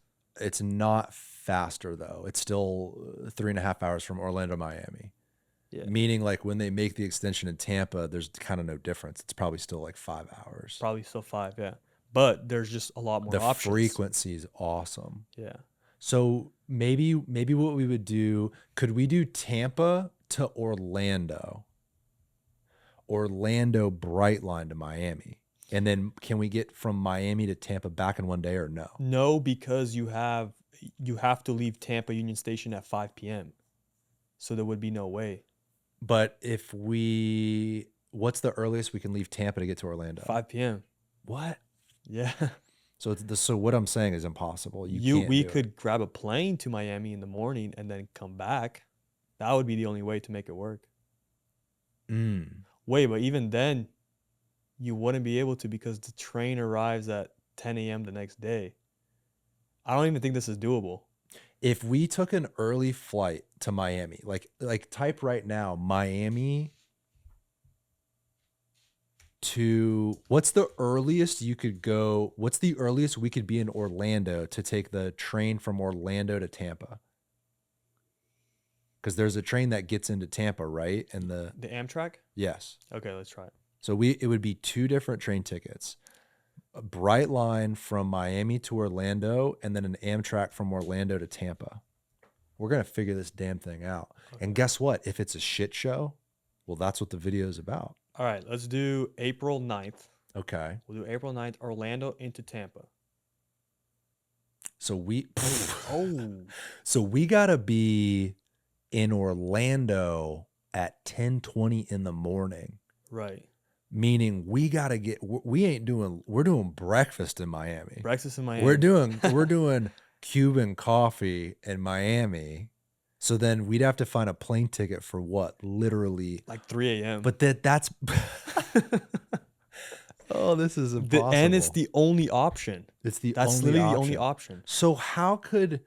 not faster though. It's still 3.5 hours from Orlando, Miami. Yeah. Meaning like when they make the extension in Tampa, there's kind of no difference. It's probably still like 5 hours. Probably still 5, yeah. But there's just a lot more The options. frequency is awesome. Yeah. So maybe what we would do, could we do Tampa to Orlando? Orlando Brightline to Miami. And then can we get from Miami to Tampa back in one day or no? No, because you have to leave Tampa Union Station at 5 p.m. So there would be no way. But if what's the earliest we can leave Tampa to get to Orlando? 5 p.m. What? Yeah. So so what I'm saying is impossible. We could grab a plane to Miami in the morning and then come back. That would be the only way to make it work. Wait, but even then, you wouldn't be able to because the train arrives at 10 a.m. the next day. I don't even think this is doable. If we took an early flight to Miami, like type right now, Miami to, what's the earliest you could go? What's the earliest we could be in Orlando to take the train from Orlando to Tampa? Because there's a train that gets into Tampa, right? And The Amtrak? yes. Okay, let's try it. So it would be 2 different train tickets. A Brightline from Miami to Orlando, and then an Amtrak from Orlando to Tampa. We're going to figure this damn thing out. Okay. And guess what? If it's a shit show, well, that's what the video is about. All right, let's do April 9th. Okay. We'll do April 9th, Orlando into Tampa. So so we got to be in Orlando at 10:20 in the morning. Right. Meaning we're doing breakfast in Miami. Breakfast in Miami. We're doing Cuban coffee in Miami. So then we'd have to find a plane ticket for what? Literally like 3 a.m. But that's oh, this is impossible. And it's the only option. That's literally the only option. So how could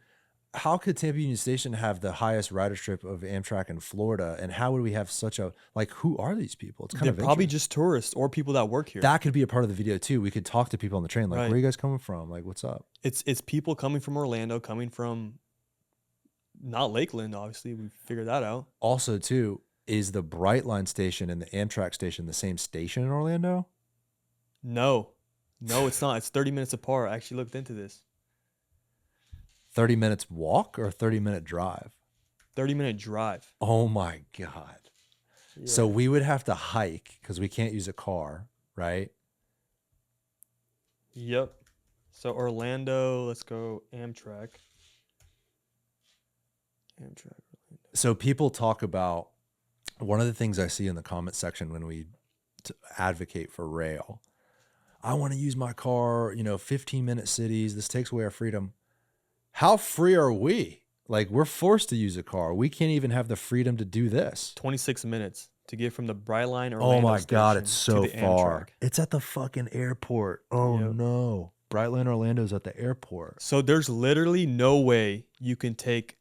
Tampa Union Station have the highest ridership of Amtrak in Florida? And how would we have such a, like, who are these people? It's kind of probably just tourists or people that work here. That could be a part of the video too. We could talk to people on the train. Like, right. Where are you guys coming from? Like, what's up? It's people coming from Orlando, coming from not Lakeland, obviously. We figured that out. Also too, is the Brightline station and the Amtrak station the same station in Orlando? No, it's not. It's 30 minutes apart. I actually looked into this. 30 minutes walk or 30-minute drive? 30-minute drive. Oh my God. Yeah. So we would have to hike because we can't use a car, right? Yep. So Orlando, let's go Amtrak. Orlando. So people talk about, one of the things I see in the comment section when we advocate for rail, I want to use my car, 15-minute cities. This takes away our freedom. How free are we? Like, we're forced to use a car. We can't even have the freedom to do this. 26 minutes to get from the Brightline Orlando Oh my God, it's so far. Amtrak. It's at the fucking airport. Oh yep. No. Brightline Orlando's at the airport. So there's literally no way you can take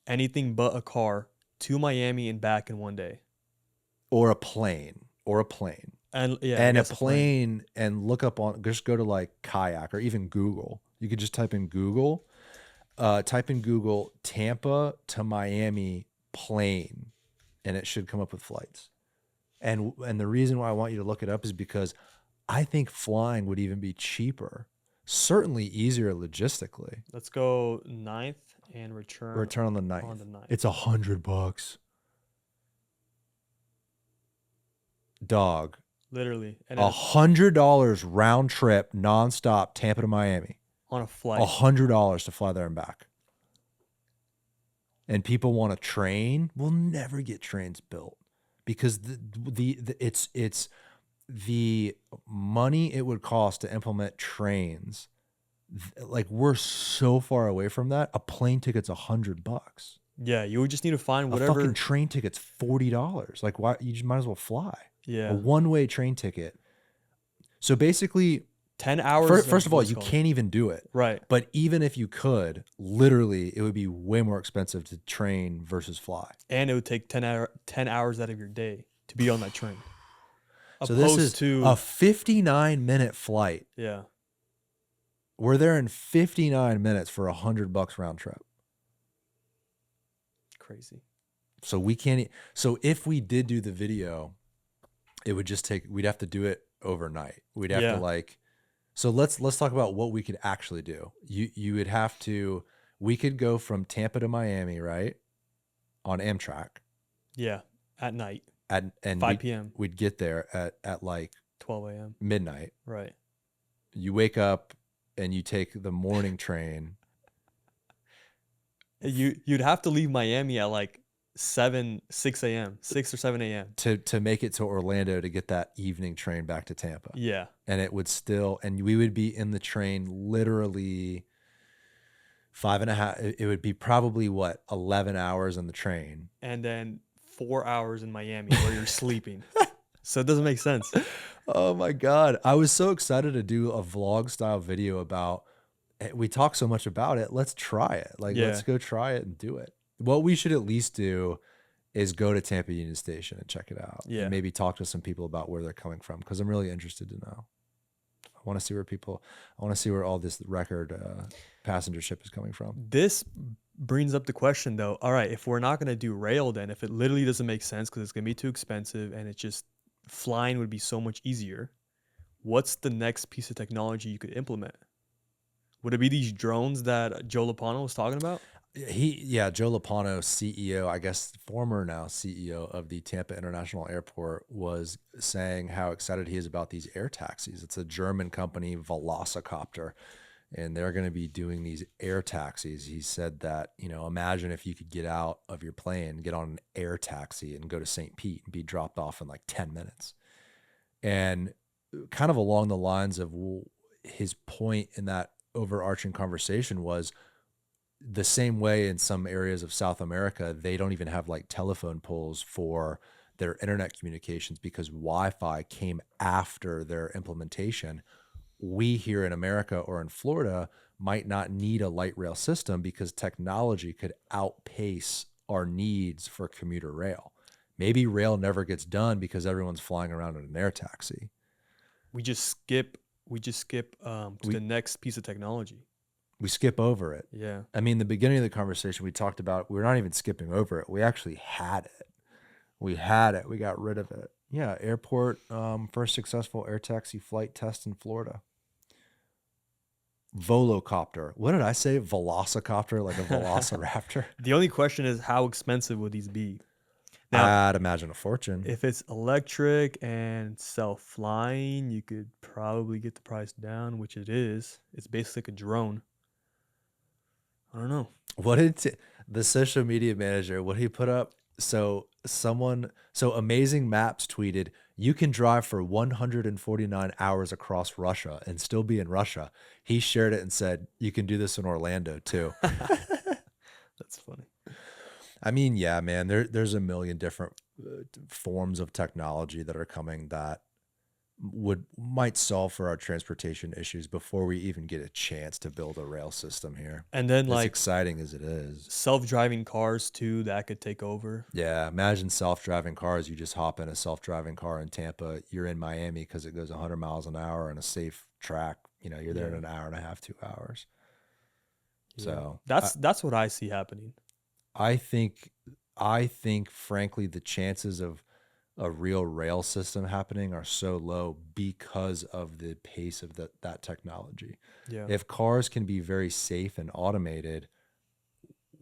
anything but a car to Miami and back in one day. Or a plane. And yeah, and a plane and look up on, just go to like Kayak or even Google. You could just type in Google Tampa to Miami plane, and it should come up with flights. And the reason why I want you to look it up is because I think flying would even be cheaper, certainly easier logistically. Let's go 9th and return on the 9th. It's $100. Dog. Literally. And $100 round trip nonstop Tampa to Miami. On a flight. $100 to fly there and back. And people want a train. We'll never get trains built because it's the money it would cost to implement trains. Like, we're so far away from that. A plane ticket's $100. Yeah, you would just need to find whatever. A fucking train ticket's $40. Like, why? You just might as well fly. Yeah. A one-way train ticket. So basically, 10 hours. First of all, you can't even do it. Right. But even if you could, literally, it would be way more expensive to train versus fly. And it would take 10 hours out of your day to be on that train. So this is Opposed to a 59-minute flight. yeah. We're there in 59 minutes for $100 round trip. Crazy. So we can't. So if we did do the video, it would just take. We'd have to do it overnight. We'd have Yeah. to like. So let's talk about what we could actually do. You would have to. We could go from Tampa to Miami, right, on Amtrak. Yeah. At night, And 5 p.m., We'd get there at like 12 a.m. midnight. Right. You wake up and you take the morning train. You'd have to leave Miami at like 6 a.m., 6 or 7 a.m. to make it to Orlando to get that evening train back to Tampa. Yeah. And it would still, and we would be in the train literally 5.5. It would be probably 11 hours in the train. And then 4 hours in Miami where you're sleeping. So it doesn't make sense. Oh my God. I was so excited to do a vlog style video about, we talk so much about it. Let's try it. Like, Yeah. let's go try it and do it. What we should at least do is go to Tampa Union Station and check it out. Yeah. And maybe talk to some people about where they're coming from, because I'm really interested to know. I want to see where all this record passengership is coming from. This brings up the question, though. All right, if we're not going to do rail, then if it literally doesn't make sense because it's going to be too expensive and it's just flying would be so much easier, what's the next piece of technology you could implement? Would it be these drones that Joe Lopano was talking about? Joe Lopano, CEO, I guess former now CEO of the Tampa International Airport, was saying how excited he is about these air taxis. It's a German company, Velocicopter, and they're going to be doing these air taxis. He said that, imagine if you could get out of your plane, get on an air taxi and go to St. Pete and be dropped off in like 10 minutes. And kind of along the lines of his point in that overarching conversation was, the same way in some areas of South America, they don't even have like telephone poles for their internet communications because Wi-Fi came after their implementation. We here in America or in Florida might not need a light rail system because technology could outpace our needs for commuter rail. Maybe rail never gets done because everyone's flying around in an air taxi. We just skip to the next piece of technology. We skip over it. Yeah. I mean, the beginning of the conversation, we talked about, we're not even skipping over it. We actually had it. We got rid of it. Yeah. Airport, first successful air taxi flight test in Florida. Volocopter. What did I say? Velocicopter, like a velociraptor? The only question is, how expensive would these be? Now, I'd imagine a fortune. if it's electric and self-flying, you could probably get the price down, which it is. It's basically like a drone. I don't know. What did the social media manager, what he put up? So Amazing Maps tweeted, you can drive for 149 hours across Russia and still be in Russia. He shared it and said, you can do this in Orlando too. That's funny. I mean, yeah, man, there's a million different forms of technology that are coming that might solve for our transportation issues before we even get a chance to build a rail system here. And then As exciting as it is. self-driving cars too, that could take over. Yeah, imagine self-driving cars. You just hop in a self-driving car in Tampa. You're in Miami because it goes 100 miles an hour on a safe track. You're there in an hour and a half, 2 hours. Yeah. So that's what I see happening. I think, frankly, the chances of a real rail system happening are so low because of the pace of that technology. Yeah. If cars can be very safe and automated,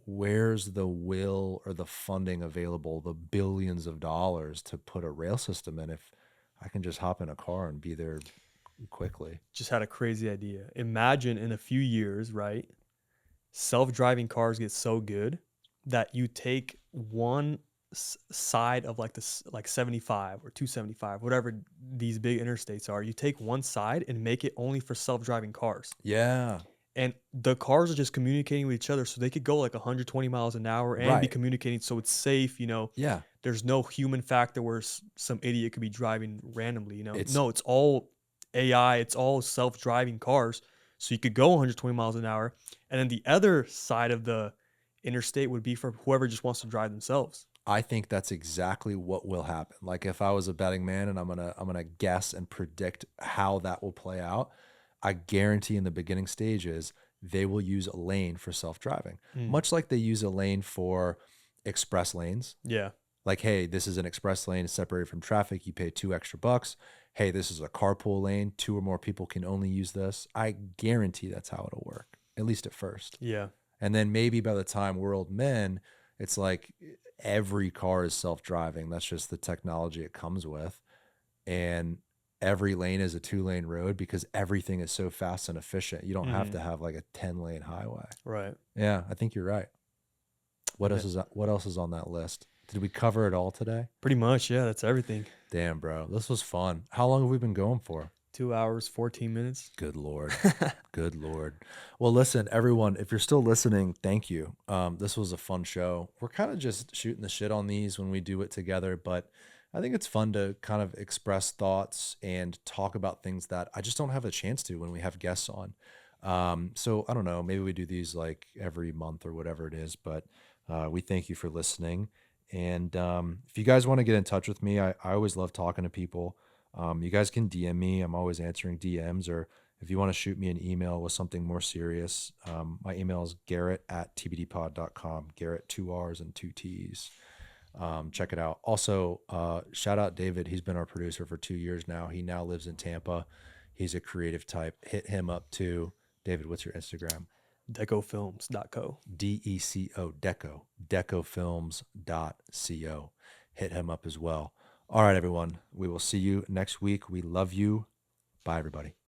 where's the will or the funding available, the billions of dollars to put a rail system in if I can just hop in a car and be there quickly? Just had a crazy idea. Imagine in a few years, right? Self-driving cars get so good that you take one side of like 75 or 275, whatever these big interstates are. You take one side and make it only for self-driving cars. Yeah. And the cars are just communicating with each other, so they could go like 120 miles an hour and be Right. communicating, so it's safe. Yeah. There's no human factor where some idiot could be driving randomly. It's all AI. It's all self-driving cars, so you could go 120 miles an hour. And then the other side of the interstate would be for whoever just wants to drive themselves. I think that's exactly what will happen. Like if I was a betting man and I'm gonna guess and predict how that will play out, I guarantee in the beginning stages they will use a lane for self-driving, much like they use a lane for express lanes. Yeah. Like, hey, this is an express lane separated from traffic. You pay $2 extra. Hey, this is a carpool lane. 2 or more people can only use this. I guarantee that's how it'll work, at least at first. Yeah. And then maybe by the time we're old men, it's like every car is self-driving. That's just the technology it comes with. And every lane is a 2-lane road because everything is so fast and efficient. You don't have to have like a 10-lane highway. Right. Yeah, I think you're right. What else is on that list? Did we cover it all today? Pretty much. Yeah. That's everything. Damn, bro. This was fun. How long have we been going for? 2 hours, 14 minutes. Good Lord. Good Lord. Well, listen, everyone, if you're still listening, thank you. This was a fun show. We're kind of just shooting the shit on these when we do it together, but I think it's fun to kind of express thoughts and talk about things that I just don't have a chance to when we have guests on. So I don't know, maybe we do these like every month or whatever it is, but we thank you for listening. And if you guys want to get in touch with me, I always love talking to people. You guys can DM me. I'm always answering DMs, or if you want to shoot me an email with something more serious, my email is garrett@tbdpod.com. Garrett, 2 R's and 2 T's. Check it out. Also, shout out David. He's been our producer for 2 years now. He now lives in Tampa. He's a creative type. Hit him up too. David, what's your Instagram? Decofilms.co. DECO, Deco, decofilms.co. Hit him up as well. All right, everyone. We will see you next week. We love you. Bye, everybody.